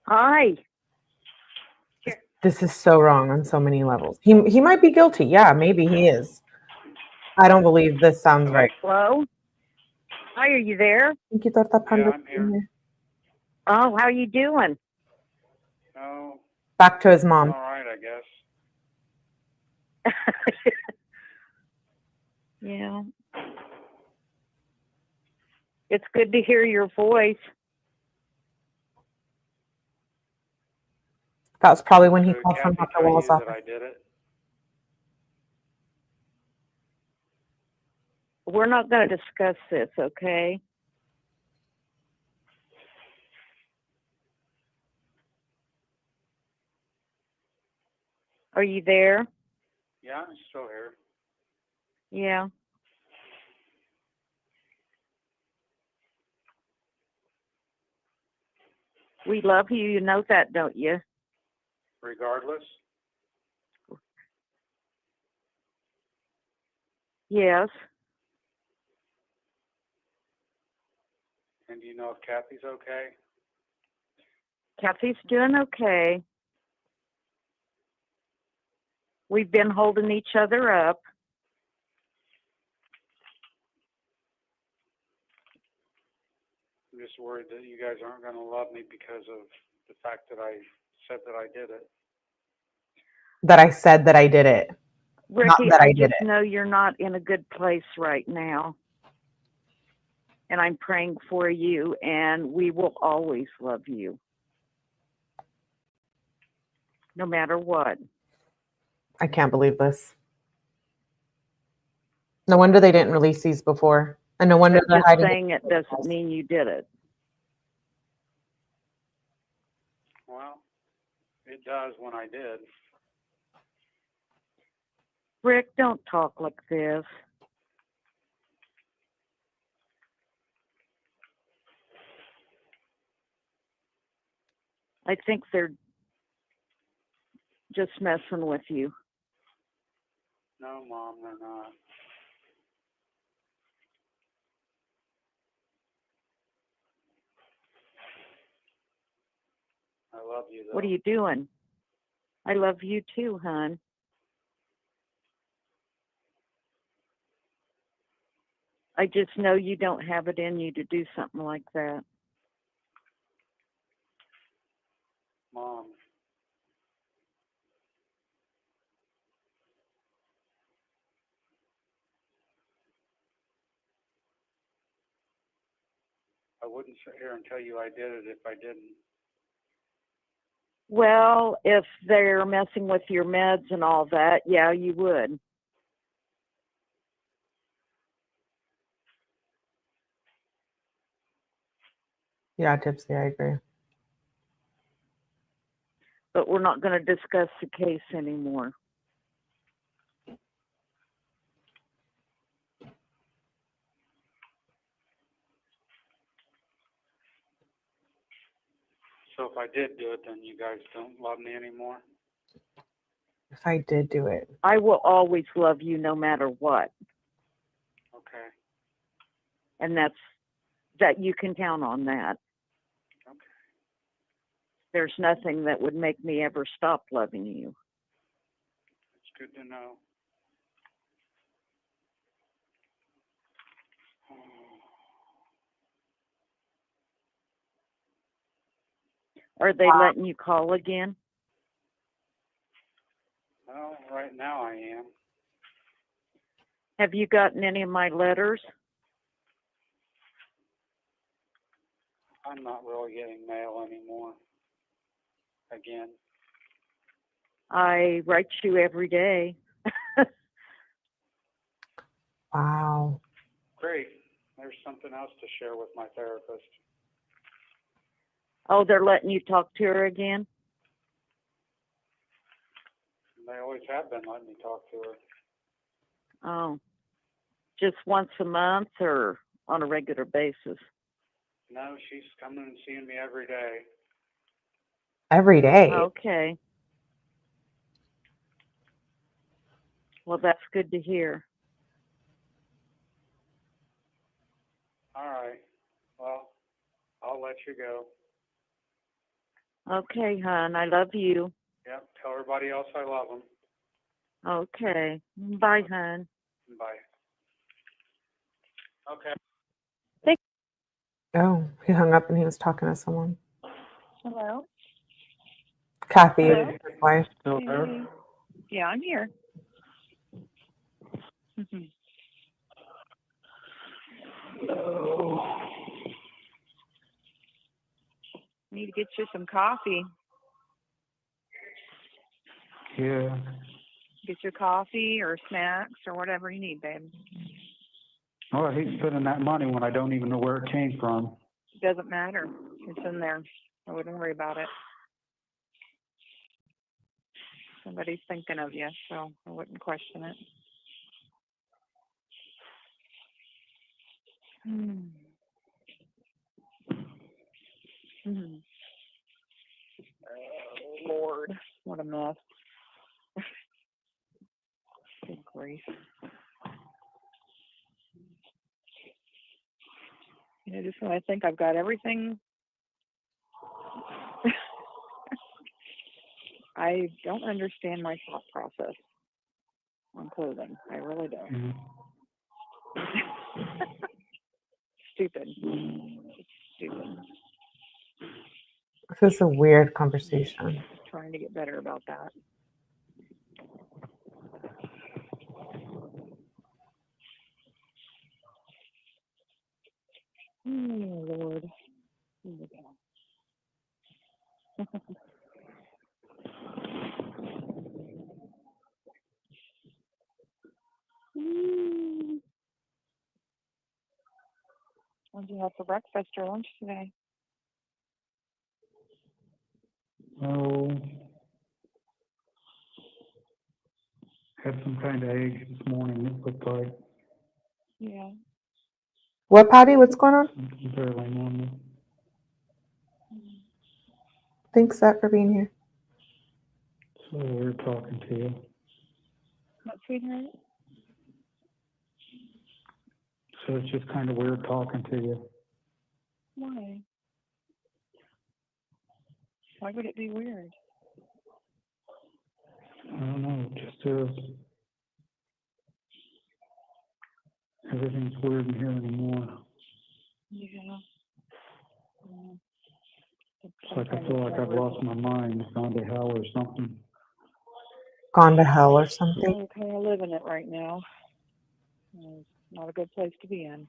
Hi. This is so wrong on so many levels. He might be guilty. Yeah, maybe he is. I don't believe this sounds right. Hello? Hi, are you there? Thank you, 𝗟𝗶𝗸𝗲. I'm here. Oh, how you doing? Oh, Back to his all mom. right, I guess. Yeah. It's good to hear your voice. That was probably when he Did called from Kathy Dr. tell Wall's you that office. I did it? We're not going to discuss this, okay? Are you there? Yeah, I'm still here. Yeah. We love you. You know that, don't you? Regardless, Yes. and do you know if Kathy's okay? Kathy's doing okay. We've been holding each other up. I'm just worried that you guys aren't going to love me because of the fact that I said that I did it. That I said that I did it. Ricky, that I I did just it. know you're not in a good place right now. And I'm praying for you, and we will always love you. No matter what. I can't believe this. No wonder they didn't release these before. And no wonder But they're just hiding saying it doesn't mean you did it. Well, it does when I did. Rick, don't talk like this. I think they're just messing with you. No, Mom, they're not. I love you, though. What are you doing? I love you too, hon. I just know you don't have it in you to do something like that. Mom. I wouldn't sit here and tell you I did it if I didn't. Well, if they're messing with your meds and all that, yeah, you would. Yeah, Tipsy, I agree. But we're not going to discuss the case anymore. So if I did do it, then you guys don't love me anymore? If I did do it. I will always love you no matter what. Okay. And that you can count on that. Okay. There's nothing that would make me ever stop loving you. It's good to know. Are they letting you call again? Well, right now I am. Have you gotten any of my letters? I'm not really getting mail anymore. Again. I write you every day. Wow. Great. There's something else to share with my therapist. Oh, they're letting you talk to her again? They always have been letting me talk to her. Oh, just once a month or on a regular basis? No, she's coming and seeing me every day. Every day. Okay. Well, that's good to hear. All right. Well, I'll let you go. Okay, hon, I love you. Yep. Tell everybody else I love them. Okay. Bye, hon. Bye. Okay. Oh, he hung up and he was talking to someone. Hello? Kathy, Hello? his wife. Still there? Hey. Yeah, I'm here. Oh. Need to get you some coffee. Yeah. Get your coffee or snacks or whatever you need, babe. Oh, I hate spending that money when I don't even know where it came from. It doesn't matter. It's in there. I wouldn't worry about it. Somebody's thinking of you, so I wouldn't question it. Oh, Lord. What a mess. Good grief. You know, just when I think I've got everything, I don't understand my thought process on clothing. I really don't. Stupid. It's stupid. This is a weird conversation. Trying to get better about that. Oh, Lord. Here we go. What did you have for breakfast or lunch today? Oh. Had some kind of egg this morning, it looked like. Yeah. What, Patty? What's going on? Something fairly normal. Thanks, Seth, for being here. So we're talking to you. What, sweetheart? So it's just kind of weird talking to you. Why? Why would it be weird? I don't know, it just is. Everything's weird in here anymore. Yeah. It's like I feel like I've lost my mind, gone to hell or something. Gone to hell or something. I'm kind of living it right now. It's not a good place to be in.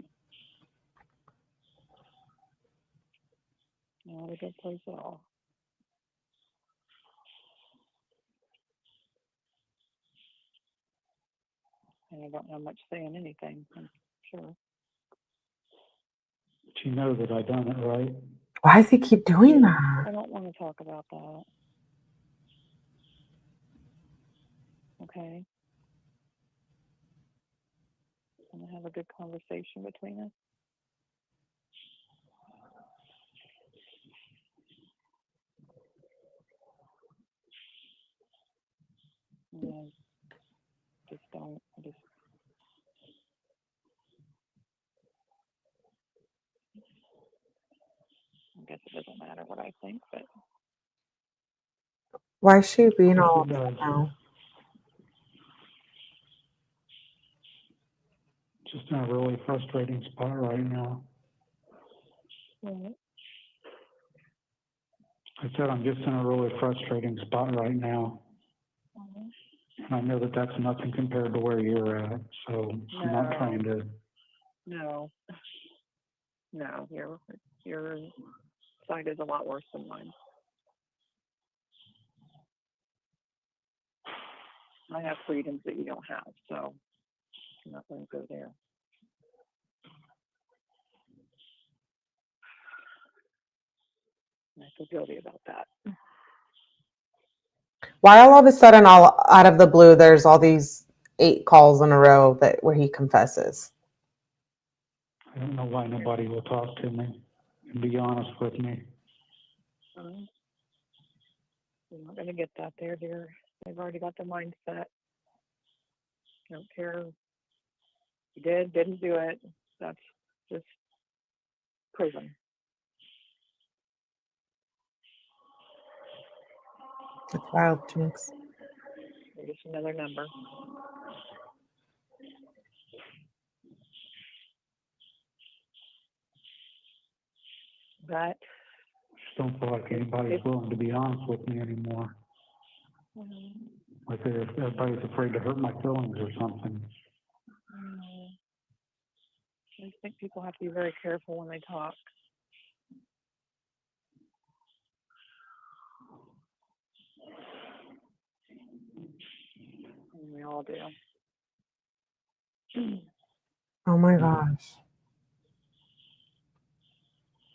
Not a good place at all. And I don't have much say in anything, I'm sure. But you know that I done it, right? Why does he keep doing that? I don't want to talk about that. Okay? Want to have a good conversation between us? Yeah, just don't. I guess it doesn't matter what I think, but Why is she being all upset now? Just in a really frustrating spot right now. What? I said I'm just in a really frustrating spot right now. And I know that that's nothing compared to where you're at, so I'm not trying to. No, your side is a lot worse than mine. I have freedoms that you don't have, so I'm not going to go there. I feel guilty about that. Why all of a sudden, all out of the blue, there's all these 8 calls in a row where he confesses? I don't know why nobody will talk to me and be honest with me. You're not going to get that there, dear. They've already got the mindset. Don't care. You didn't do it. That's just proven. It's wild, Jinx. You're just another number. But Just don't feel like anybody's willing to be honest with me anymore. Like everybody's afraid to hurt my feelings or something. I just think people have to be very careful when they talk. And we all do. Oh my gosh.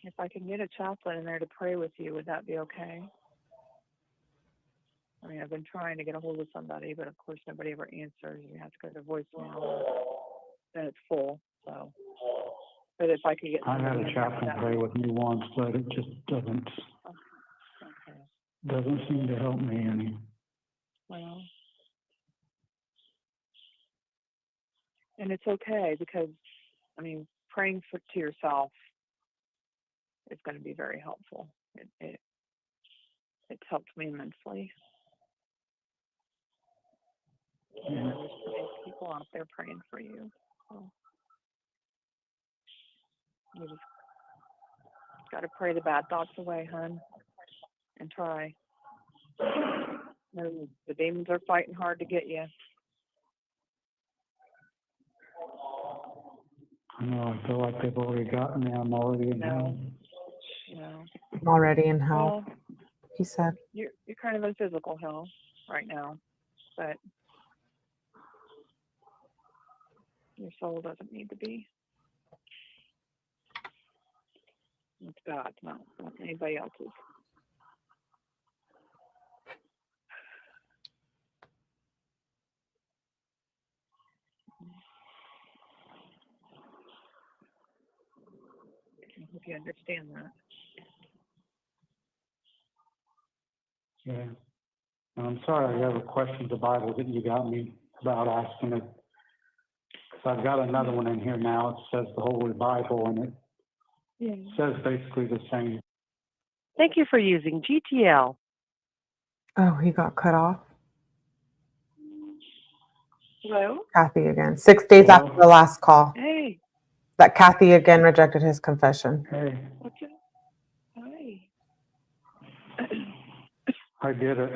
If I can get a chaplain in there to pray with you, would that be okay? I mean, I've been trying to get a hold of somebody, but of course nobody ever answers. You have to go to voicemail, then it's full. So, but if I could get, I had a chaplain pray with me once, but it just doesn't seem to help me any. Well, and it's okay because, I mean, praying to yourself is going to be very helpful. It's helped me immensely. And there's plenty of people out there praying for you. So you just got to pray the bad thoughts away, hon, and try. The demons are fighting hard to get you. I know, I feel like they've already gotten me. I'm already in hell. No. I'm already in hell, Well, he said. You're kind of in physical hell right now, but your soul doesn't need to be. It's God, not anybody else's. I hope you understand that. Yeah. And I'm sorry I ever questioned the Bible that you got me about asking it. So I've got another one in here now. It says the Holy Bible, and it says basically the same. Thank you for using GTL. Oh, he got cut off. Hello? Kathy again. 6 days after the last call. Hey. That Kathy again rejected his confession. Hey. Hi. I did it.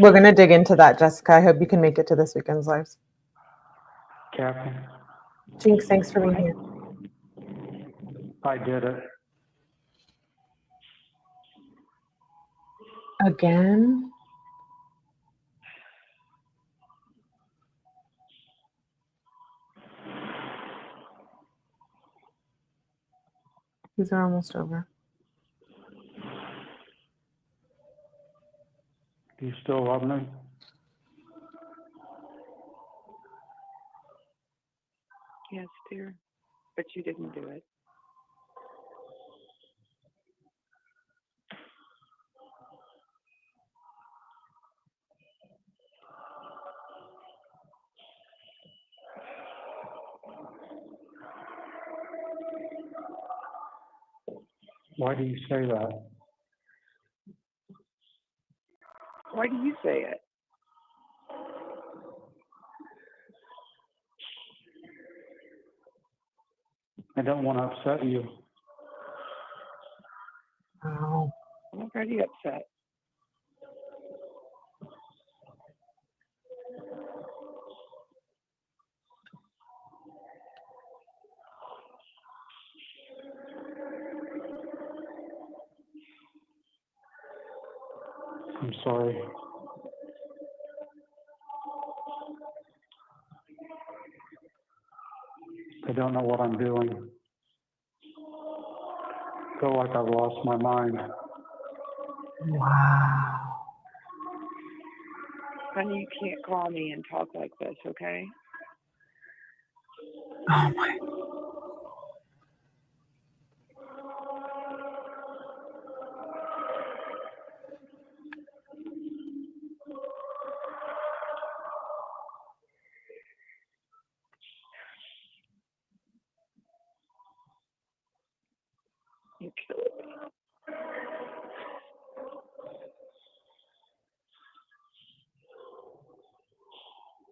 We're going to dig into that, Jessica. I hope you can make it to this weekend's lives. Kathy. Jinx, thanks for being here. I did it. Again? These are almost over. Do you still love me? Yes, dear. But you didn't do it. Why do you say that? Why do you say it? I don't want to upset you. Wow. I'm already upset. I'm sorry. I don't know what I'm doing. Feel like I've lost my mind. Wow. Honey, you can't call me and talk like this, okay? Oh my. You're killing me.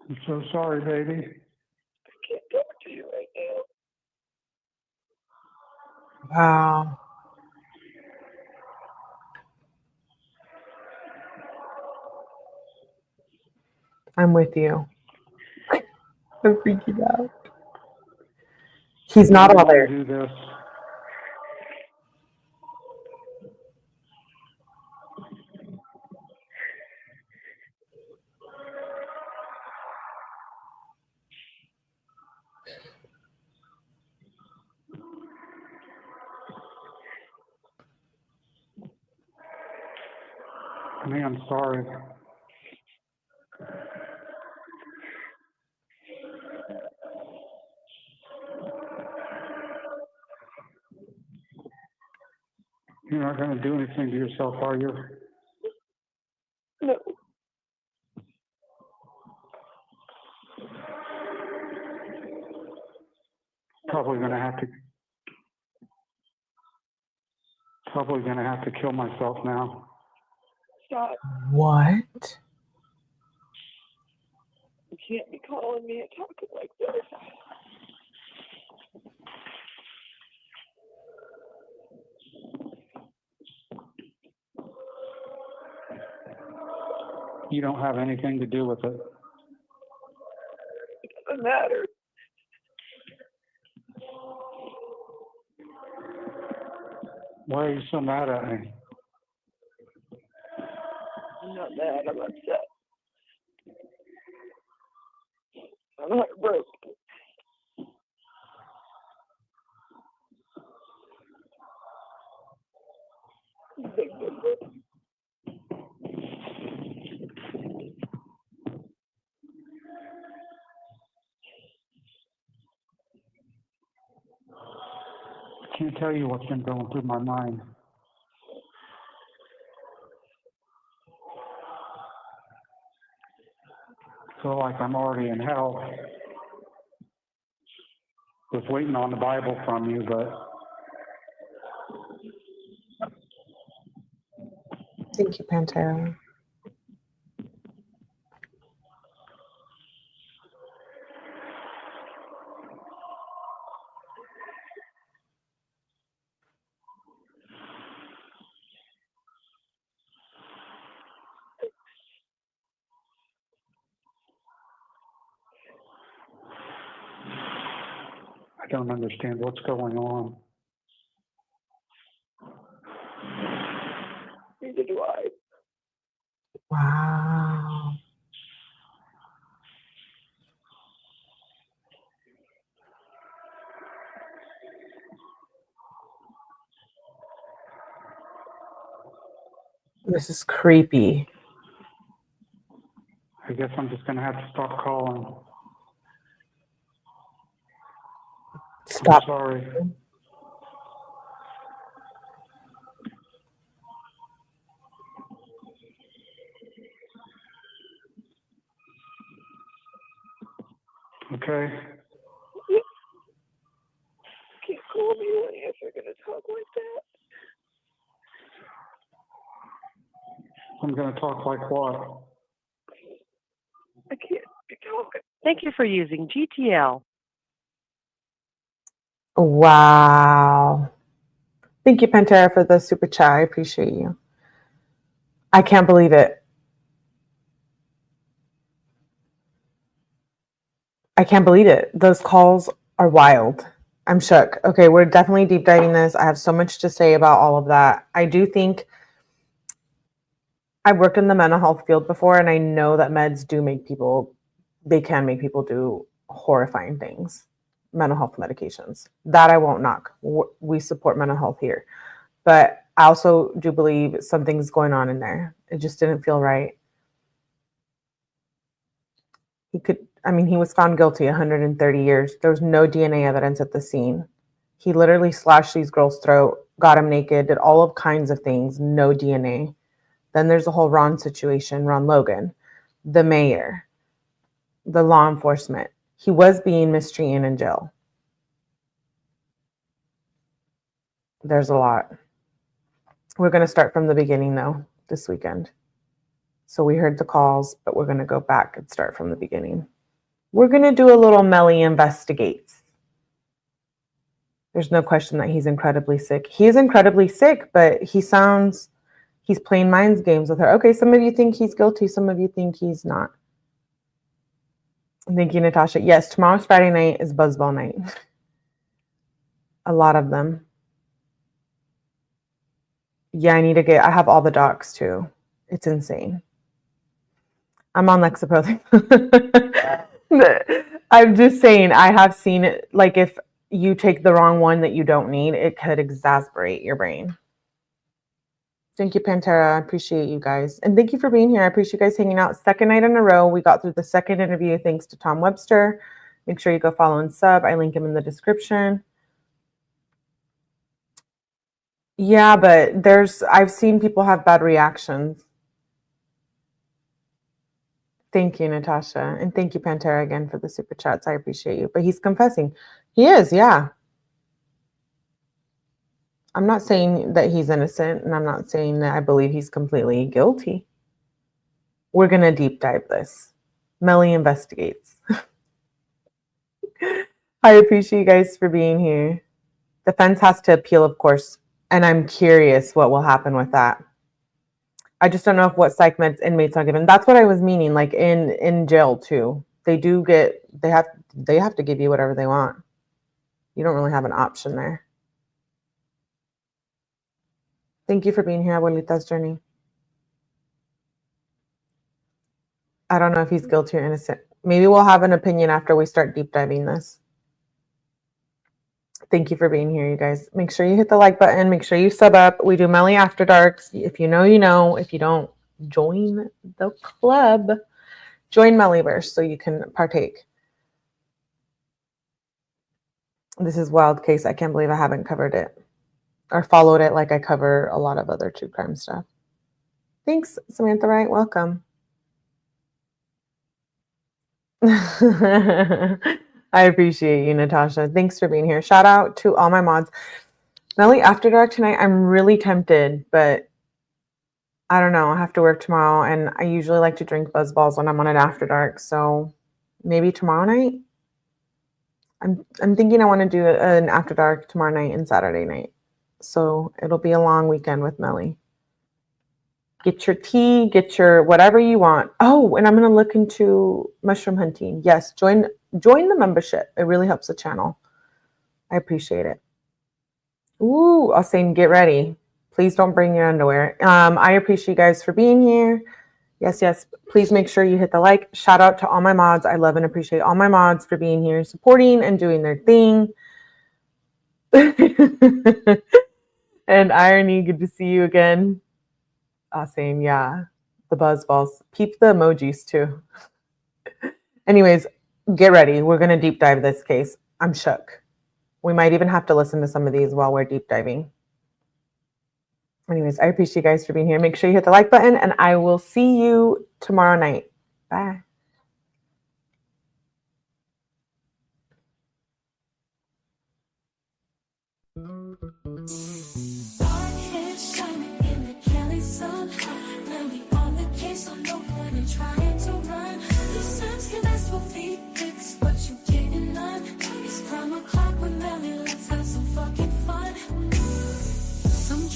I'm so sorry, baby. I can't talk to you right now. Wow. I'm with you. I'm freaking out. He's not all there. Do this. Honey, I'm sorry. You're not going to do anything to yourself, are you? No. Probably going to have to kill myself now. Stop. What? You can't be calling me and talking like this. You don't have anything to do with it. It doesn't matter. Why are you so mad at me? I'm not mad. I'm upset. I'm heartbroken. Big difference. I can't tell you what's been going through my mind. I feel like I'm already in hell. Was waiting on the Bible from you, but Thank you, Pantera. I don't understand what's going on. Neither do I. Wow. This is creepy. I guess I'm just gonna have to stop calling. Stop. I'm sorry. Okay. You can't call me honey if you're gonna talk like that. I'm gonna talk like what? I can't be talking. Thank you for using GTL. Wow. Thank you, Pantera, for the super chat. I appreciate you. I can't believe it. I can't believe it. Those calls are wild. I'm shook. Okay, we're definitely deep diving this. I have so much to say about all of that. I do think I've worked in the mental health field before, and I know that meds do make people, they can make people do horrifying things. mental health medications. That I won't knock. We support mental health here. But I also do believe something's going on in there. It just didn't feel right. He was found guilty 130 years. There was no DNA evidence at the scene. He literally slashed these girls' throat, got them naked, did all of kinds of things, no DNA. Then there's the whole Ron situation, Ron Logan, the mayor, the law enforcement. He was being mistreated in jail. There's a lot. We're going to start from the beginning, though, this weekend. So we heard the calls, but we're going to go back and start from the beginning. We're going to do a little 𝗟𝐿𝐸E investigates. There's no question that he's incredibly sick. He is incredibly sick, but he's playing mind games with her. Okay, some of you think he's guilty. Some of you think he's not. Thank you, Natasha. Yes, tomorrow's Friday night is buzzball night. A lot of them. Yeah, I have all the docs too. It's insane. I'm on 𝗟𝗶𝗸𝗲. I'm just saying, I have seen it. Like, if you take the wrong one that you don't need, it could exasperate your brain. Thank you, Pantera. I appreciate you guys. And thank you for being here. I appreciate you guys hanging out. Second night in a row. We got through the second interview thanks to Tom Webster. Make sure you go follow and sub. I link him in the description. Yeah, but I've seen people have bad reactions. Thank you, Natasha. And thank you, Pantera, again for the super chats. I appreciate you. But he's confessing. He is, yeah. I'm not saying that he's innocent, and I'm not saying that I believe he's completely guilty. We're going to deep dive this. 𝗟𝐿𝐸E investigates. I appreciate you guys for being here. Defense has to appeal, of course, and I'm curious what will happen with that. I just don't know if what psych meds inmates are given. That's what I was meaning, like in jail too. They have to give you whatever they want. You don't really have an option there. Thank you for being here, Abuelita's Journey. I don't know if he's guilty or innocent. Maybe we'll have an opinion after we start deep diving this. Thank you for being here, you guys. Make sure you hit the like button. Make sure you sub up. We do 𝗟𝐿𝐸E After Darks. If you know, you know. If you don't, join the club. Join 𝗟𝐿EEverse so you can partake. This is wild case. I can't believe I haven't covered it or followed it like I cover a lot of other true crime stuff. Thanks, Samantha Wright. Welcome. I appreciate you, Natasha. Thanks for being here. Shout out to all my mods. 𝗟𝐿EE After Dark tonight. I'm really tempted, but I don't know. I have to work tomorrow, and I usually like to drink BuzzBalls when I'm on an After Dark. So maybe tomorrow night. I'm thinking I want to do an After Dark tomorrow night and Saturday night. So it'll be a long weekend with 𝗟𝐿EE. Get your tea, get your whatever you want. Oh, and I'm going to look into mushroom hunting. Yes, join the membership. It really helps the channel. I appreciate it. Ooh, I was saying get ready. Please don't bring your underwear. I appreciate you guys for being here. Yes, yes. Please make sure you hit the like. Shout out to all my mods. I love and appreciate all my mods for being here, supporting and doing their thing. And Irony, good to see you again. Saying, yeah, the BuzzBalls. Peep the emojis too. Anyways, get ready. We're going to deep dive this case. I'm shook. We might even have to listen to some of these while we're deep diving. Anyways, I appreciate you guys for being here. Make sure you hit the like button, and I will see you tomorrow night. Bye.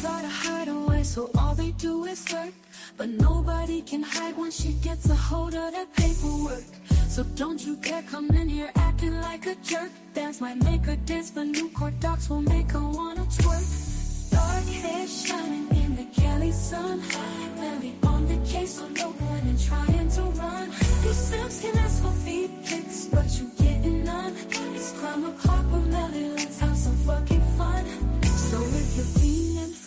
Try to hide away, so all they do is work. But nobody can hide once she gets a hold of that paperwork. So don't you dare come in here acting like a jerk. Dance might make her dance, but new court docs will make her wanna twerk. Dark hair shining in the Cali sun. 𝗟𝐿EE on the case, so no point in trying to run. You Sims can ask for feet pics, but you getting none. It's 𝗟𝗶𝗸𝗲.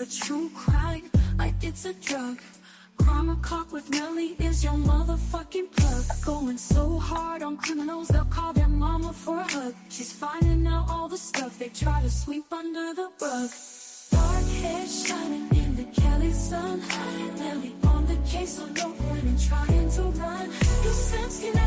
a true crime, like it's a drug. Crime o'clock with Melly is your motherfucking plug. Going so hard on criminals, they'll call their mama for a hug. She's finding out all the stuff they try to sweep under the rug. Dark hair shining in the Cali sun. Melly on the case, so no point in trying to run. Your sense can